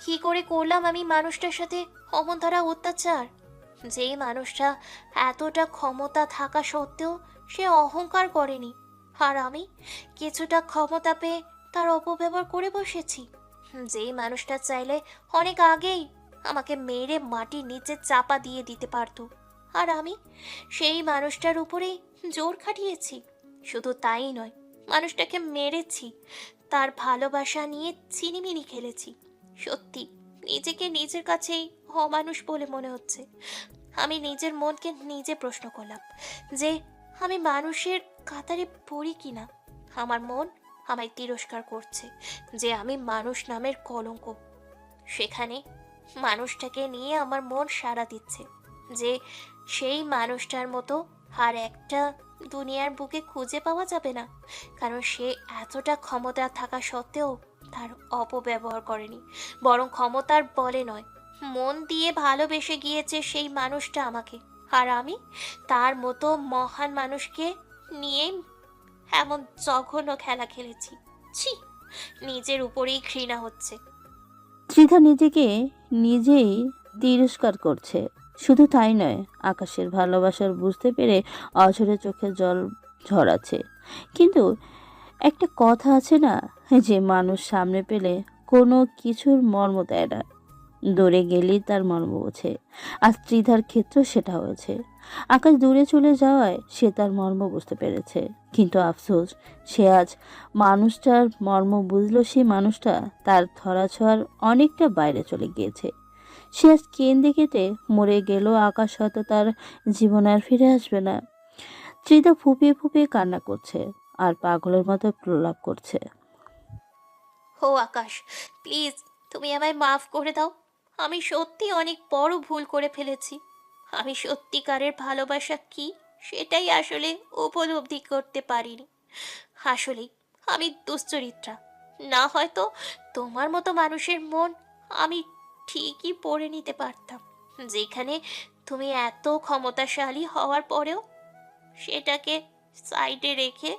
কি করে করলাম আমি মানুষটার সাথে অমন ধারা অত্যাচার? যেই মানুষটা এতটা ক্ষমতা থাকা সত্ত্বেও সে অহংকার করেনি, আর আমি কিছুটা ক্ষমতা পেয়ে তার অপব্যবহার করে বসেছি। যেই মানুষটা চাইলে অনেক আগেই আমাকে মেরে মাটির নিচে চাপা দিয়ে দিতে পারতো, আর আমি সেই মানুষটার উপরেই জোর খাটিয়েছি। শুধু তাই নয়, মানুষটাকে মেরেছি, তার ভালোবাসা নিয়ে চিনিমিনি খেলেছি। সত্যি নিজেকে নিজের কাছেই অমানুষ বলে মনে হচ্ছে। আমি নিজের মনকে নিজে প্রশ্ন করলাম যে আমি মানুষের কাতারে পড়ি কিনা। আমার মন আমায় তিরস্কার করছে যে আমি মানুষ নামের কলঙ্ক। সেখানে মানুষটাকে নিয়ে আমার মন সাড়া দিচ্ছে যে সেই মানুষটার মতো আর একটা দুনিয়ার বুকে খুঁজে পাওয়া যাবে না, কারণ সে এতটা ক্ষমতা থাকা সত্ত্বেও তার অপব্যবহার করেনি, বরং ক্ষমতার বলে নয়, মন দিয়ে ভালোবেসে গিয়েছে সেই মানুষটা আমাকে। আর আমি তার মতো মহান মানুষকে নিয়ে এমন জঘন্য খেলা খেলেছি। ছি, নিজের উপরেই ঘৃণা হচ্ছে। ত্রিধা নিজেকে নিজেই তিরস্কার করছে। শুধু তাই নয়, আকাশের ভালোবাসার বুঝতে পেরে অঝরে চোখে জল ঝরাচ্ছে। কিন্তু একটা কথা আছে না, যে মানুষ সামনে পেলে কোনো কিছুর মর্ম দেয় না, দূরে গেলেই তার মর্ম বোঝে। আজ ত্রিধার ক্ষেত্রেও সেটা হয়েছে। আকাশ দূরে চলে যাওয়ায় সে তার মর্ম বুঝতে পেরেছে, কিন্তু আফসোস, সে আজ মানুষটার মর্ম বুঝলো। সেই মানুষটা তার ধরাছোঁয়ার অনেকটা বাইরে চলে গিয়েছে। সে আজ কেঁদে কেটে মরে গেল। আকাশ হয়তো তার জীবন আর ফিরে আসবে না। ত্রিদা ফুপিয়ে ফুপিয়ে কান্না করছে আর পাগলের মতো প্রলাপ করছে। ও আকাশ, প্লিজ তুমি আমায় মাফ করে দাও। আমি সত্যি অনেক বড় ভুল করে ফেলেছি। আমি সত্যিকারের ভালোবাসা কি সেটাই আসলে উপলব্ধি করতে পারিনি। আসলেই আমি দুশ্চরিত্রা। না হয়তো তোমার মতো মানুষের মন আমি ঠিকই পড়ে নিতে পারতাম, যেখানে তুমি এত ক্ষমতাশালী হওয়ার পরেও সেটাকে সাইডে রেখে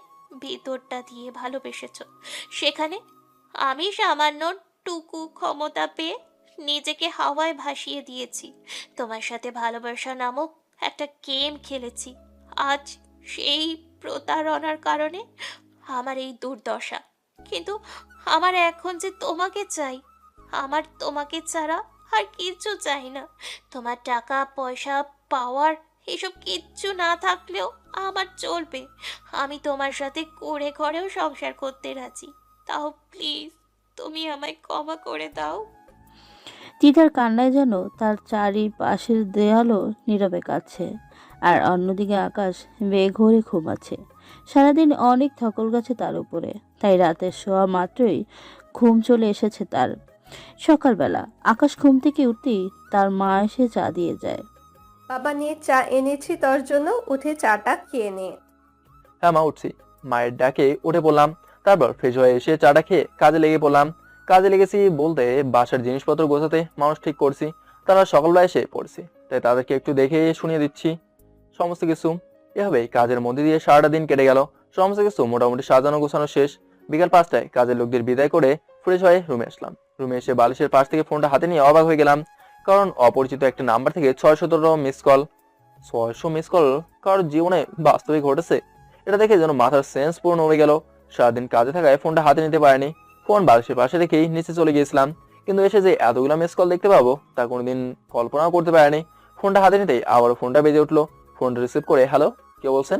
ভিতরটা দিয়ে ভালোবেসেছ। সেখানে আমি সামান্য টুকু ক্ষমতা পেয়ে নিজেকে হাওয়ায় ভাসিয়ে দিয়েছি। তোমার সাথে ভালোবাসা নামক একটা গেম খেলেছি। আজ সেই প্রতারণার কারণে আমার এই দুর্দশা। কিন্তু আমার এখন যে তোমাকে চাই, আমার তোমাকে ছাড়া আর কিচ্ছু চাই না। তোমার টাকা পয়সা পাওয়ার এসব কিচ্ছু না থাকলেও আমার চলবে। আমি তোমার সাথে কুঁড়ে ঘরেও সংসার করতে রাজি। তাও প্লিজ তুমি আমায় ক্ষমা করে দাও। ত্রিধার কান্নায় যেন তার চারিপাশের দেয়ালও নীরবে কাঁদছে, আর অন্যদিকে আকাশ বেঘোরে ঘুমাচ্ছে। সারাদিন অনেক ধকল গেছে তার উপরে, তাই রাতে শোয়া মাত্রই ঘুম চলে এসেছে তার। সকালবেলা আকাশ ঘুম থেকে উঠতেই তার মা এসে চা দিয়ে যায়। বাবা নিয়ে চা এনেছি তোর জন্য, উঠে চাটা খেয়ে নে। হ্যাঁ মা, উঠছি। মায়ের ডাকে উঠে পড়লাম। তারপর ফ্রেশ হয়ে এসে চাটা খেয়ে কাজে লেগে পড়লাম। কাজে লেগেছি বলতে বাসার জিনিসপত্র গোছাতে মানুষ ঠিক করছি। তারা সকালবেলা এসে পড়ছি, তাই তাদেরকে একটু দেখে শুনিয়ে দিচ্ছি সমস্ত কিছু। এভাবেই কাজের মধ্যে দিয়ে সারাটা দিন কেটে গেল। সমস্ত কিছু মোটামুটি সাজানো গোছানো শেষ। বিকাল 5টায় কাজের লোকদের বিদায় করে ফ্রেশ হয়ে রুমে আসলাম। রুমে এসে বালিশের পাশ থেকে ফোনটা হাতে নিয়ে অবাক হয়ে গেলাম, কারণ অপরিচিত একটা নাম্বার থেকে 617 মিস কল। 600 মিস কল কারোর জীবনে বাস্তবে ঘটেছে? এটা দেখে যেন মাথার সেন্স পুরো নড়ে গেল। সারাদিন কাজে থাকায় ফোনটা হাতে নিতে পারিনি। ফোন বালিশের পাশে রেখেই নিচে চলে গিয়েছিলাম, কিন্তু এসে যে এতগুলো মিস কল দেখতে পাবো তা কোনোদিন কল্পনাও করতে পারিনি। ফোনটা হাতে নিতেই আবারও ফোনটা বেজে উঠলো। ফোনটা রিসিভ করে হ্যালো, কে বলছেন?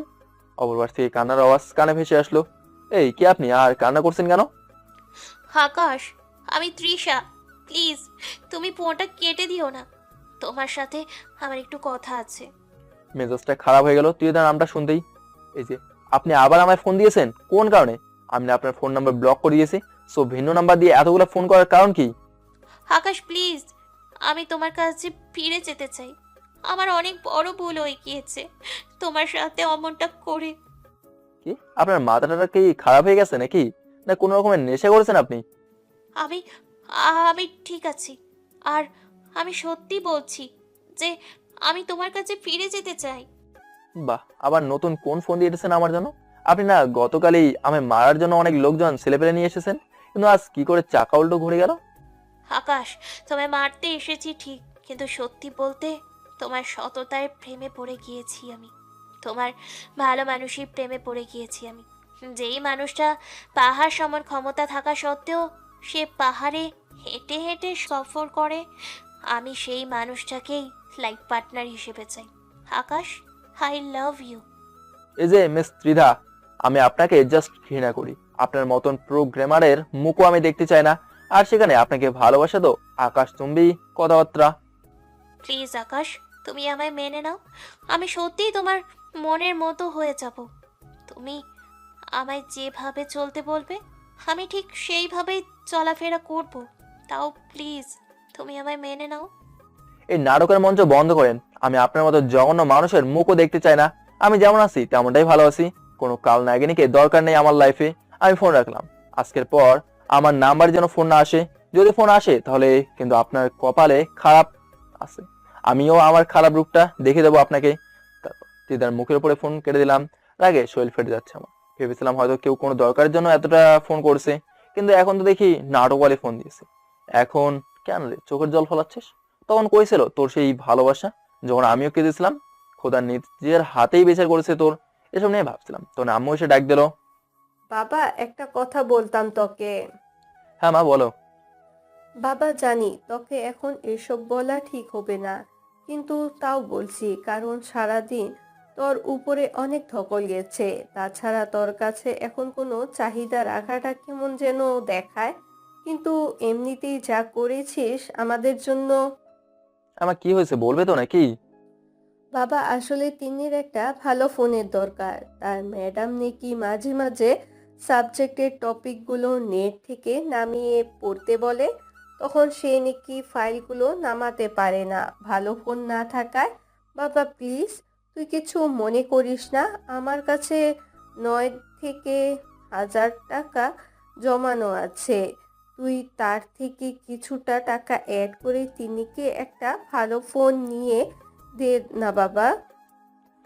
অপর পাশ থেকে কান্নার আওয়াজ কানে ভেসে আসলো। এই কি আপনি, আর কান্না করছেন কেন? আকাশ, আমি তৃষা। প্লিজ তুমি ফোনটা কেটে দিও না। তোমার সাথে আমার একটু কথা আছে। মেজাজটা খারাপ হয়ে গেল তুই তার নামটা শুনতেই। এই যে আপনি আবার আমায় ফোন দিয়েছেন, কোন কারণে? আমি না আপনার ফোন নাম্বার ব্লক করে দিয়েছি, সো ভিন্ন নাম্বার দিয়ে এতগুলো ফোন করার কারণ কি? আকাশ প্লিজ, আমি তোমার কাছে ফিরে যেতে চাই। আমার অনেক বড় ভুল হয়ে গিয়েছে তোমার সাথে অমনটা করে। কি আপনার মাথাটা কি খারাপ হয়ে গেছে নাকি, না কোনো রকমের নেশা করেছেন আপনি? আমি আমি ঠিক আছি। আর আমি সত্যি বলছি যে আমি তোমার কাছে ফিরে যেতে চাই। বাহ, আবার নতুন কোন ফোন দিয়ে এসেছেন আমার জন্য? আপনি না গতকালই আমায় মারার জন্য অনেক লোকজন ছেলেপেলে নিয়ে এসেছেন, কিন্তু আজ কি করে চাকা উল্টো ঘুরে গেল? আকাশ, তোমায় মারতে এসেছি ঠিক, কিন্তু সত্যি বলতে তোমার সততায় প্রেমে পড়ে গিয়েছি আমি। তোমার ভালো মানুষই প্রেমে পড়ে গিয়েছি আমি। যেই মানুষটা পাহাড় সমান ক্ষমতা থাকা সত্ত্বেও সে পাহাড়ে হেঁটে হেঁটে সফর করে, আমি সেই মানুষটাকেই লাইফ পার্টনার হিসেবে চাই। আকাশ, আই লাভ ইউ। এই যে মিস ত্রিধা, আমি আপনাকে জাস্ট ঘৃণা করি। আপনার মতন প্রোগ্রামারের মুখও আমি দেখতে চাই না, আর সেখানে আপনাকে ভালোবাসা তো আকাশচুম্বী কথাবার্তা। প্লিজ আকাশ, তুমি আমায় মেনে নাও। আমি সত্যিই তোমার মনের মতো হয়ে যাব। তুমি আমায় যেভাবে চলতে বলবে আমি ঠিক সেইভাবেই চলাফেরা করব। তাও প্লিজ তুমি আমায় মেনে নাও। এই নাটকের মঞ্চ বন্ধ করেন। আমি আপনার মতো জঘন্য মানুষের মুখও দেখতে চাই না। আমি যেমন আছি তেমনটাই ভালো আছি। কোনো কাল নাগিনীকে দরকার নেই আমার লাইফে। আমি ফোন রাখলাম। আজকের পর আমার নাম্বার যেন ফোন না আসে। যদি ফোন আসে তাহলে কিন্তু আপনার কপালে খারাপ আছে। আমিও আমার খারাপ রূপটা দেখে দেবো আপনাকে। তারপর দিদার মুখের উপরে ফোন কেটে দিলাম। রাগে শরীর ফেটে যাচ্ছে আমার। ভেবেছিলাম হয়তো কেউ কোনো দরকারের জন্য এতটা ফোন করছে, কিন্তু এখন তো দেখি নাটকওয়ালি ফোন দিয়েছে। এখন কেন রে চোখের জল ফলাচ্ছিস? তখন কইছিল তোর সেই ভালোবাসা, যখন আমিও কেঁদেছিলাম। খোদা নিজের হাতেই বিচার করেছে তোর। এসব নিয়ে ভাবছিলাম, তখন আম্মু এসে ডাক দিল। বাবা, একটা কথা বলতাম তোকে। হ্যাঁ মা, বলো। বাবা, জানি তোকে এখন এসব বলা ঠিক হবে না, কিন্তু তাও বলছি কারণ সারাদিন তোর উপরে অনেক ধকল গেছে। তাছাড়া তোর কাছে এখন কোনো চাহিদা রাখাটা কেমন যেন দেখায়, কিন্তু এমনিতেই যা করেছিস আমাদের জন্য। আমার কি হয়েছে বলবে তো নাকি? বাবা আসলে তিন্নির একটা ভালো ফোনের দরকার। তার ম্যাডাম নাকি মাঝে মাঝে সাবজেক্টের টপিকগুলো নেট থেকে নামিয়ে পড়তে বলে, তখন সে নাকি ফাইলগুলো নামাতে পারে না ভালো ফোন না থাকায়। বাবা প্লিজ, তুই কিছু মনে করিস না, আমার কাছে 9 থেকে 1000 টাকা জমানো আছে। তুই তার থেকে কিছুটা টাকা অ্যাড করে তিন্নিকে একটা ভালো ফোন নিয়ে দে না বাবা।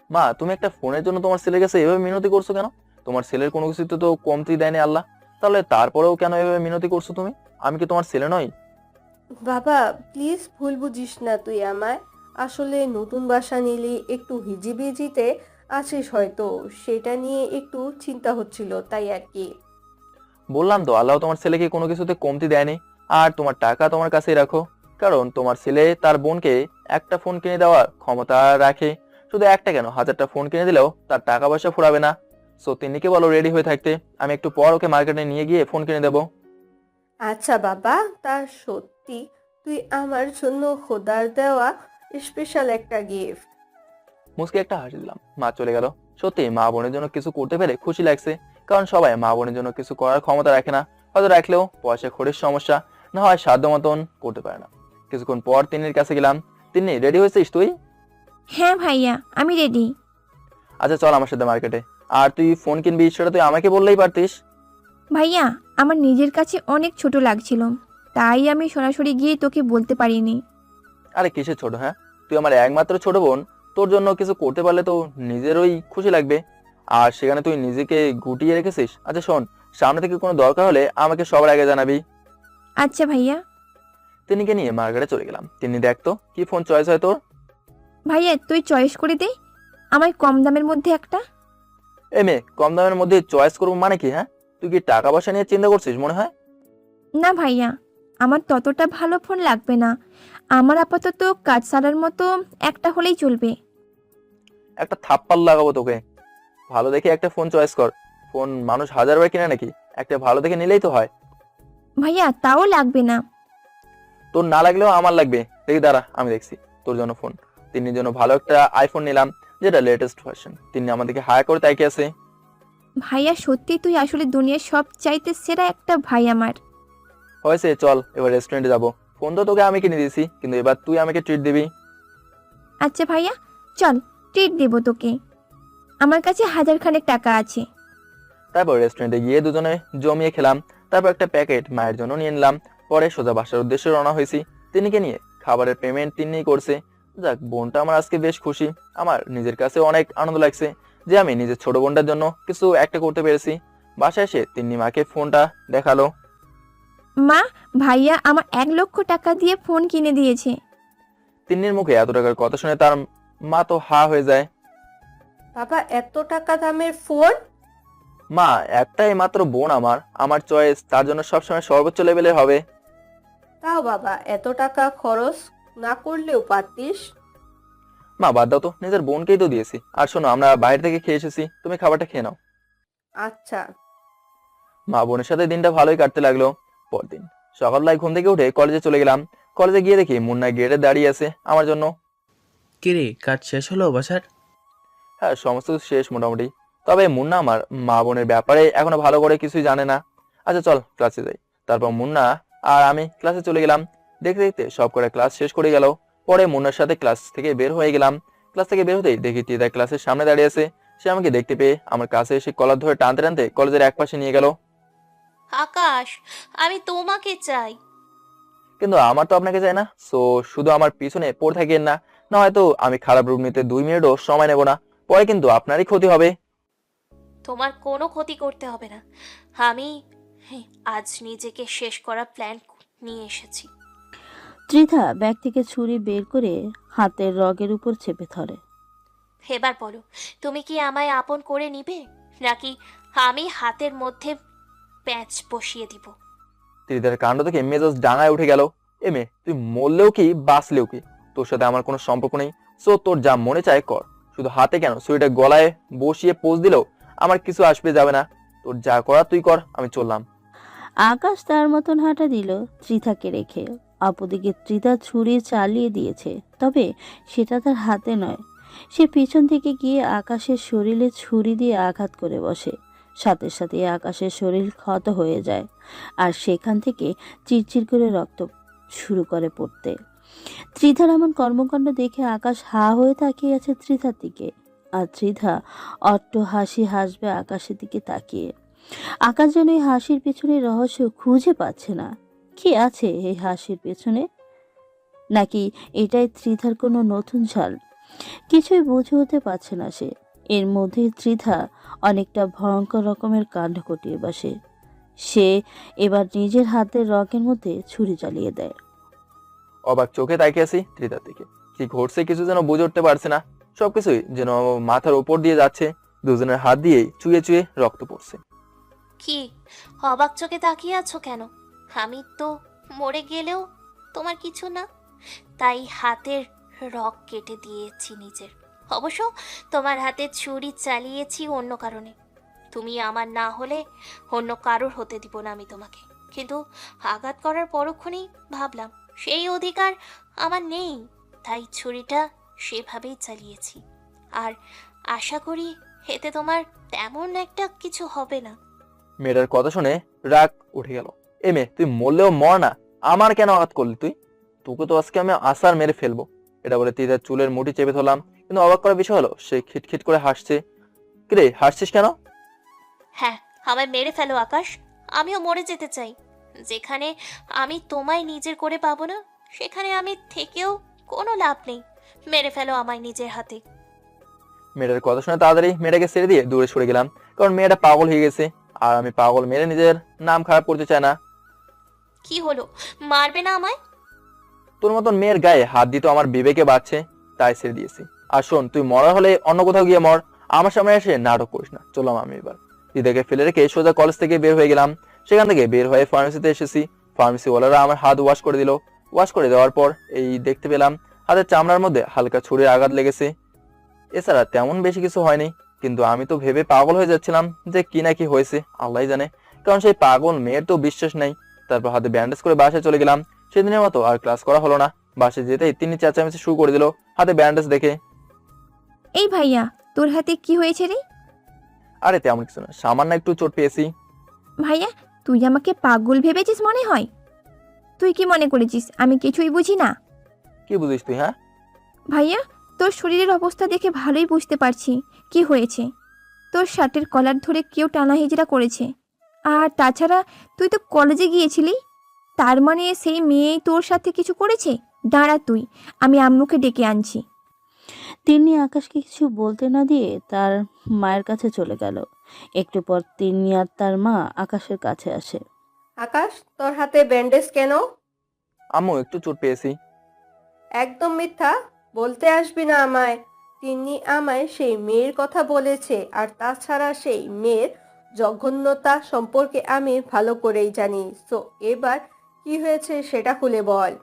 মা, তুমি একটা ফোনের জন্য তোমার ছেলের কাছে এভাবে মিনতি করছো কেন? তোমার ছেলের কোনো কিছুতে তো কমতি দেয়নি আল্লাহ, তাহলে তারপরেও কেন এভাবে মিনতি করছো তুমি? আমি কি তোমার ছেলে নই? বাবা প্লিজ, ভুল বুঝিস না তুই আমায়। আসলে নতুন বাসা নিলে একটু হিজিবিজিতে আছিস হয়তো, সেটা নিয়ে একটু চিন্তা হচ্ছিল তাই আর কি। বললাম তো, আল্লাহ তোমার ছেলেকে কোনো কিছুতে কমতি দেয়নি। আর তোমার টাকা তোমার কাছেই রাখো, কারণ তোমার ছেলে তার বোনকে একটা ফোন কিনে দেওয়ার ক্ষমতা রাখে। শুধু একটা কেন, 1000টা ফোন কিনে দিলেও তার টাকা পয়সা ফুরাবে না। সো তিন্নিকে বলো রেডি হয়ে থাকতে, আমি একটু পর ওকে মার্কেটে নিয়ে গিয়ে ফোন কিনে দেবো। আচ্ছা বাবা, তার সত্যি তুই আমার জন্য খোদার দেওয়া স্পেশাল একটা গিফট। মুসকে একটা হাসি দিলাম। মা চলে গেল। সত্যি মা বোনের জন্য কিছু করতে পেরে খুশি লাগছে, কারণ সবাই মা বোনের জন্য কিছু করার ক্ষমতা রাখে না। হয়তো রাখলেও পয়সা খরচের সমস্যা, না হয় সাধ্য মতন করতে পারে না। কিছুক্ষণ পর তিন্নির কাছে গেলাম। তিন্নি, রেডি হয়েছিস তুই? হ্যাঁ ভাইয়া, আমি রেডি। আচ্ছা চল আমার সাথে মার্কেটে। আর তুই ফোন কিনবি সেটা তুই আমাকে বললেই পারতিস। ভাইয়া, আমার নিজের কাছে অনেক ছোট লাগছিল, তাই আমি সরাসরি গিয়ে তোকে বলতে পারিনি। আরে কিসের ছোট, হ্যাঁ? তুই আমার একমাত্র ছোট বোন, তোর জন্য কিছু করতে পারলে তো নিজেরই খুশি লাগবে। আর সেখানে তুই নিজেকে গুটিয়ে রেখেছিস। আচ্ছা শোন, সামনে থেকে কোনো দরকার হলে আমাকে সবার আগে জানাবি। আচ্ছা ভাইয়া। তিন্নিকে নিয়ে মার্কেটে চলে গেলাম। তিন্নি, দেখতো কি ফোন চয়েস হয় তোর। ভাইয়া তুই চয়েস করে দে আমায় কম দামের মধ্যে একটা। এ মেয়ে, কম দামের মধ্যে চয়েস করবো মানে কি? হ্যাঁ, তুই কি টাকা পয়সা নিয়ে চিন্তা করছিস মনে হয়? না ভাইয়া, আমার ততটা ভালো ফোন লাগবে না, আমার আপাতত কাজ সারার মতো একটা হলেই চলবে। একটা থাপ্পড় লাগাবো তোকে। ভালো দেখে একটা ফোন চয়েস কর। ফোন মানুষ হাজারবার কিনে নাকি? একটা ভালো দেখে নিলেই তো হয়। ভাইয়া তাও লাগবে না। তোর না লাগলেও আমার লাগবে। দেখি দাঁড়া, আমি দেখছি তোর জন্য ফোন। তিন্নির জন্য ভালো একটা আইফোন নিলাম, যেটা লেটেস্ট ভার্সন। তিন্নি আমাদেরকে হায়ার করে তাকিয়ে আছে। ভাইয়া সত্যি তুই আসলে দুনিয়ার সব চাইতে সেরা একটা ভাই আমার। হয়েছে, চল এবার রেস্টুরেন্টে যাবো। ফোন তো তোকে আমি কিনে দিয়েছি, কিন্তু এবার তুই আমাকে ট্রিট দিবি। আচ্ছা ভাইয়া, চল ট্রিট দেবো তোকে, আমার কাছে 1000 টাকা আছে। তারপর রেস্টুরেন্টে গিয়ে দুজনে জমিয়ে খেলাম। তারপর একটা প্যাকেট মায়ের জন্য নিয়ে নিলাম। পরে সোজা বাসার উদ্দেশ্যে রওনা হয়েছি। তিন্নিকে নিয়ে খাবারের পেমেন্ট তিন্নিই করছে। যাক, বোনটা আমার আজকে বেশ খুশি। আমার নিজের কাছে অনেক আনন্দ লাগছে যে আমি নিজের ছোট বোনটার জন্য কিছু একটা করতে পেরেছি। বাসায় এসে তিন্নি মাকে ফোনটা দেখালো। মা, ভাইয়া আমার 1 লক্ষ টাকা দিয়ে ফোন কিনে দিয়েছে। তিন্নির মুখে এত টাকার কথা শুনে তার মা তো হা হয়ে যায়। বাবা, এত টাকা দামের ফোন? মা, একটাই মাত্র বোন আমার, আমার চয়েস তার জন্য সবসময় সর্বোচ্চ লেভেলের হবে। তাও বাবা, এত টাকা খরচ না করলেও পারতিস। মা বাদ দাও তো, নিজের বোনকেই তো দিয়েছি। আর শোনো, আমরা বাইরে থেকে খেয়ে এসেছি, তুমি খাবারটা খেয়ে নাও। আচ্ছা। মা বোনের সাথে দিনটা ভালোই কাটতে লাগলো। পরদিন সকালবেলায় ঘুম থেকে উঠে কলেজে চলে গেলাম। কলেজে গিয়ে দেখি মুন্না গেটে দাঁড়িয়ে আছে আমার জন্য। কিরে, কাজ শেষ হলো বাসার? হ্যাঁ, সমস্ত কিছু শেষ মোটামুটি। তবে মুন্না আমার মা বোনের ব্যাপারে এখনো ভালো করে কিছুই জানে না। আচ্ছা চল ক্লাসে যাই। তারপর মুন্না আর আমি ক্লাসে চলে গেলাম। দেখতে দেখতে সব করে ক্লাস শেষ করে গেল। পরে মুন্নার সাথে ক্লাস থেকে বের হয়ে গেলাম। ক্লাস থেকে বের হতেই দেখি ত্রিদা ক্লাসের সামনে দাঁড়িয়ে আছে। সে আমাকে দেখতে পেয়ে আমার কাছে এসে কলার ধরে টানতে টানতে কলেজের এক পাশে নিয়ে গেল। আকাশ, আমি তোমাকে চাই। কিন্তু আমার তো আপনাকে চাই না। সো শুধু আমার পিছনে পড়ে থাকেন না, না হয়তো আমি খারাপ রূপ নিতে 2 মিনিটও সময় নেব না। পরে কিন্তু আপনারই ক্ষতি হবে। তোমার কোনো ক্ষতি করতে হবে না। আমি আজ নিজেকে শেষ করা প্ল্যান নিয়ে এসেছি। ত্রিধা ব্যাগ থেকে ছুরি বের করে হাতের রগের উপর চেপে ধরে। এবার বলো, তুমি কি আমায় আপন করে নিবে, নাকি আমি হাতের মধ্যে প্যাঁচ বসিয়ে দিব? ত্রিদার কাণ্ড থেকে মেজাজ ডাঙায় উঠে গেল। এমে, তুই মরলেও কি বাঁচলেও কি, তোর সাথে আমার কোনো সম্পর্ক নেই। সো তোর যা মনে চায় কর। শুধু হাতে কেন, ছুরিটা গলায় বসিয়ে পোজ দিলেও আমার কিছু আসবে যাবে না। তোর যা করা তুই কর, আমি চললাম। আকাশ তার মতন হাঁটা দিল ত্রিধাকে রেখে। অপরদিকে ত্রিধা ছুরি চালিয়ে দিয়েছে, তবে সেটা তার হাতে নয়, সে পিছন থেকে গিয়ে আকাশের শরীরে ছুরি দিয়ে আঘাত করে বসে। সাথে সাথে আকাশের শরীর ক্ষত হয়ে যায় আর সেখান থেকে চিরচির করে রক্ত শুরু করে পড়তে। ত্রিধার এমন কর্মকাণ্ড দেখে আকাশ হা হয়ে তাকিয়ে আছে ত্রিধার দিকে, আর ত্রিধা অট্ট হাসি হাসবে আকাশের দিকে তাকিয়ে। আকাশ যেন এই হাসির পেছনে রহস্য খুঁজে পাচ্ছে না। কি আছে এই হাসির পেছনে? নাকি এটাই ত্রিধার কোনো নতুন চাল? কিছুই বুঝে হতে পারছে না সে। এর মধ্যে ত্রিধা অনেকটা ভয়ঙ্কর রকমের কাণ্ড ঘটিয়ে বসে। সে এবার নিজের হাতের রকের মধ্যে ছুরি চালিয়ে দেয়। অবাক চোখে তাকিয়ে আছি ত্রিধার দিকে। কি ঘটছে কিছু যেন বুঝে উঠতে পারছে না। সবকিছুই যেন মাথার উপর দিয়ে যাচ্ছে। দুজনের হাত দিয়েই চুয়ে চুয়ে রক্ত পড়ছে। কি অবাক চোখে তাকিয়ে আছো কেন? আমি তো মরে গেলেও তোমার কিছু না, তাই হাতের রক কেটে দিয়েছি নিজের। অবশ্য তোমার হাতে ছুরি চালিয়েছি অন্য কারণে। তুমি আমার না হলে অন্য কারোর হতে দিব না আমি তোমাকে। কিন্তু আঘাত করার পরক্ষণেই ভাবলাম সেই অধিকার আমার নেই, তাই ছুরিটা সেভাবেই চালিয়েছি। আর আশা করি এতে তোমার তেমন একটা কিছু হবে না। মেয়েটার কথা শুনে রাগ উঠে গেল। এ মেয়ে, তুই মরলেও মর না, আমার কেন আঘাত করলি তুই? তোকে তো আজকে আমি আসার মেরে ফেলবো। এটা বলে ত্রিধার চুলের মুঠি চেপে ধরলাম। কিন্তু অবাক করার বিষয় হলো সে খিটখিট করে হাসছে। কিরে, হাসছিস কেন? হ্যাঁ, আমায় মেরে ফেলো আকাশ, আমিও মরে যেতে চাই। যেখানে আমি তোমায় নিজের করে পাবো না সেখানে আমি থেকেও কোনো লাভ নেই। মেরে ফেলো আমায় নিজের হাতে। মেয়েটার কথা শুনে তাড়াতাড়ি মেয়েটাকে ছেড়ে দিয়ে দূরে সরে গেলাম, কারণ মেয়েটা পাগল হয়ে গেছে আর আমি পাগল মেরে নিজের নাম খারাপ করতে চাই না। কি হলো, মারবে না আমায়? তোর মতন মেয়ের গায়ে হাত দিতে আমার বিবেকে বাড়ছে, তাই ছেড়ে দিয়েছি। আর শোন, তুই মরার হলে অন্য কোথাও গিয়ে মর, আমার সামনে এসে নাটক করিস না। চললাম আমি এবার। দিদাকে ফেলে রেখে সোজা কলেজ থেকে বের হয়ে গেলাম। সেখান থেকে বের হয়ে ফার্মেসিতে এসেছি। ফার্মেসিওয়ালারা আমার হাত ওয়াশ করে দিল। ওয়াশ করে দেওয়ার পর এই দেখতে পেলাম হাতের চামড়ার মধ্যে হালকা ছুরির আঘাত লেগেছে। এছাড়া তেমন বেশি কিছু হয়নি। কিন্তু আমি তো ভেবে পাগল হয়ে যাচ্ছিলাম যে কি না কি হয়েছে আল্লাহই জানে, কারণ সেই পাগল মেয়ের তো বিশ্বাস নেই। তারপর হাতে ব্যান্ডেজ করে বাসায় চলে গেলাম। সেদিনের মতো আর ক্লাস করা হলো না। বাসায় যেতেই তিনি চেঁচামেচি শুরু করে দিল হাতে ব্যান্ডেজ দেখে। এই ভাইয়া, তোর হাতে কি হয়েছে রে? আরে তেমন কিছু না, সামান্য একটু চোট পেয়েছি। ভাইয়া, তুই আমাকে পাগল ভেবেছিস মনে হয়। তুই কি মনে করেছিস আমি কিছুই বুঝি না? কি বুঝিস তুই? হ্যাঁ ভাইয়া, তোর শরীরের অবস্থা দেখে ভালোই বুঝতে পারছি কি হয়েছে। তোর শার্টের কলার ধরে কেউ টানা হিজড়া করেছে। আর তাছাড়া তুই তো কলেজে গিয়েছিলি, তার মানে সেই মেয়ে তোর সাথে কিছু করেছে। দাঁড়া তুই, আমি আম্মুকে ডেকে আনছি। তিনি আকাশকে কিছু বলতে না দিয়ে তার মায়ের কাছে চলে গেল। একটু পর তিনি আর তার মা আকাশের কাছে আসে। আকাশ, তোর হাতে ব্যান্ডেজ কেন? আম্মু, একটু চোট পেয়েছি। একদম মিথ্যা বলতে আসবি না আমায়। তিনি আমায় সেই মেয়ের কথা বলেছে, আর তাছাড়া সেই মেয়ের জঘন্যতা সম্পর্কে আমি ভালো করেই জানি। সো এবার কি হয়েছে সেটা খুলে বল।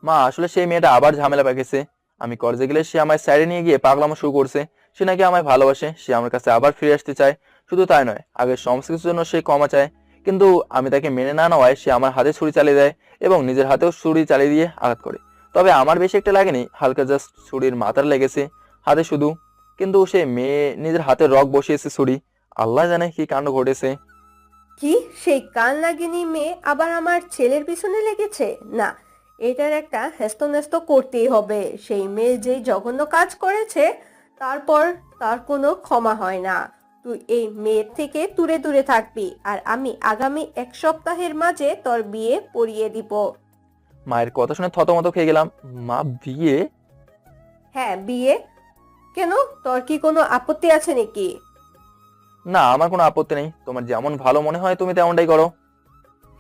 মা, আসলে সেই মেয়েটা আবার ঝামেলা পেয়েছে। আমি কলেজে গেলে সে আমায় সাইডে নিয়ে গিয়ে পাগলামো শুরু করছে। সে নাকি আমায় ভালোবাসে, সে আমার কাছে আবার ফিরে আসতে চায়। শুধু তাই নয়, আগের সমস্ত কিছুর জন্য সে ক্ষমা চায়। কিন্তু আমি তাকে মেনে না নেওয়ায় সে আমার হাতে ছুরি চালিয়ে দেয় এবং নিজের হাতেও ছুরি চালিয়ে দিয়ে আঘাত করে। তবে আমার বেশি একটা লাগেনি, হালকা জাস্ট ছুরির মাথার লেগেছে, হাতে শুধু। কিন্তু সে মেয়ে নিজের হাতে রক বসিয়েছে ছুরি। আল্লাহ জানে কি কাণ্ড ঘটেছে। কি, সেই কান লাগিনি মেয়ে আবার আমার ছেলের পিছনে লেগেছে? না, এটার একটা হেস্তনেস্ত করতেই হবে। সেই মেয়ে যেই জঘন্য কাজ করেছে, তারপর তার কোনো ক্ষমা হয় না। তুই এই মেয়ের থেকে দূরে দূরে থাকবি, আর আমি আগামী 1 সপ্তাহের মাঝে তোর বিয়ে পড়িয়ে দিব। মায়ের কথা শুনে থতমত খেয়ে গেলাম। মা, বিয়ে? হ্যাঁ, বিয়ে। কেন, তোর কি কোনো আপত্তি আছে নাকি? না, আমার কোনো আপত্তি নেই। তোমার যেমন ভালো মনে হয় তুমি তেমনটাই করো।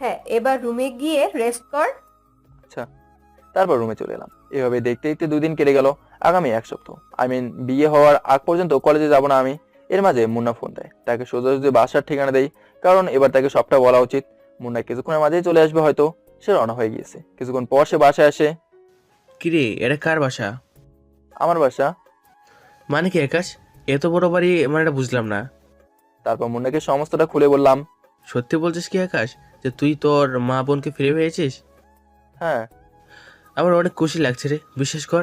হ্যাঁ, এবার রুমে গিয়ে রেস্ট কর। আচ্ছা। তারপর রুমে চলে এলাম। এভাবে দেখতে দেখতে 2 দিন কেটে গেল। আগামী 1 সপ্তাহ, বিয়ে হওয়ার আগ পর্যন্ত কলেজে যাব না আমি। এর মাঝে মুন্না ফোন দেয়, তাকে সোজাসুজি বাসার ঠিকানা দেই, কারণ এবার তাকে সবটা বলা উচিত। মুন্না কিছুক্ষণের মাঝেই চলে আসবে হয়তো। সে রওনা হয়ে গিয়েছে। কিছুক্ষণ পর সে বাসায় আসে। কিরে, এটা কার বাসা? আমার বাসা। মানে কি আকাশ, এত বড় বাড়ি? মানে এটা বুঝলাম না। তারপর মুন্নাকে সমস্তটা খুলে বললাম। সত্যি বলছিস কি আকাশ, যে তুই তোর মা বোনকে ফিরে পেয়েছিস? হ্যাঁ। আমার অনেক খুশি লাগছে রে, বিশ্বাস কর।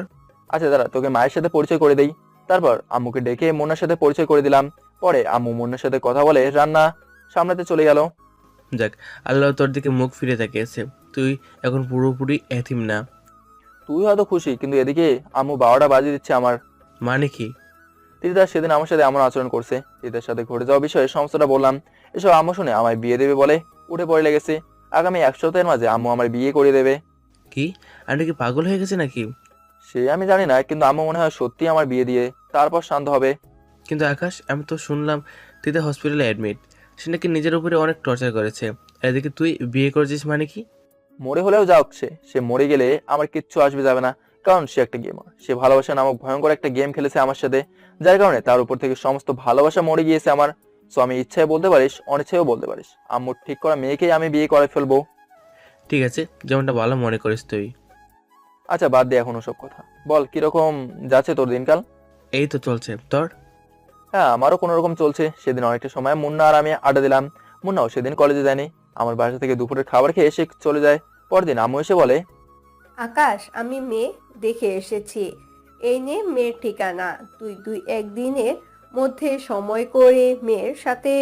আচ্ছা দাঁড়া, তোকে মায়ের সাথে পরিচয় করে দেই। তারপর আম্মুকে ডেকে মুন্নার সাথে পরিচয় করে দিলাম। পরে আম্মু মুন্নার সাথে কথা বলে রান্না সামলাতে চলে গেল। যাক, আল্লাহ তোর দিকে মুখ ফিরে তাকিয়েছে। তুই এখন পুরোপুরি এতিম না। তুই হয়তো খুশি, কিন্তু এদিকে আম্মু 12টা বাজিয়ে দিচ্ছে আমার। মানে কি? ত্রিদা সেদিন আমার সাথে এমন আচরণ করছে। ত্রিদার সাথে ঘটে যাওয়া বিষয়ে সমস্তটা বললাম। এসব আম্মু শুনে আমায় বিয়ে দেবে বলে উঠে পড়ে লেগেছে। আগামী 1 সপ্তাহের মাঝে আম্মু আমার বিয়ে করিয়ে দেবে। কি, আন্টি কি পাগল হয়ে গেছে নাকি? সে আমি জানি না, কিন্তু আম্মু মনে হয় সত্যি আমার বিয়ে দিয়ে তারপর শান্ত হবে। কিন্তু আকাশ, আমি তো শুনলাম তুই তো হসপিটালে অ্যাডমিট। সে নাকি নিজের উপরে অনেক টর্চার করেছে। এদিকে তুই বিয়ে করেছিস মানে কি? মরে হলেও যাওক, সে মরে গেলে আমার কিচ্ছু আসবে যাবে না, কারণ সে একটা গেমার। সে ভালোবাসা নামক ভয়ঙ্কর একটা গেম খেলেছে আমার সাথে, যার কারণে তার উপর থেকে সমস্ত ভালোবাসা মরে গিয়েছে আমার। সো আমি ইচ্ছায় বলতে পারিস, অনিচ্ছায়ও বলতে পারিস, আম্মুর ঠিক করা মেয়েকেই আমি বিয়ে করে ফেলবো। ঠিক আছে, যেমনটা ভালো মনে করিস তুই। আচ্ছা বাদ দে এখন ওসব কথা, বল কিরকম যাচ্ছে তোর দিনকাল? এই তো চলছে, তোর? হ্যাঁ, আমারও কোনো রকম চলছে। সেদিন অনেকটা সময় মুন্না আর আমি আড্ডা দিলাম। মুন্নাও সেদিন কলেজে যায়নি, আমার বাসা থেকে দুপুরের খাবার খেয়ে এসে চলে যায়। পরদিন আম্মু এসে বলে, আকাশ, আমি মেয়ে দেখে এসেছি। এই নে মেয়ের ঠিকানা। তুই একদিনের মধ্যে সময় করে মেয়ের সাথে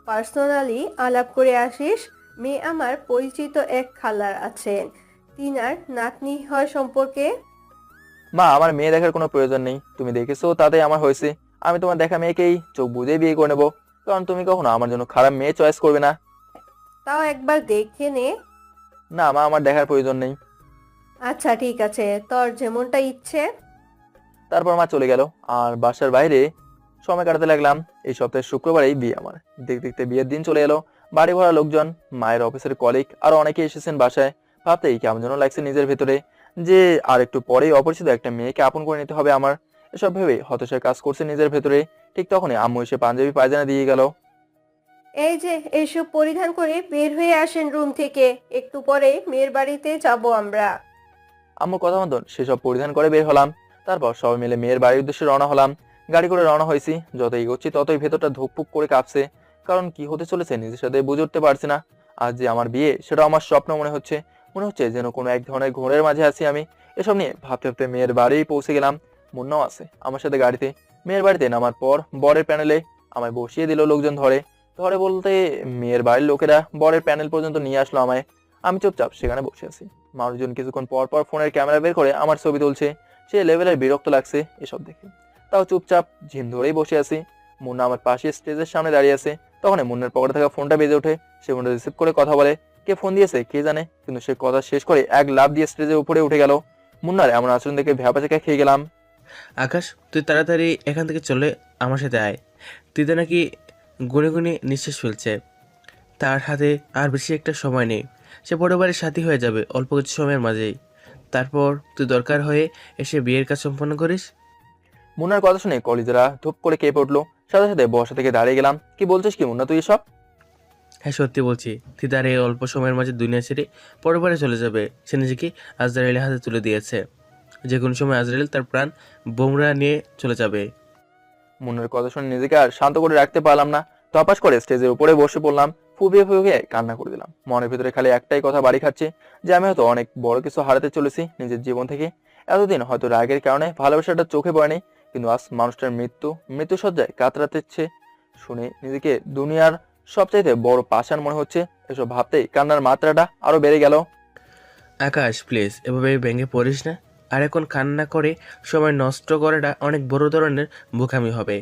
পার্সোনালি আলাপ করে আসিস। মেয়ে আমার পরিচিত এক খালার আছেন, তিনার নাতনি হয় সম্পর্কে। মা আমার মেয়ে দেখার কোনো প্রয়োজন নেই, তুমি দেখেছো তাতেই আমার হয়েছে। আমি তোমার দেখা মেয়েকেই চোখ বুঝেই বিয়ে করে নেবো, কারণ তুমি কখনো আমার জন্য খারাপ মেয়ে চয়েস করবে না। তাও একবার দেখে নে। না মা, আমার দেখার প্রয়োজন নেই। আচ্ছা ঠিক আছে, তোর যেমনটা ইচ্ছে। তারপর মা চলে গেল, আর বাসার বাইরে সময় কাটাতে লাগলাম। এই সপ্তাহের শুক্রবারেই বিয়ে আমার। দেখতে দেখতে বিয়ের দিন চলে এলো। বাড়ি ভরা লোকজন, মায়ের অফিসের কলিগ আর অনেকে এসেছেন বাসায়। ভাবতেই কেমন যেন লাগছে নিজের ভেতরে, যে আর একটু পরেই অপরিচিত একটা মেয়েকে আপন করে নিতে হবে আমার। এসব ভেবে হতাশার কাজ করছে নিজের ভেতরে। ঠিক তখনই আম্মু এসে পাঞ্জাবি পায়জানা দিয়ে গেল। এই যে এইসব পরিধান করে বের হয়ে আসেন রুম থেকে, একটু পরে মেয়ের বাড়িতে যাব আমরা। আম্মুর কথা মতন সেসব পরিধান করে বের হলাম। তারপর সবাই মিলে মেয়ের বাড়ির উদ্দেশ্যে রওনা হলাম। গাড়ি করে রওনা হয়েছি। যত এগোচ্ছি ততই ভেতরটা ধুকপুক করে কাঁপছে, কারণ কি হতে চলেছে নিজের সাথে বুঝে উঠতে পারছি না। আজ যে আমার বিয়ে, সেটা আমার স্বপ্ন মনে হচ্ছে। মনে হচ্ছে যেন কোনো এক ধরনের ঘোরের মাঝে আছি আমি। এসব নিয়ে ভাবতে ভাবতে মেয়ের বাড়ি পৌঁছে গেলাম। মুন্নাও আছে আমার সাথে গাড়িতে। মেয়ের বাড়িতে নামার পর বরের প্যানেলে আমায় বসিয়ে দিল লোকজন। ধরে ধরে বলতে মেয়ের বাড়ির লোকেরা বরের প্যানেল পর্যন্ত নিয়ে আসলো আমায়। আমি চুপচাপ সেখানে বসে আছি। মানুষজন কিছুক্ষণ পর পর ফোনের ক্যামেরা বের করে আমার ছবি তুলছে। সে লেভেলের বিরক্ত লাগছে এসব দেখে, তাও চুপচাপ ঝিম ধরেই বসে আছি। মুন্না আমার পাশে স্টেজের সামনে দাঁড়িয়ে আছে। তখন মুন্নার পকেটে থাকা ফোনটা বেজে ওঠে। সে ফোনটা রিসিভ করে কথা বলে। কে ফোন দিয়েছে কে জানে, কিন্তু সে কথা শেষ করে এক লাফ দিয়ে স্টেজের উপরে উঠে গেল। মুন্নার এমন আচরণ দেখে ভ্যাপাচাকা খেয়ে গেলাম। আকাশ, তুই তাড়াতাড়ি এখান থেকে চলে আমার সাথে আয়। দিদা নাকি গুনে গুনে নিঃশ্বাস ফেলছে। তার হাতে আর বেশি একটা সময় নেই। সে বড় বাড়ির সাথী হয়ে যাবে অল্প কিছু সময়ের মাঝেই। তারপর তুই দরকার হয়ে এসে বিয়ের কাজ সম্পন্ন করিস। মুন্নার কথা শুনে কলিজারা ধূপ করে কেঁপে উঠলো। সাথে সাথে বসা থেকে দাঁড়িয়ে গেলাম। কি বলছিস কি মুন্না তুই এসব? হ্যাঁ সত্যি বলছি, দিদার এই অল্প সময়ের মাঝে দুনিয়া ছেড়ে পরবারে চলে যাবে। সে নিজেকে আজরাইলের হাতে তুলে দিয়েছে। যে কোনো সময় আজরাইল তার প্রাণ বোমরা নিয়ে চলে যাবে। মুন্নার কথা শুনে নিজেকে আর শান্ত করে রাখতে পারলাম না। তপাস করে স্টেজের উপরে বসে পড়লাম। ফুপিয়ে ফুপিয়ে কান্না করে দিলাম। মনের ভিতরে খালি একটাই কথা বাড়ি খাচ্ছে, যে আমি হয়তো অনেক বড় কিছু হারাতে চলেছি নিজের জীবন থেকে। এতদিন হয়তো রাগের কারণে ভালোবাসাটা চোখে পড়েনি, কিন্তু আজ মানুষটার মৃত্যুসজ্জায় কাতরাতেছে শুনে নিজেকে দুনিয়ার সবচাইতে বড় পাষাণ মনে হচ্ছে। এসব ভাবতেই কান্নার মাত্রাটা আরো বেড়ে গেল। আকাশ প্লিজ, এভাবে ভেঙে পড়িস না। আর এখন কান্না করে সময় নষ্ট করাটা অনেক বড় ধরনের বোকামি হবে।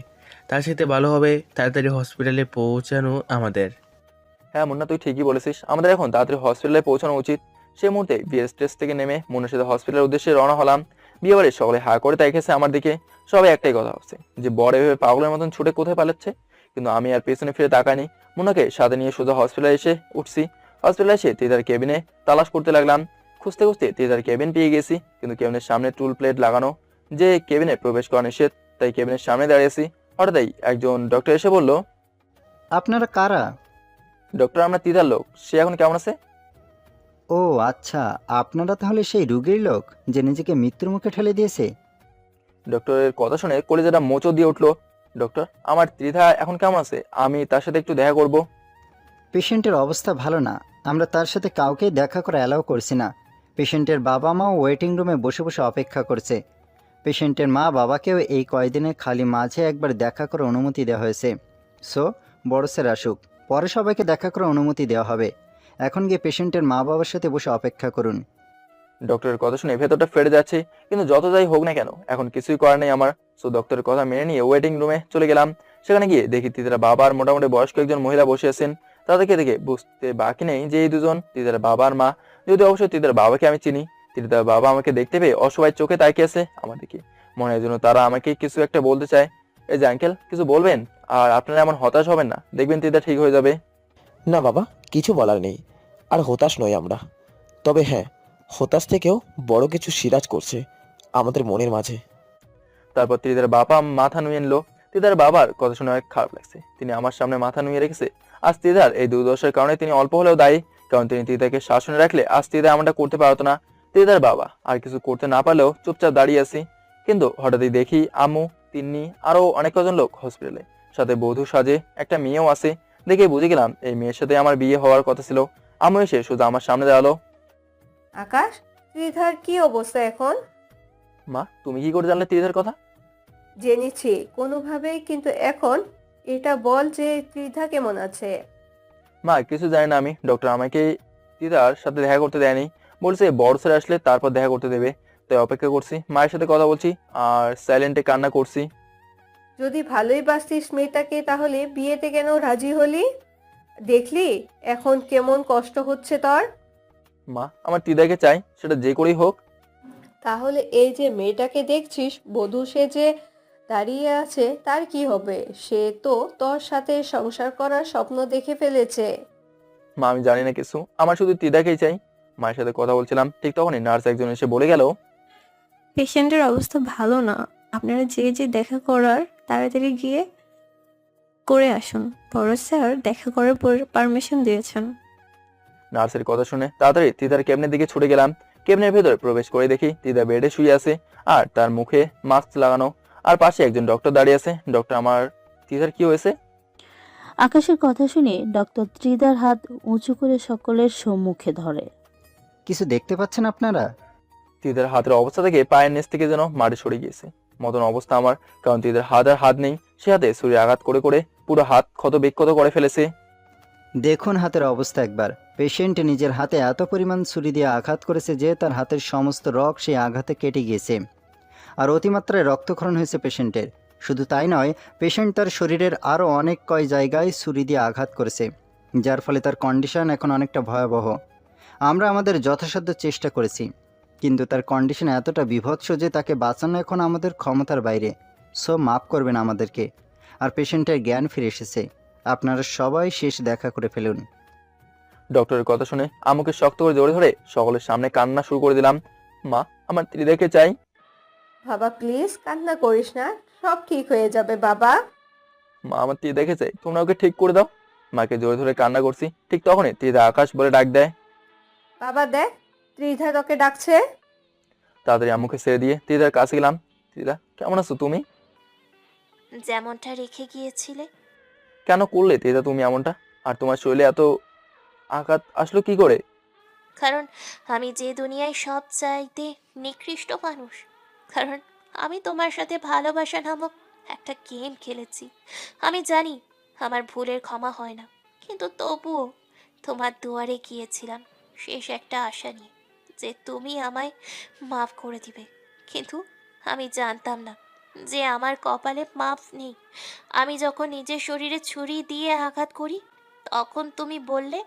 তার সাথে ভালো হবে তাড়াতাড়ি হসপিটালে পৌঁছানো আমাদের। হ্যাঁ মুন্না, তুই ঠিকই বলেছিস, আমাদের এখন তাড়াতাড়ি হসপিটালে পৌঁছানো উচিত। সে মুহূর্তে বিয়ের স্টেজ থেকে নেমে মুন্নার সাথে হসপিটালের উদ্দেশ্যে রওনা হলাম। বিয়ে বাড়ির সকলে হা করে তাকিয়েছে আমার দিকে। সবাই একটাই কথা হচ্ছে যে বর এভাবে পাগলের মতন ছুটে কোথায় পালাচ্ছে। কিন্তু আমি আর পেছনে ফিরে তাকাইনি। মুন্নাকে সাথে নিয়ে সোজা হসপিটালে এসে উঠছি। হসপিটালে এসে তিদার কেবিনে তালাশ করতে লাগলাম। খুঁজতে খুঁজতে তিদার কেবিন পেয়ে গেছি, কিন্তু কেবিনের সামনে টুল প্লেট লাগানো, যে কেবিনে প্রবেশ করা নিষেধ। তাই কেবিনের সামনে দাঁড়িয়েছি। হঠাৎই একজন ডক্টর এসে বলল, আপনারা কারা? ডক্টর আমরা তিদার লোক, সে এখন কেমন আছে? ও আচ্ছা, আপনারা তাহলে সেই রোগীর লোক যে নিজেকে মৃত্যুর মুখে ঠেলে দিয়েছে। ডক্টরের কথা শুনে কলিজাটা মোচড় দিয়ে উঠলো। ডক্টর, আমার ত্রিধা এখন কেমন আছে? আমি তার সাথে একটু দেখা করব। পেশেন্টের অবস্থা ভালো না, আমরা তার সাথে কাউকেই দেখা করা অ্যালাউ করছি না। পেশেন্টের বাবা মাও ওয়েটিং রুমে বসে বসে অপেক্ষা করছে। পেশেন্টের মা বাবাকেও এই কয়দিনে খালি মাঝে একবার দেখা করে অনুমতি দেওয়া হয়েছে। সো বড় স্যার আসুক, পরে সবাইকে দেখা করে অনুমতি দেওয়া হবে। এখন গিয়ে পেশেন্টের মা বাবার সাথে বসে অপেক্ষা করুন। ডক্টরের কথা শুনে ভেতরটা ফেটে যাচ্ছে, কিন্তু যত যাই হোক না কেন এখন কিছুই করার নেই আমার। সো ডক্টরের কথা মেনে নিয়ে ওয়েটিং রুমে চলে গেলাম। সেখানে গিয়ে দেখি তিতারা বাবা আর মোটামুটি বয়স্ক একজন মহিলা বসে আছেন। তাদেরকে দেখে বুঝতে বাকি নেই যে এই দুজন তিতার বাবা আর মা। যদি অবশ্যই তিতার বাবাকে আমি চিনি। তিতার বাবা আমাকে দেখতে পেয়ে অসহায় চোখে তাকিয়ে আছে আমার দিকে, মনে হয় যেন তারা আমাকে কিছু একটা বলতে চায়। এই যে আঙ্কেল, কিছু বলবেন? আর আপনারা এমন হতাশ হবেন না, দেখবেন তিতা ঠিক হয়ে যাবে। না বাবা, কিছু বলার নেই। আর হতাশ নই আমরা। তবে হ্যাঁ, হতাশ থেকেও বড় কিছু সিরাজ করছে আমাদের মনের মাঝে। তারপর তিদার বাবা মাথা নুয়ে নিল। তিদার বাবার কথা শুনে অনেক খারাপ লাগছে। তিনি আমার সামনে মাথা নুয়ে রেখেছে। আজ তিদার এই দুর্দশার কারণে তিনি অল্প হলেও দায়ী, কারণ তিনি তিদাকে শাসনে রাখলে আজ তিদা এমনটা করতে পারতো না। তিদার বাবা আর কিছু করতে না পারলেও চুপচাপ দাঁড়িয়ে আছি। কিন্তু হঠাৎই দেখি আম্মু, তিন্নি আরো অনেক কজন লোক হসপিটালে, সাথে বধূ সাজে একটা মেয়েও আছে। দেখে বুঝে গেলাম এই মেয়ের সাথে আমার বিয়ে হওয়ার কথা ছিল। আম্মু এসে সোজা আমার সামনে দাঁড়ালো। আকাশ, ত্রিধার কি অবস্থা এখন? মা, তুমি কি করে জানলে তিদার কথা? জেনেছি কোনোভাবেই, কিন্তু এখন এটা বল যে ত্রিধা কেমন আছে? মা, কিছু জানি না আমি। ডক্টর আমাকে দিদার সাথে দেখা করতে দেয়নি, বলছে বড় স্যার আসলে তারপর দেখা করতে দেবে। তাই অপেক্ষা করছি, মায়ের সাথে কথা বলছি আর সাইলেন্টে কান্না করছি। যদি ভালোই বাসতিস মেয়েটাকে, তাহলে বিয়েতে কেন রাজি হলি? দেখলি এখন কেমন কষ্ট হচ্ছে তোর? মা, আমার দিদাকে চাই, সেটা যে করেই হোক। তাহলে এই যে মেয়েটাকে দেখছিস বধূ সেজে দাঁড়িয়ে আছে, তার কি হবে? সে তো তোর সাথে সংসার করার স্বপ্ন দেখে ফেলেছে। মা, আমি জানি না কিছু, আমার শুধু দিদাকেই চাই। মায়ের সাথে কথা বলছিলাম, ঠিক তখনই নার্স একজন এসে বলে গেল, পেশেন্টের অবস্থা ভালো না, আপনারা যে যে দেখা করার তাড়াতাড়ি গিয়ে করে আসুন। বড় স্যার দেখা করার পারমিশন দিয়েছেন। নার্সের কথা শুনে তাড়াতাড়ি তিদার কেবিনের দিকে ছুটে গেলাম। কেবিনের ভেতরে প্রবেশ করে দেখি তিদা বেডে শুয়ে আছে আর তার মুখে মাস্ক লাগানো, আর পাশে একজন ডক্টর দাঁড়িয়ে আছে। ডক্টর আমার তিদার কি হয়েছে? আকাশের কথা শুনে ডক্টর ত্রিদার হাত উঁচু করে সকলের সম্মুখে ধরে। কিছু দেখতে পাচ্ছেন আপনারা? তিদার হাতের অবস্থা থেকে পায়ের নিচ থেকে যেন মাটি সরে গিয়েছে মতন অবস্থা আমার, কারণ তিদার হাত আর হাত নেই। সে হাতে ছুরি আঘাত করে করে পুরো হাত ক্ষত বিক্ষত করে ফেলেছে। দেখুন হাতের অবস্থা একবার। পেশেন্ট নিজের হাতে এত পরিমাণ ছুরি দিয়ে আঘাত করেছে যে তার হাতের সমস্ত রগ সেই আঘাতে কেটে গিয়েছে, আর অতিমাত্রায় রক্তক্ষরণ হয়েছে পেশেন্টের। শুধু তাই নয়, পেশেন্ট তার শরীরের আরও অনেক কয় জায়গায় ছুরি দিয়ে আঘাত করেছে, যার ফলে তার কন্ডিশন এখন অনেকটা ভয়াবহ। আমরা আমাদের যথাসাধ্য চেষ্টা করেছি, কিন্তু তার কন্ডিশন এতটা বিভৎস যে তাকে বাঁচানো এখন আমাদের ক্ষমতার বাইরে। সো মাফ করবেন আমাদেরকে। আর পেশেন্টের জ্ঞান ফিরে এসেছে, আপনারা সবাই শেষ দেখা করে ফেলুন। ডক্টরের কথা শুনে আমাকে শক্ত করে জড়িয়ে ধরে সকলের সামনে কান্না শুরু করে দিলাম। মা, আমার ত্রিদাকে চাই। বাবা প্লিজ কান্না করিস না, সব ঠিক হয়ে যাবে বাবা। মা, আমার ত্রিদাকে চাই, তোমরা ওকে ঠিক করে দাও। মাকে জোরে ধরে কান্না করছি, ঠিক তখনই ত্রিদা আকাশ বলে ডাক দেয়। বাবা দেখ, ত্রিধা তোকে ডাকছে। তাড়াতাড়ি আম্মুকে ছেড়ে দিয়ে ত্রিদার কাছে গেলাম। ত্রিদা, কেমন আছো তুমি? যেমনটা রেখে গিয়েছিলে। কেন করলে ত্রিদা তুমি এমনটা? আর তোমার শরীরে এত আঘাত আসলো কি করে? কারণ আমি যে দুনিয়ায় সব চাইতে নিকৃষ্ট মানুষ, কারণ আমি তোমার সাথে ভালোবাসা নামক একটা গেম খেলেছি। আমি জানি আমার ভুলের ক্ষমা হয় না, কিন্তু তবুও তোমার দুয়ারে গিয়েছিলাম শেষ একটা আশা নিয়ে যে তুমি আমায় মাফ করে দিবে। কিন্তু আমি জানতাম না যে আমার কপালে মাফ নেই। আমি যখন নিজের শরীরে ছুরি দিয়ে আঘাত করি, তখন তুমি বললে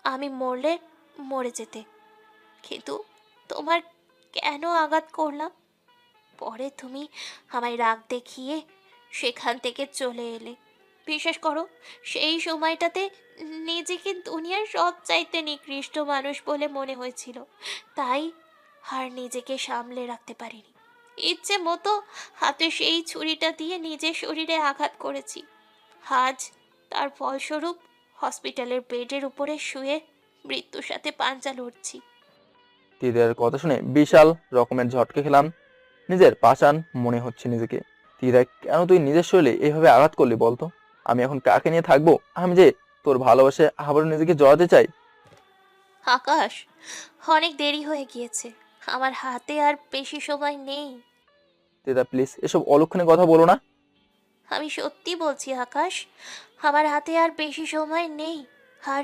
আমি মরলে মরে যেতে, কিন্তু তোমার কেন আঘাত করলাম? পরে তুমি আমায় রাগ দেখিয়ে সেখান থেকে চলে এলে। বিশ্বাস করো, সেই সময়টাতে নিজেকে দুনিয়ার সব চাইতে নিকৃষ্ট মানুষ বলে মনে হয়েছিল, তাই আর নিজেকে সামলে রাখতে পারিনি। ইচ্ছে মতো হাতে সেই ছুরিটা দিয়ে নিজের শরীরে আঘাত করেছি। আজ তার ফলস্বরূপ হসপিটালের বেডের উপরে শুয়ে মৃত্যুর সাথে পাঞ্জা লড়ছি। ত্রিদার কথা শুনে বিশাল রকমের ঝটকে খেলাম। নিজের পাষাণ মনে হচ্ছে নিজেকে। ত্রিদা, কেন তুই নিজের শরীরে এইভাবে আঘাত করলি বলতো? আমি এখন কাকে নিয়ে থাকবো? আমি যে তোর ভালোবাসে আবারও নিজেকে জড়াতে চাই। আকাশ, অনেক দেরি হয়ে গিয়েছে, আমার হাতে আর বেশি সময় নেই। ত্রিধা প্লিজ এসব অলক্ষণে কথা বলো না। আমি সত্যি বলছি আকাশ, আমার হাতে আর বেশি সময় নেই। আর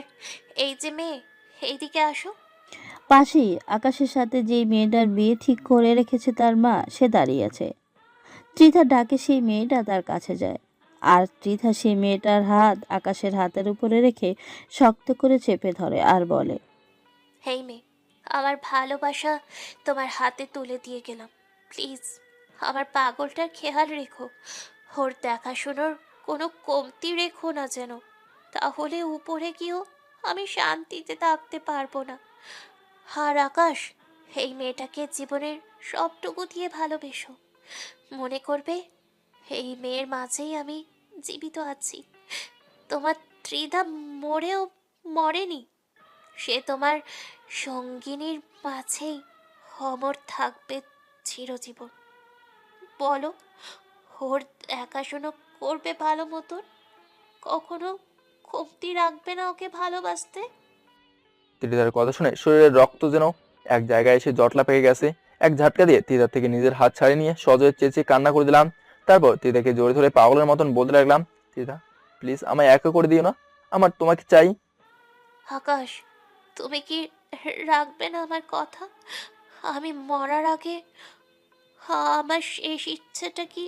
এই যে মেয়ে, এইদিকে আসো। পাশেই আকাশের সাথে যেই মেয়েটার বিয়ে ঠিক করে রেখেছে তার মা, সে দাঁড়িয়ে আছে। ত্রিধা ডাকে সেই মেয়েটা তার কাছে যায়, আর ত্রিধা সেই মেয়েটার হাত আকাশের হাতের উপরে রেখে শক্ত করে চেপে ধরে আর বলে, হেই মেয়ে, আমার ভালোবাসা তোমার হাতে তুলে দিয়ে গেলাম। প্লিজ আমার পাগলটার খেয়াল রেখো, ওর দেখাশোনার কোনো কমতি রেখো না যেন, তাহলে উপরে গিয়েও আমি শান্তিতে থাকতে পারবো না। আর আকাশ, এই মেয়েটাকে জীবনের সবটুকু দিয়ে ভালোবেসো। মনে করবে এই মেয়ের মাঝেই আমি জীবিত আছি। তোমার ত্রিধা মরেও মরেনি, সে তোমার সঙ্গিনীর মাঝেই অমর থাকবে চিরজীবন। বলো, ওর দেখাশুনো করবে ভালো মতন, কখনো কমতি রাখবে না ওকে ভালোবাসতে। ত্রিধার কথা শুনে শরীরের রক্ত যেন এক জায়গায় এসে জটলা পেকে গেছে। এক ঝাটকা দিয়ে ত্রিধার থেকে নিজের হাত ছাড়িয়ে নিয়ে সজোরে চেঁচিয়ে কান্না করে দিলাম। তারপর ত্রিধাকে জোরে ধরে পাগলের মতন বলতে লাগলাম, ত্রিধা প্লিজ আমায় একা করে দিও না, আমার তোমাকে চাই। আকাশ, তুমি কি রাখবে না আমার কথা? আমি মরার আগে আমার শেষ ইচ্ছেটা কি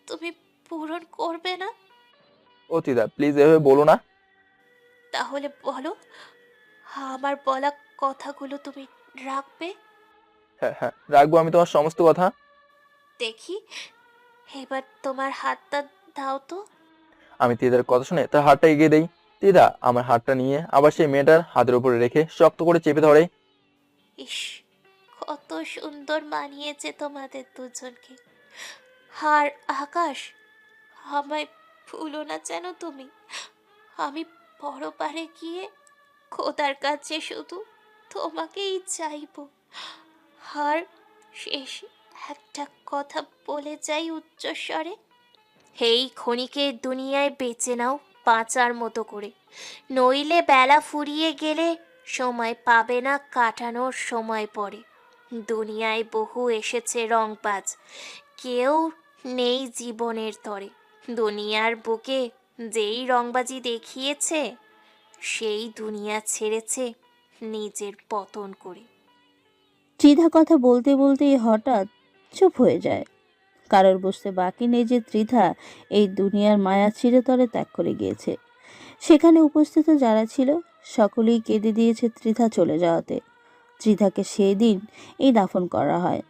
তুমি পূরণ করবে না? ও ত্রিধা প্লিজ এভাবে বলো না। তাহলে বলো, আমার বলা কথাগুলো তুমি রাখবে? হ্যাঁ হ্যাঁ রাখবো আমি তোমার সমস্ত কথা। দেখি, এবার তোমার হাতটা দাও তো। আমি ত্রিধার কথা শুনে তার হাতটা এগিয়ে দেই। ত্রিধা আমার হাতটা নিয়ে আবার সেই মেয়েটার হাতের উপরে রেখে শক্ত করে চেপে ধরে। ইস, কত সুন্দর মানিয়েছে তোমাদের দুজনকে। আর আকাশ, আমায় ভুলো না যেন তুমি। আমি পরপারে গিয়ে খোদার কাছে শুধু তোমাকেই চাইব। আর শেষ একটা কথা বলে যাই উচ্চস্বরে, এই ক্ষণিকে দুনিয়ায় বেঁচে নাও বাঁচার মতো করে, নইলে বেলা ফুরিয়ে গেলে সময় পাবে না কাটানোর সময় পড়ে। দুনিয়ায় বহু এসেছে রংবাজ, কেউ নেই জীবনের তরে। দুনিয়ার বুকে যেই রংবাজি দেখিয়েছে, সেই দুনিয়া ছেড়েছে নিজের পতন করে। ত্রিধা কথা বলতে বলতেই হঠাৎ চুপ হয়ে যায়। কারোর বুঝতে বাকি নেই যে ত্রিধা এই দুনিয়ার মায়া চিরতরে ত্যাগ করে গিয়েছে। সেখানে উপস্থিত যারা ছিল সকলেই কেঁদে দিয়েছে ত্রিধা চলে যাওয়াতে। ত্রিধাকে সেই দিন এই দাফন করা হয়।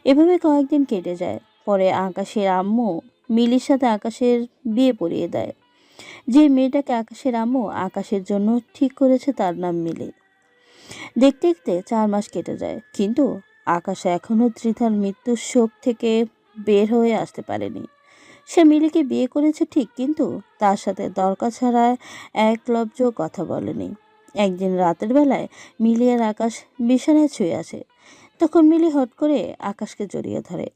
এভাবে কয়েকদিন কেটে যায়। পরে আকাশের আম্মু মিলির সাথে আকাশের বিয়ে পড়িয়ে দেয়। যে মেয়েটাকে আকাশের আম্মু আকাশের জন্য ঠিক করেছে তার নাম মিলি। দেখতে দেখতে 4 মাস কেটে যায়, কিন্তু আকাশ এখনো ত্রিধার মৃত্যুর শোক থেকে বের হয়ে আসতে পারেনি। সে মিলিকে বিয়ে করেছে ঠিক, কিন্তু তার সাথে দরকার ছাড়া একলব্জ কথা বলেনি। একদিন রাতের বেলায় মিলি আর আকাশ বিছানায় শুয়ে আছে। তখন মিলি হট করে আকাশকে জড়িয়ে ধরে।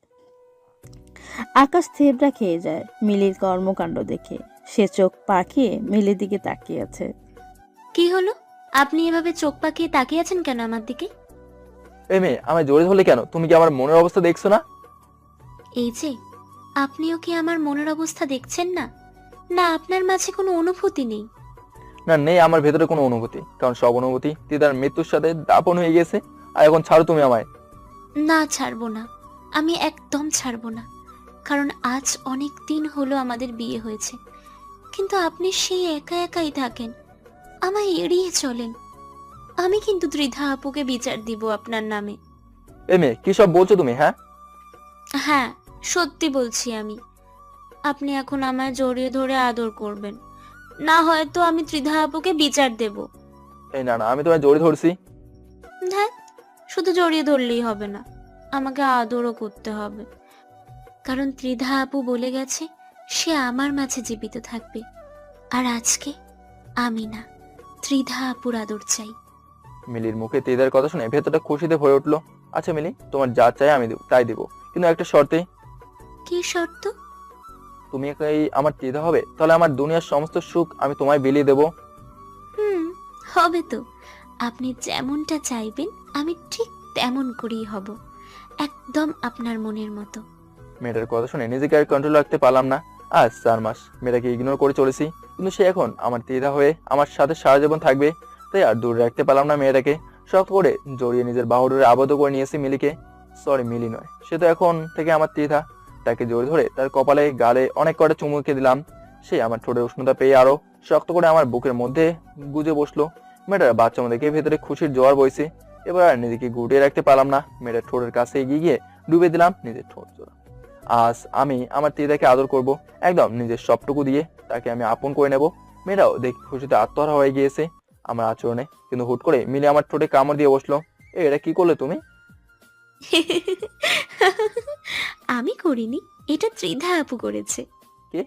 আকাশ থেবড়া খেয়ে যায় মিলির কর্মকাণ্ড দেখে। সে চোখ পাকিয়ে মিলির দিকে তাকিয়ে আছে। কি হলো? আপনি এভাবে চোখ পাকিয়ে তাকিয়ে আছেন কেন আমার দিকে? এই মেয়ে আমায় জোরে ধরলে কেন? তুমি কি আমার মনের অবস্থা দেখছো না? এই যে, আপনিও কি আমার মনের অবস্থা দেখছেন না? না আপনার মাঝে কোনো অনুভূতি নেই? না নেই আমার ভেতরে কোনো অনুভূতি, কারণ সব অনুভূতি ত্রিধার মৃত্যুর সাথে দাপন হয়ে গেছে। আর এখন ছাড়ো তুমি আমায়। না, ছাড়বো না, আমি একদম ছাড়বো না। কারণ আজ অনেক দিন হলো আমাদের বিয়ে হয়েছে, কিন্তু আপনি সেই একা একাই থাকেন, আমায় এড়িয়ে চলেন। আমি কিন্তু ত্রিধা আপুকে বিচার দিব আপনার নামে। এই মেয়ে কি সব বলছো তুমি? হ্যাঁ হ্যাঁ, সত্যি বলছি আমি। আপনি এখন আমায় জড়িয়ে ধরে আদর করবেন, না হয়তো আমি ত্রিধা আপুকে বিচার দেব। এই না না আমি তোমায় জড়িয়ে ধরছি। হ্যাঁ, শুধু জড়িয়ে ধরলেই হবে না, আমাকে আদরও করতে হবে। কারণ ত্রিধা আপু বলে গেছে সে আমার মাঝে জীবিত থাকবে। আর আজকে আমি না, ত্রিধা আপুর আদর চাই। মিলির মুখে ত্রিধার কথা শুনে ভেতরটা খুশিতে ভরে উঠলো। আচ্ছা মিলি, তোমার যা চাই আমি দেবো, তাই দেবো, কিন্তু একটা শর্তে। কি শর্ত? তুমি একাই আমার ত্রিধা হবে, তাহলে আমার দুনিয়ার সমস্ত সুখ আমি তোমায় বিলিয়ে দেবো। হবে তো। আপনি যেমনটা চাইবেন আমি ঠিক তেমন করেই হব, একদম আপনার মনের মতো। মেয়েটার কথা শুনে নিজেকে আর কন্ট্রোল রাখতে পারলাম না। আজ 4 মাস মেয়েটাকে ইগনোর করে চলেছি, কিন্তু সে এখন আমার দ্বিধা হয়ে আমার সাথে সারা জীবন থাকবে। তাই আর দূরে রাখতে পারলাম না মেয়েটাকে। শক্ত করে জড়িয়ে নিজের বাহুডোরে আবদ্ধ করে নিয়েছি মিলিকে। সরি, মিলি নয়, সে তো এখন থেকে আমার দ্বিধা। তাকে জড়িয়ে ধরে তার কপালে গালে অনেক কটা চুমুকে দিলাম। সে আমার ঠোঁটের উষ্ণতা পেয়ে আরো শক্ত করে আমার বুকের মধ্যে গুজে বসলো। মেয়েটার বাচ্চা দেখে ভেতরে খুশির জোয়ার বইছে। এবার আর নিজেকে গুটিয়ে রাখতে পারলাম না, মেয়েটার ঠোঁটের কাছে এগিয়ে গিয়ে ডুবে দিলাম নিজের ঠোঁট জোড়া। আজ আমি আমার তীদাকে আদর করব, একদম নিজের সবটুকু দিয়ে তাকে আমি আপন করে নেব। মেয়েটাও দেখি খুশিতে আত্মহারা হয়ে গিয়েছে আমার আচরণে। কিন্তু হুট করে মিলে আমার ঠোঁটে কামড় দিয়ে বসলো। এটা কি করলে তুমি? আমি করিনি, এটা ত্রিধা আপু করেছে। কে?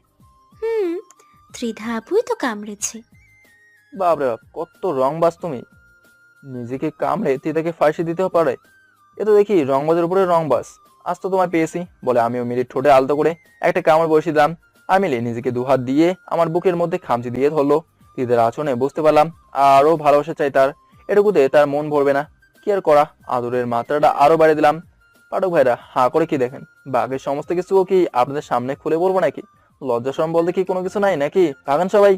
ত্রিধা আপুই তো কামড়েছে। বাপরে বাপ, কত রংবাজ তুমি! নিজেকে কামড়ে তীদাকে ফাঁসি দিতে পারে? এ তো দেখি রংবাজের উপরে রংবাজ। আজ তো তোমায় পেয়েছি বলে আমিও মিলির ঠোঁটে আলতো করে একটা কামড় বসিয়ে দিলাম। আর মিলি নিজেকে দুহাত দিয়ে আমার বুকের মধ্যে খামচি দিয়ে ধরলো। তীদের আচরণে বুঝতে পারলাম আরো ভালোবাসা চাই তার, এটুকুতে তার মন ভরবে না। কি আর করা, আদরের মাত্রাটা আরো বাড়িয়ে দিলাম। পাঠক ভাইরা হাঁ করে কি দেখেন? বাকি সমস্ত কিছু কি আপনাদের সামনে খুলে বলবো নাকি? লজ্জা শরম বলতে কি কোনো কিছু নাই নাকি? ভাগান সবাই।